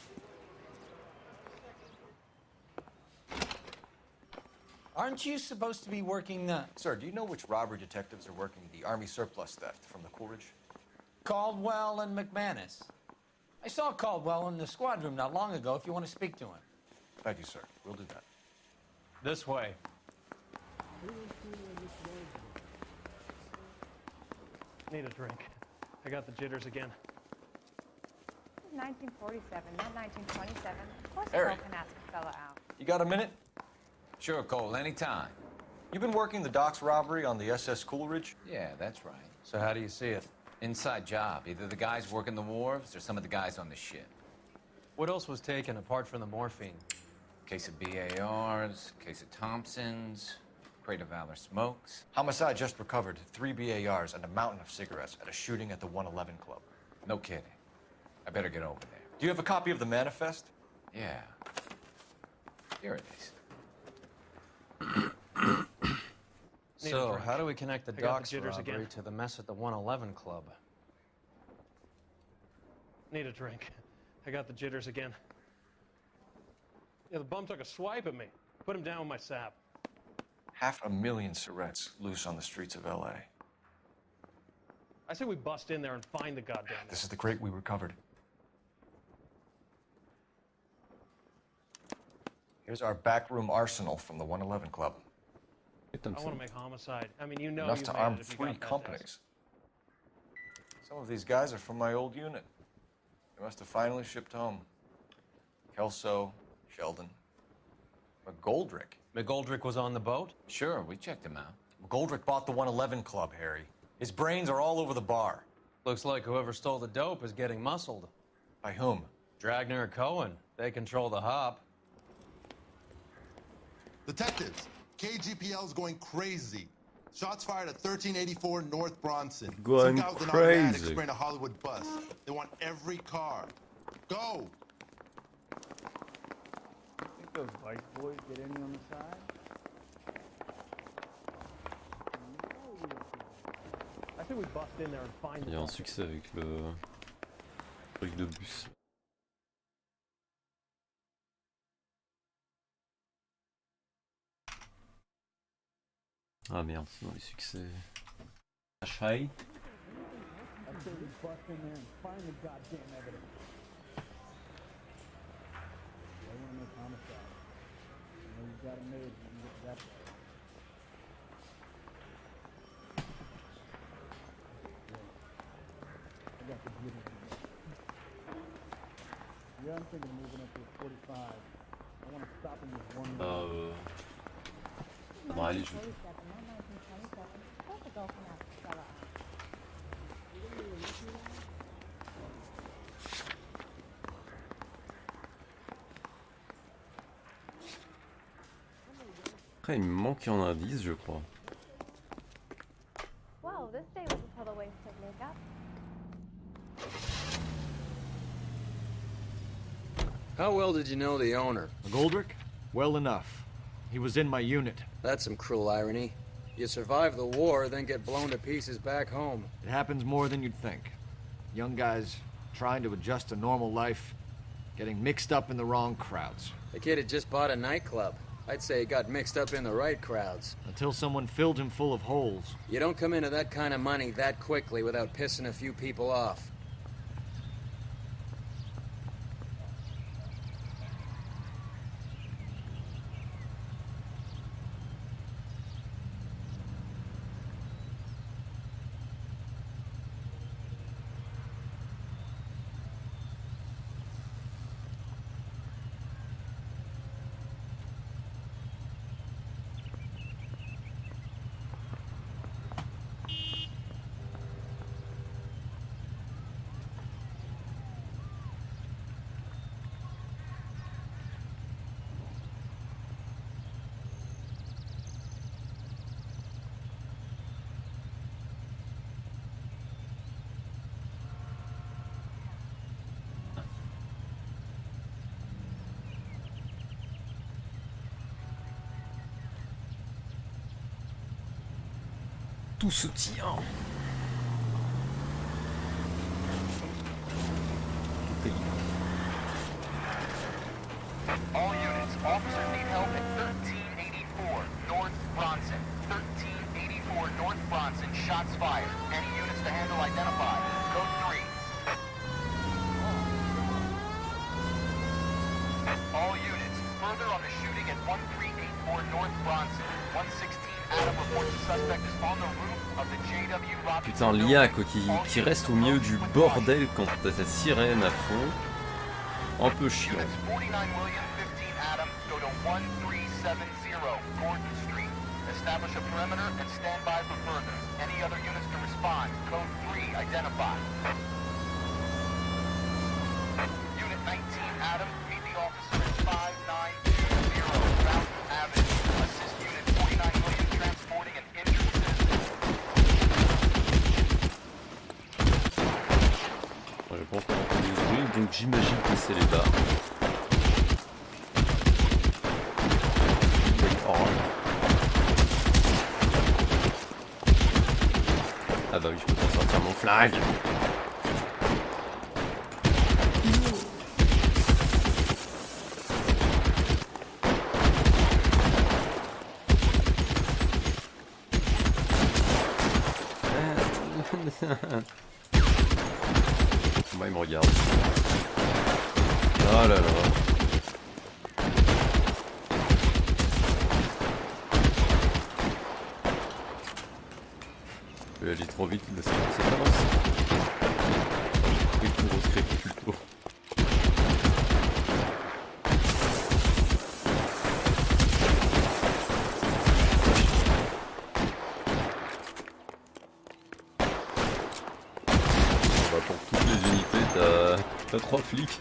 Speaker 21: Aren't you supposed to be working
Speaker 4: Sir, do you know which robbery detectives are working the Army surplus theft from the Coolidge?
Speaker 21: Caldwell and McManus? I saw Caldwell in the squad room not long ago if you want to speak to him.
Speaker 4: Thank you, sir. We'll do that.
Speaker 14: This way.
Speaker 9: Need a drink. I got the jitters again.
Speaker 1: 1947, not 1927. Of course, a
Speaker 4: Harry.
Speaker 1: girl can ask a fella out.
Speaker 4: You got a minute?
Speaker 13: Sure, Cole, anytime.
Speaker 4: You've been working the docks robbery on the SS Coolidge?
Speaker 13: Yeah, that's right.
Speaker 14: So how do you see it?
Speaker 13: Inside job. Either the guys working the wharves or some of the guys on the ship.
Speaker 14: What else was taken apart from the morphine?
Speaker 13: Case of BARs, case of Thompsons, crate of Valor smokes.
Speaker 4: Homicide just recovered 3 BARs and a mountain of cigarettes at a shooting at the 111 Club.
Speaker 13: No kidding. I better get over there.
Speaker 4: Do you have a copy of the manifest?
Speaker 13: Yeah. Here it is.
Speaker 14: So, how do we connect the
Speaker 9: I got the
Speaker 14: docks
Speaker 9: jitters
Speaker 14: robbery
Speaker 9: again.
Speaker 14: to the mess at the 111 Club?
Speaker 9: Need a drink. I got the jitters again. Yeah, the bum took a swipe at me. Put him down with my sap.
Speaker 4: 500,000 cigarettes loose on the streets of LA.
Speaker 9: I say we bust in there and find the goddamn thing.
Speaker 4: This is the crate we recovered. Here's our backroom arsenal from the 111 Club.
Speaker 9: I want to make homicide. I mean, you know
Speaker 4: Enough
Speaker 9: you
Speaker 4: to
Speaker 9: made
Speaker 4: arm
Speaker 9: it if you
Speaker 4: 3
Speaker 9: got that
Speaker 4: companies.
Speaker 9: test.
Speaker 4: Some of these guys are from my old unit. They must have finally shipped home. Kelso, Sheldon, McGoldrick.
Speaker 14: McGoldrick was on the boat?
Speaker 13: Sure, we checked him out.
Speaker 4: Goldrick bought the 111 Club, Harry. His brains are all over the bar.
Speaker 14: Looks like whoever stole the dope is getting muscled.
Speaker 4: By whom?
Speaker 14: Dragner or Cohen. They control the hop.
Speaker 2: Detectives, KGPL's going crazy. Shots fired at 1384 North Bronson.
Speaker 3: Going
Speaker 2: Some guy with an
Speaker 3: crazy.
Speaker 2: automatic spraying a Hollywood bus. They want every car. Go!
Speaker 17: Think those Vice boys get any on the side?
Speaker 9: I think we bust in there and find
Speaker 3: Il y a un succès avec le truc de bus. Ah merde, c'est dans les succès. Achai.
Speaker 17: I say we bust in there and find the goddamn evidence. They want to make homicide. You know you've got it made when you get to that place. I got the jitters again. Yeah, I'm thinking of moving up to a 45. I want to stop him with one more.
Speaker 3: Bon, allez, je... Après, il me manque un indice, je crois.
Speaker 1: Well, this day was a total waste of makeup.
Speaker 8: How well did you know the owner?
Speaker 15: Goldrick? Well enough. He was in my unit.
Speaker 8: That's some cruel irony. You survive the war, then get blown to pieces back home.
Speaker 15: It happens more than you'd think. Young guys trying to adjust to normal life, getting mixed up in the wrong crowds.
Speaker 8: The kid had just bought a nightclub. I'd say he got mixed up in the right crowds.
Speaker 15: Until someone filled him full of holes.
Speaker 8: You don't come into that kind of money that quickly without pissing a few people off.
Speaker 3: Tout se tient.
Speaker 5: All units, officers need help at 1384 North Bronson. 1384 North Bronson, shots fired. Any units to handle identified. Code 3. All units, further on the shooting at 1384 North Bronson. 116 Adam reports the suspect is on the roof of the JW Robinson.
Speaker 3: Putain, l'IA quoi, qui reste au milieu du bordel quand t'as ta sirène à fond. Un peu chiant.
Speaker 5: Units 49 William 15 Adam, go to 1370 Gordon Street. Establish a perimeter and stand by for further. Any other units to respond. Code 3 identified. Unit 19 Adam, meet the officer at 5920 Fountain Avenue. Assist Unit 49 William transporting an injured citizen.
Speaker 3: Je pense qu'on entend des bruits, donc j'imagine que c'est les bars. Ah bah oui, je peux pas sortir mon flag. Moi il me regarde. Oh là là. Je vais aller trop vite, il me semble que c'est pas mince. Il faut recréer plutôt. bah pour toutes les unités, t'as 3 flics.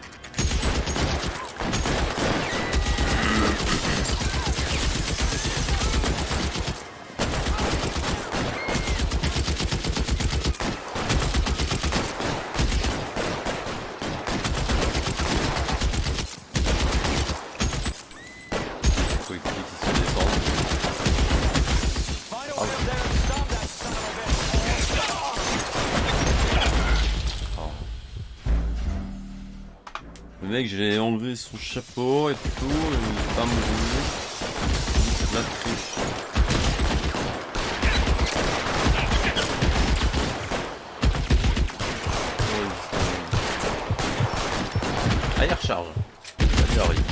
Speaker 3: Le mec, j'ai enlevé son chapeau et tout, et il va mourir. La triche. Ah, il recharge. Ça arrive.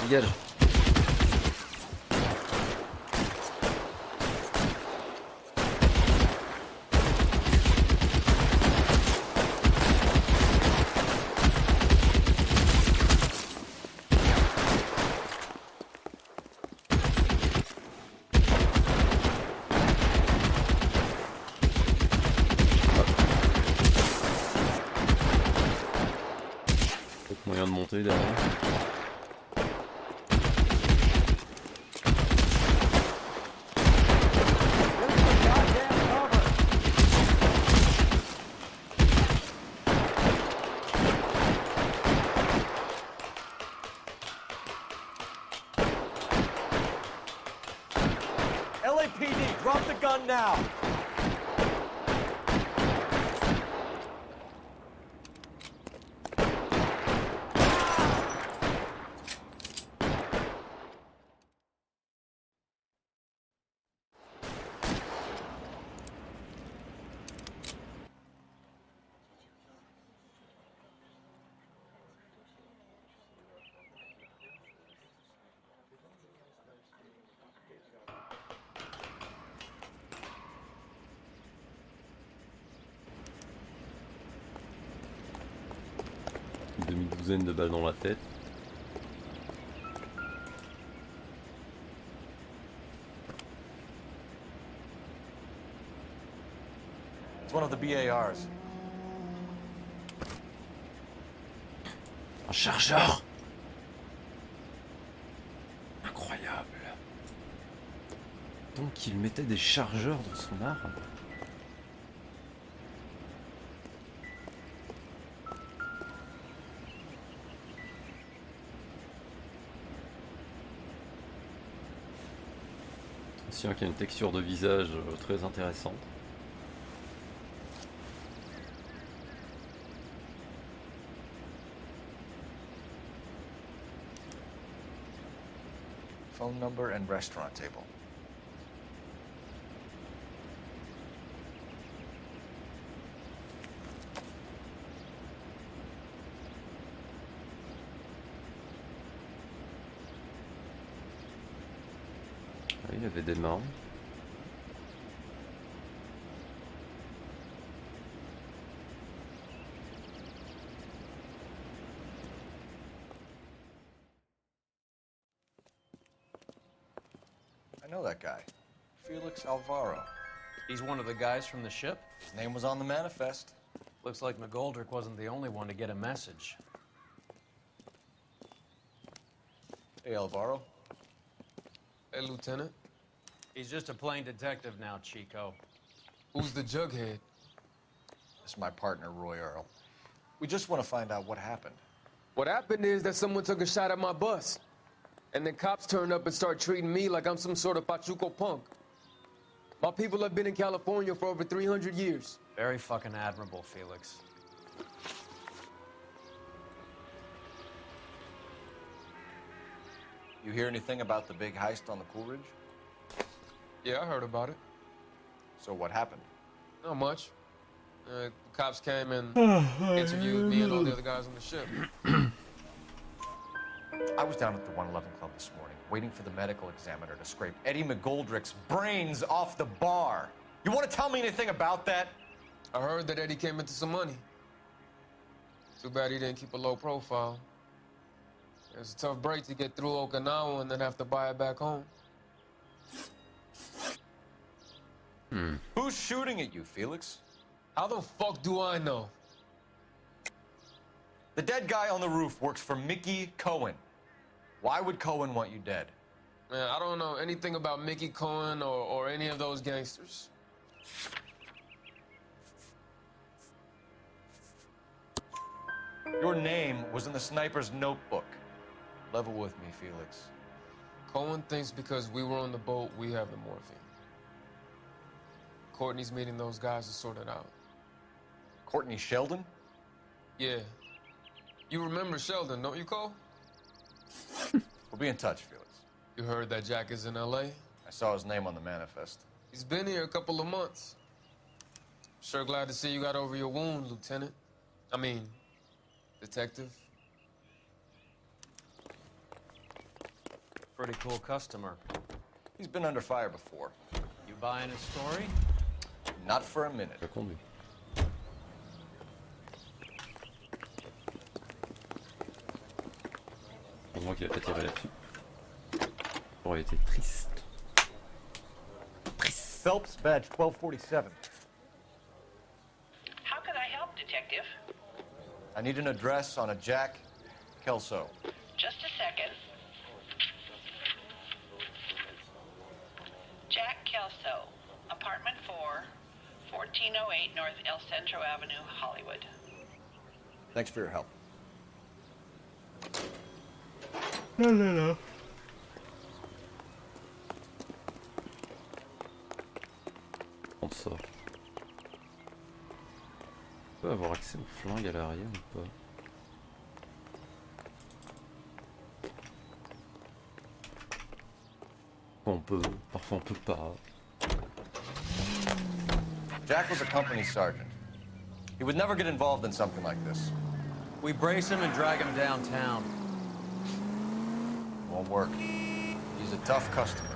Speaker 3: Dégage. Peut-être moyen de monter derrière.
Speaker 19: LAPD, drop the gun now!
Speaker 3: Une demi-douzaine de balles dans la tête.
Speaker 4: It's one of the BARs.
Speaker 3: Un chargeur! Incroyable. Donc il mettait des chargeurs dans son arme. Qui a une texture de visage très intéressante.
Speaker 4: Phone number and restaurant table.
Speaker 3: Il y avait des mains.
Speaker 4: I know that guy. Felix Alvaro.
Speaker 14: He's one of the guys from the ship?
Speaker 4: His name was on the manifest.
Speaker 14: Looks like McGoldrick wasn't the only one to get a message.
Speaker 4: Hey, Alvaro.
Speaker 7: Hey, Lieutenant.
Speaker 14: He's just a plain detective now, Chico.
Speaker 7: Who's the jughead?
Speaker 4: This is my partner, Roy Earl. We just want to find out what happened.
Speaker 7: What happened is that someone took a shot at my bus. And then cops turned up and start treating me like I'm some sort of Pachuco punk. My people have been in California for over 300 years.
Speaker 14: Very fucking admirable, Felix.
Speaker 4: You hear anything about the big heist on the Coolidge?
Speaker 7: Yeah, I heard about it.
Speaker 4: So what happened?
Speaker 7: Not much. The cops came and interviewed me and all the other guys on the ship.
Speaker 4: I was down at the 111 Club this morning, waiting for the medical examiner to scrape Eddie McGoldrick's brains off the bar. You want to tell me anything about that?
Speaker 7: I heard that Eddie came into some money. Too bad he didn't keep a low profile. It was a tough break to get through Okinawa and then have to buy it back home.
Speaker 4: Who's shooting at you, Felix?
Speaker 7: How the fuck do I know?
Speaker 4: The dead guy on the roof works for Mickey Cohen. Why would Cohen want you dead?
Speaker 7: Man, I don't know anything about Mickey Cohen or any of those gangsters.
Speaker 4: Your name was in the sniper's notebook. Level with me, Felix.
Speaker 7: Cohen thinks because we were on the boat, we have the morphine. Courtney's meeting those guys to sort it out.
Speaker 4: Courtney Sheldon?
Speaker 7: Yeah. You remember Sheldon, don't you, Cole?
Speaker 4: We'll be in touch, Felix.
Speaker 7: You heard that Jack is in L.A.?
Speaker 4: I saw his name on the manifest.
Speaker 7: He's been here a couple of months. Sure glad to see you got over your wound, Lieutenant. I mean, Detective.
Speaker 14: Pretty cool customer.
Speaker 4: He's been under fire before.
Speaker 14: You buying his story?
Speaker 4: Not for a minute.
Speaker 3: Pour moi qu'il a pas tiré là-dessus. Ça aurait été triste.
Speaker 4: Phelps, badge 1247.
Speaker 12: How can I help, Detective?
Speaker 4: I need an address on a Jack Kelso.
Speaker 12: Just a second. Jack Kelso, apartment 4, 1408 North El Centro Avenue, Hollywood.
Speaker 4: Thanks for your help.
Speaker 3: La la la. On sort. On peut avoir accès au flingue à l'arrière ou pas? On peut, parfois on peut pas.
Speaker 4: Jack was a company sergeant. He would never get involved in something like this.
Speaker 14: We brace him and drag him downtown.
Speaker 4: Won't work. He's a tough customer.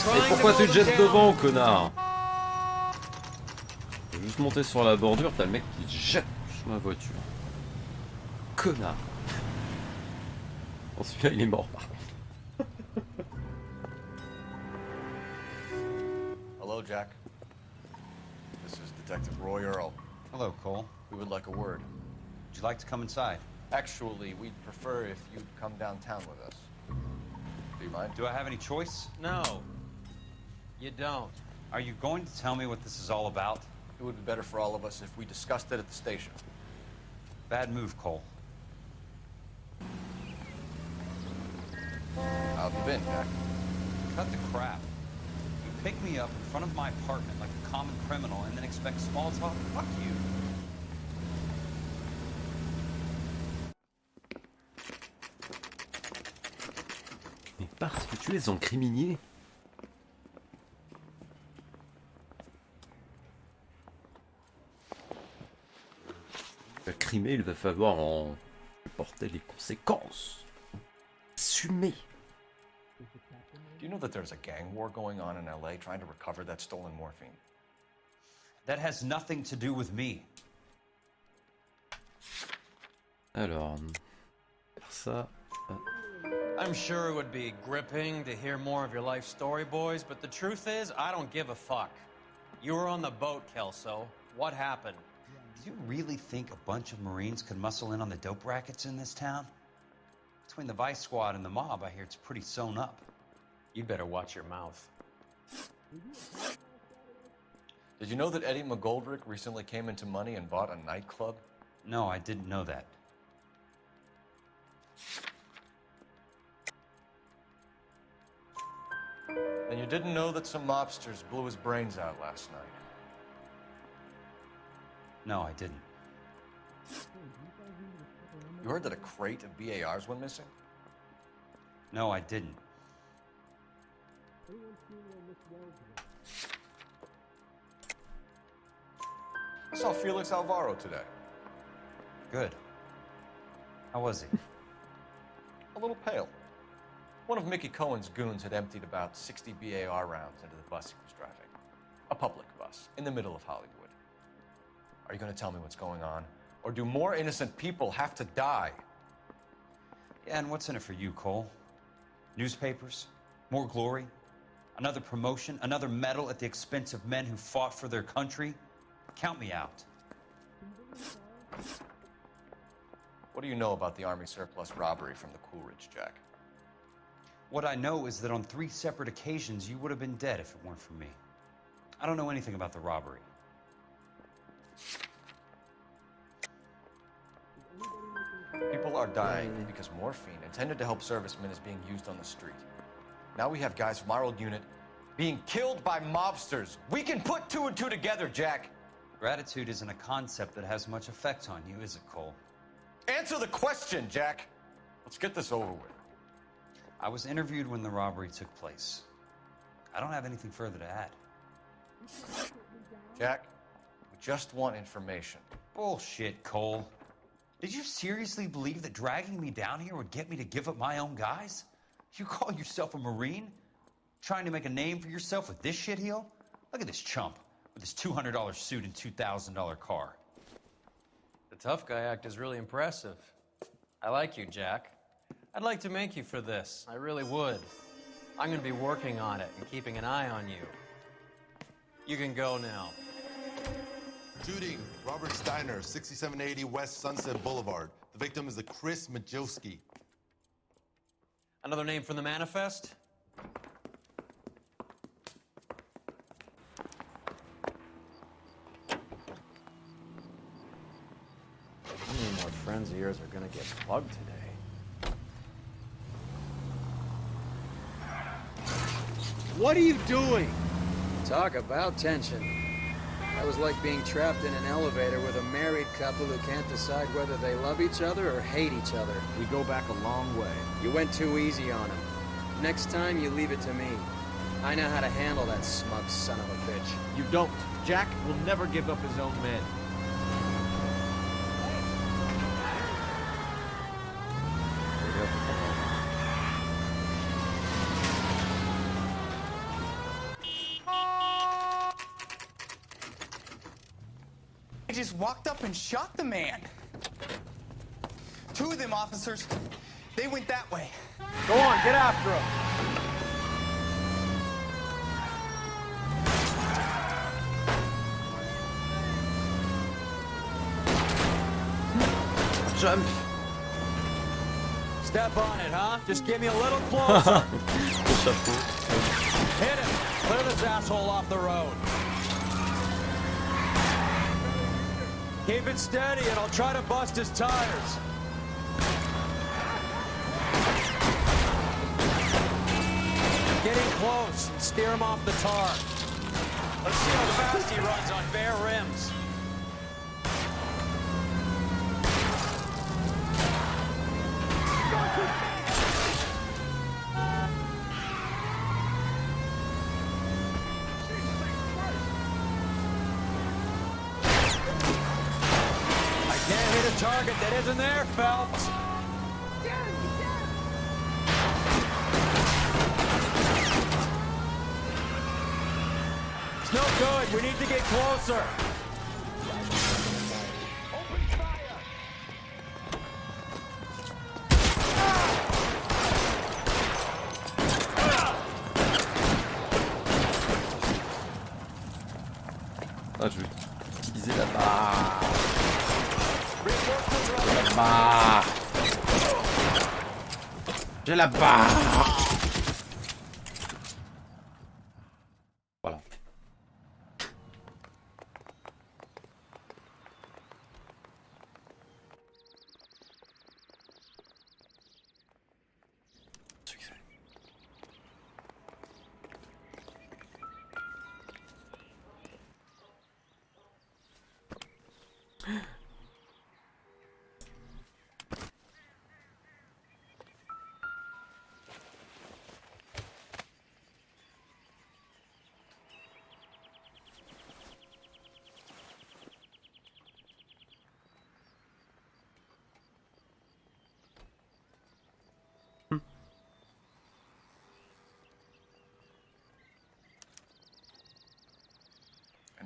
Speaker 3: Et pourquoi tu te jettes devant, connard? Je vais juste monter sur la bordure, t'as le mec qui te jette sur ma voiture. Connard. Bon, celui-là, il est mort par contre.
Speaker 4: Hello, Jack. This is Detective Roy Earl.
Speaker 16: Hello, Cole.
Speaker 4: We would like a word.
Speaker 16: Would you like to come inside?
Speaker 4: Actually, we'd prefer if you'd come downtown with us. Do you mind?
Speaker 16: Do I have any choice?
Speaker 14: No. You don't.
Speaker 16: Are you going to tell me what this is all about?
Speaker 4: It would be better for all of us if we discussed it at the station.
Speaker 16: Bad move, Cole.
Speaker 4: How have you been, Jack?
Speaker 16: Cut the crap. You pick me up in front of my apartment like a common criminal and then expect small talk? Fuck you.
Speaker 3: Mais parce que tu es incriminé. Le crimé, il va falloir en porter les conséquences. Assumer.
Speaker 4: Do you know that there's a gang war going on in LA trying to recover that stolen morphine?
Speaker 16: That has nothing to do with me.
Speaker 3: Alors, faire ça.
Speaker 14: I'm sure it would be gripping to hear more of your life story, boys, but the truth is, I don't give a fuck. You were on the boat, Kelso. What happened?
Speaker 16: Do you really think a bunch of Marines could muscle in on the dope rackets in this town? Between the Vice Squad and the mob, I hear it's pretty sewn up.
Speaker 14: You'd better watch your mouth.
Speaker 4: Did you know that Eddie McGoldrick recently came into money and bought a nightclub?
Speaker 16: No, I didn't know that.
Speaker 4: And you didn't know that some mobsters blew his brains out last night?
Speaker 16: No, I didn't.
Speaker 4: You heard that a crate of BARs went missing?
Speaker 16: No, I didn't.
Speaker 4: I saw Felix Alvaro today.
Speaker 16: Good. How was he?
Speaker 4: A little pale. One of Mickey Cohen's goons had emptied about 60 BAR rounds into the bus he was driving. A public bus, in the middle of Hollywood. Are you going to tell me what's going on? Or do more innocent people have to die?
Speaker 16: Yeah, and what's in it for you, Cole? Newspapers? More glory? Another promotion? Another medal at the expense of men who fought for their country? Count me out.
Speaker 4: What do you know about the Army surplus robbery from the Coolidge, Jack?
Speaker 16: What I know is that on 3 separate occasions, you would have been dead if it weren't for me. I don't know anything about the robbery.
Speaker 4: People are dying because morphine intended to help servicemen is being used on the street. Now we have guys from our old unit being killed by mobsters. We can put 2 and 2 together, Jack.
Speaker 16: Gratitude isn't a concept that has much effect on you, is it, Cole?
Speaker 4: Answer the question, Jack. Let's get this over with.
Speaker 16: I was interviewed when the robbery took place. I don't have anything further to add.
Speaker 4: Jack, we just want information.
Speaker 16: Bullshit, Cole. Did you seriously believe that dragging me down here would get me to give up my own guys? You call yourself a Marine? Trying to make a name for yourself with this shitheel? Look at this chump with his $200 suit and $2,000 car.
Speaker 14: The tough guy act is really impressive. I like you, Jack. I'd like to make you for this. I really would. I'm going to be working on it and keeping an eye on you. You can go now.
Speaker 2: Shooting, Robert Steiner, 6780 West Sunset Boulevard. The victim is a Chris Majowski.
Speaker 14: Another name from the manifest?
Speaker 11: How many more friends of yours are gonna get plugged today?
Speaker 21: What are you doing? Talk about tension. That was like being trapped in an elevator with a married couple who can't decide whether they love each other or hate each other.
Speaker 11: We go back a long way.
Speaker 21: You went too easy on him. Next time, you leave it to me. I know how to handle that smug son of a bitch.
Speaker 11: You don't. Jack will never give up his own men.
Speaker 6: They just walked up and shot the man. 2 of them officers, they went that way.
Speaker 11: Go on, get after him.
Speaker 3: Jump.
Speaker 21: Step on it, huh? Just get me a little closer. Hit him. Clear this asshole off the road. Keep it steady and I'll try to bust his tires. Getting close and steer him off the tar. Let's see how fast he runs on bare rims. Target that isn't there, Phelps. It's no good. We need to get closer. Open fire.
Speaker 3: Ah, je vais utiliser la barre. La barre. J'ai la barre. Voilà.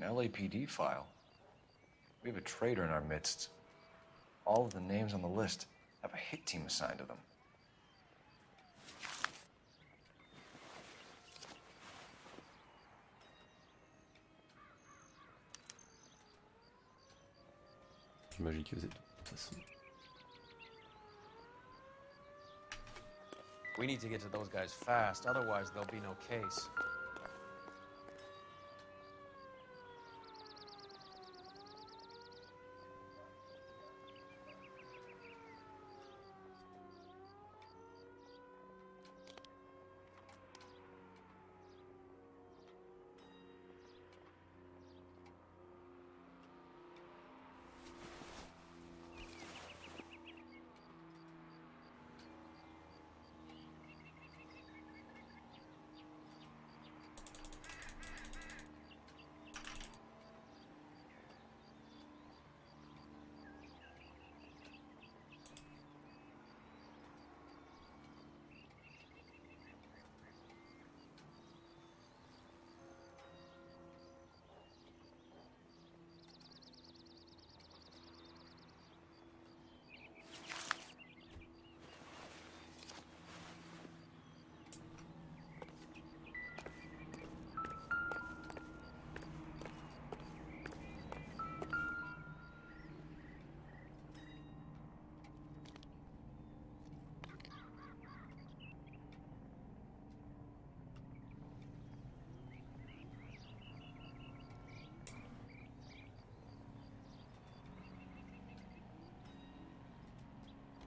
Speaker 4: An LAPD file? We have a traitor in our midst. All of the names on the list have a hit team assigned to them.
Speaker 3: J'imagine que c'est tout, de toute façon.
Speaker 14: We need to get to those guys fast, otherwise there'll be no case.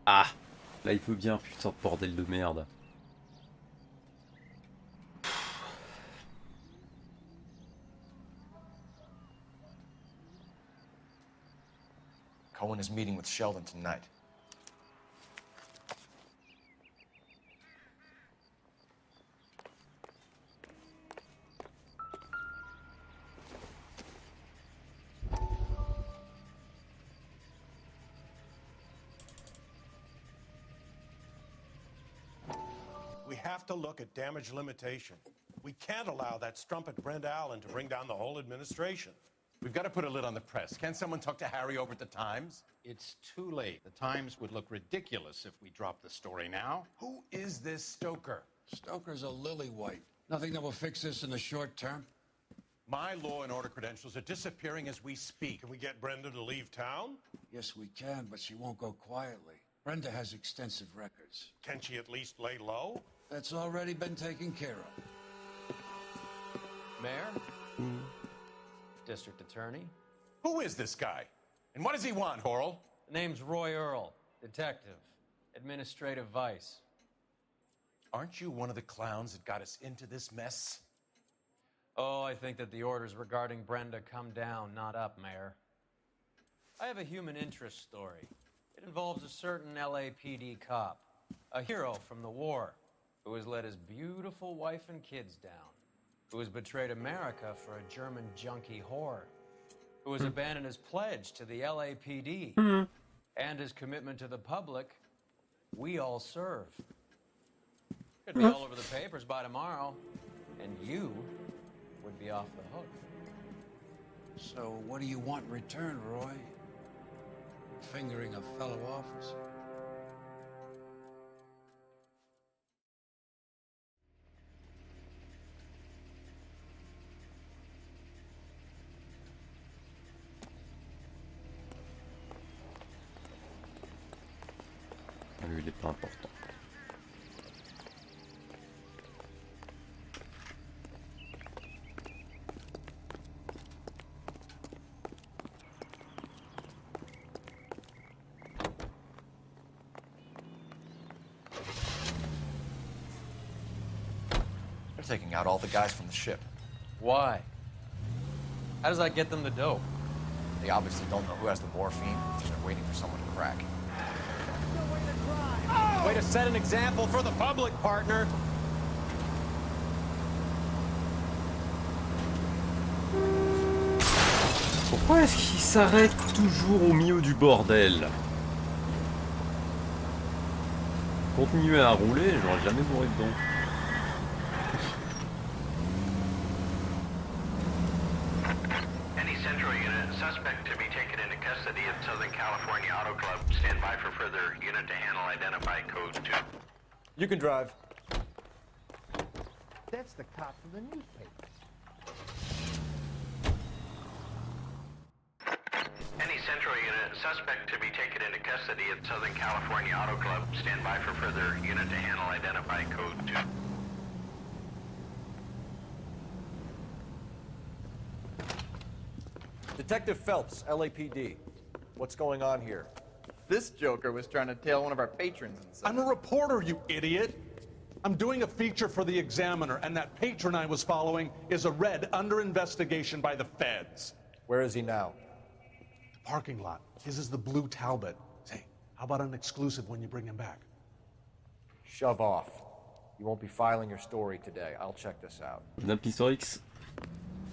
Speaker 3: Ah! Là il veut bien, putain, bordel de merde.
Speaker 4: Cohen is meeting with Sheldon tonight.
Speaker 18: We have to look at damage limitation. We can't allow that strumpet Brenda Allen to bring down the whole administration.
Speaker 20: We've got to put a lid on the press. Can't someone talk to Harry over at the Times?
Speaker 18: It's too late. The Times would look ridiculous if we dropped the story now. Who is this Stoker?
Speaker 23: Stoker's a lily-white. Nothing that will fix this in the short term.
Speaker 18: My law and order credentials are disappearing as we speak. Can we get Brenda to leave town?
Speaker 23: Yes, we can, but she won't go quietly. Brenda has extensive records.
Speaker 18: Can she at least lay low?
Speaker 23: That's already been taken care of.
Speaker 14: Mayor? District Attorney?
Speaker 20: Who is this guy? And what does he want, Horrell?
Speaker 14: The name's Roy Earl, detective, administrative vice.
Speaker 20: Aren't you one of the clowns that got us into this mess?
Speaker 14: Oh, I think that the orders regarding Brenda come down, not up, Mayor. I have a human interest story. It involves a certain LAPD cop, a hero from the war, who has let his beautiful wife and kids down, who has betrayed America for a German junkie whore, who has abandoned his pledge to the LAPD, and his commitment to the public. We all serve. Could be all over the papers by tomorrow, and you would be off the hook.
Speaker 23: So what do you want in return, Roy? Fingering a fellow officer?
Speaker 3: Lui, il est pas important.
Speaker 4: They're taking out all the guys from the ship.
Speaker 14: Why? How does that get them the dope?
Speaker 4: They obviously don't know who has the morphine. They're waiting for someone to crack.
Speaker 9: Way to set an example for the public, partner.
Speaker 3: Pourquoi est-ce qu'il s'arrête toujours au milieu du bordel? Continuer à rouler, j'aurais jamais bourré dedans.
Speaker 5: suspect to be taken into custody at Southern California Auto Club. Stand by for further unit to handle identify code 2.
Speaker 4: You can drive.
Speaker 10: That's the cop from the newspaper.
Speaker 5: Any Central unit suspect to be taken into custody at Southern California Auto Club. Stand by for further unit to handle identify code 2.
Speaker 4: Detective Phelps, LAPD. What's going on here?
Speaker 13: This joker was trying to tail one of our patrons inside.
Speaker 22: I'm a reporter, you idiot. I'm doing a feature for the Examiner, and that patron I was following is a red under investigation by the feds.
Speaker 4: Where is he now?
Speaker 22: The parking lot. His is the blue Talbot. Say, how about an exclusive when you bring him back?
Speaker 4: Shove off. You won't be filing your story today. I'll check this out.
Speaker 3: Nappe Historix.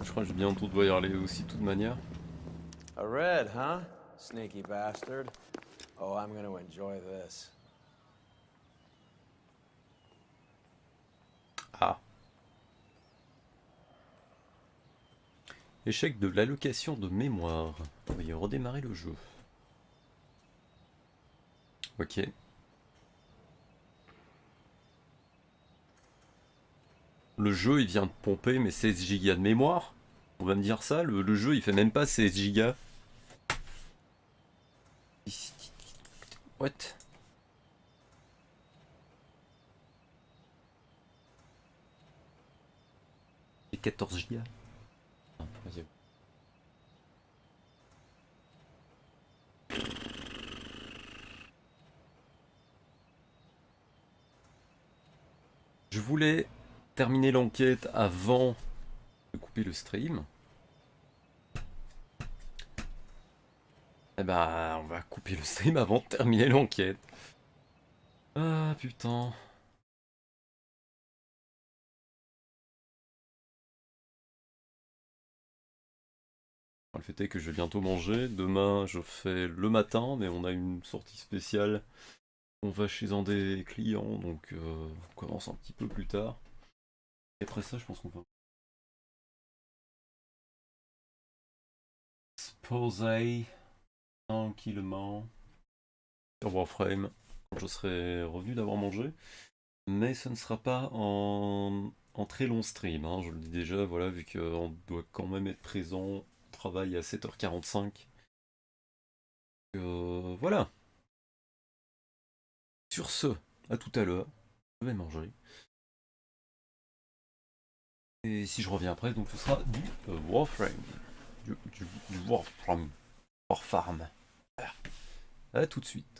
Speaker 3: Je crois que je vais bientôt devoir y aller aussi de toute manière.
Speaker 8: A red, huh? Sneaky bastard. Oh, I'm gonna enjoy this.
Speaker 3: Ah. Échec de l'allocation de mémoire. Veuillez redémarrer le jeu. Ok. Le jeu il vient de pomper mes 16 Go de mémoire. On va me dire ça, le jeu il fait même pas 16 Go. What? Et 14 Go. Ah, vas-y. Je voulais terminer l'enquête avant de couper le stream. Eh ben, on va couper le stream avant de terminer l'enquête. Ah putain. Le fait est que je vais bientôt manger. Demain, je fais le matin, mais on a une sortie spéciale. On va chez un des clients, donc on commence un petit peu plus tard. Et après ça, je pense qu'on va se poser tranquillement sur Warframe quand je serai revenu d'avoir mangé. Mais ce ne sera pas en très long stream, hein, je le dis déjà, voilà, vu qu'on doit quand même être présent, on travaille à 7h45. Voilà. Sur ce, à tout à l'heure, je vais manger. Et si je reviens après, donc ce sera du Warframe. Du Warframe. Warfarm. Voilà. À tout de suite.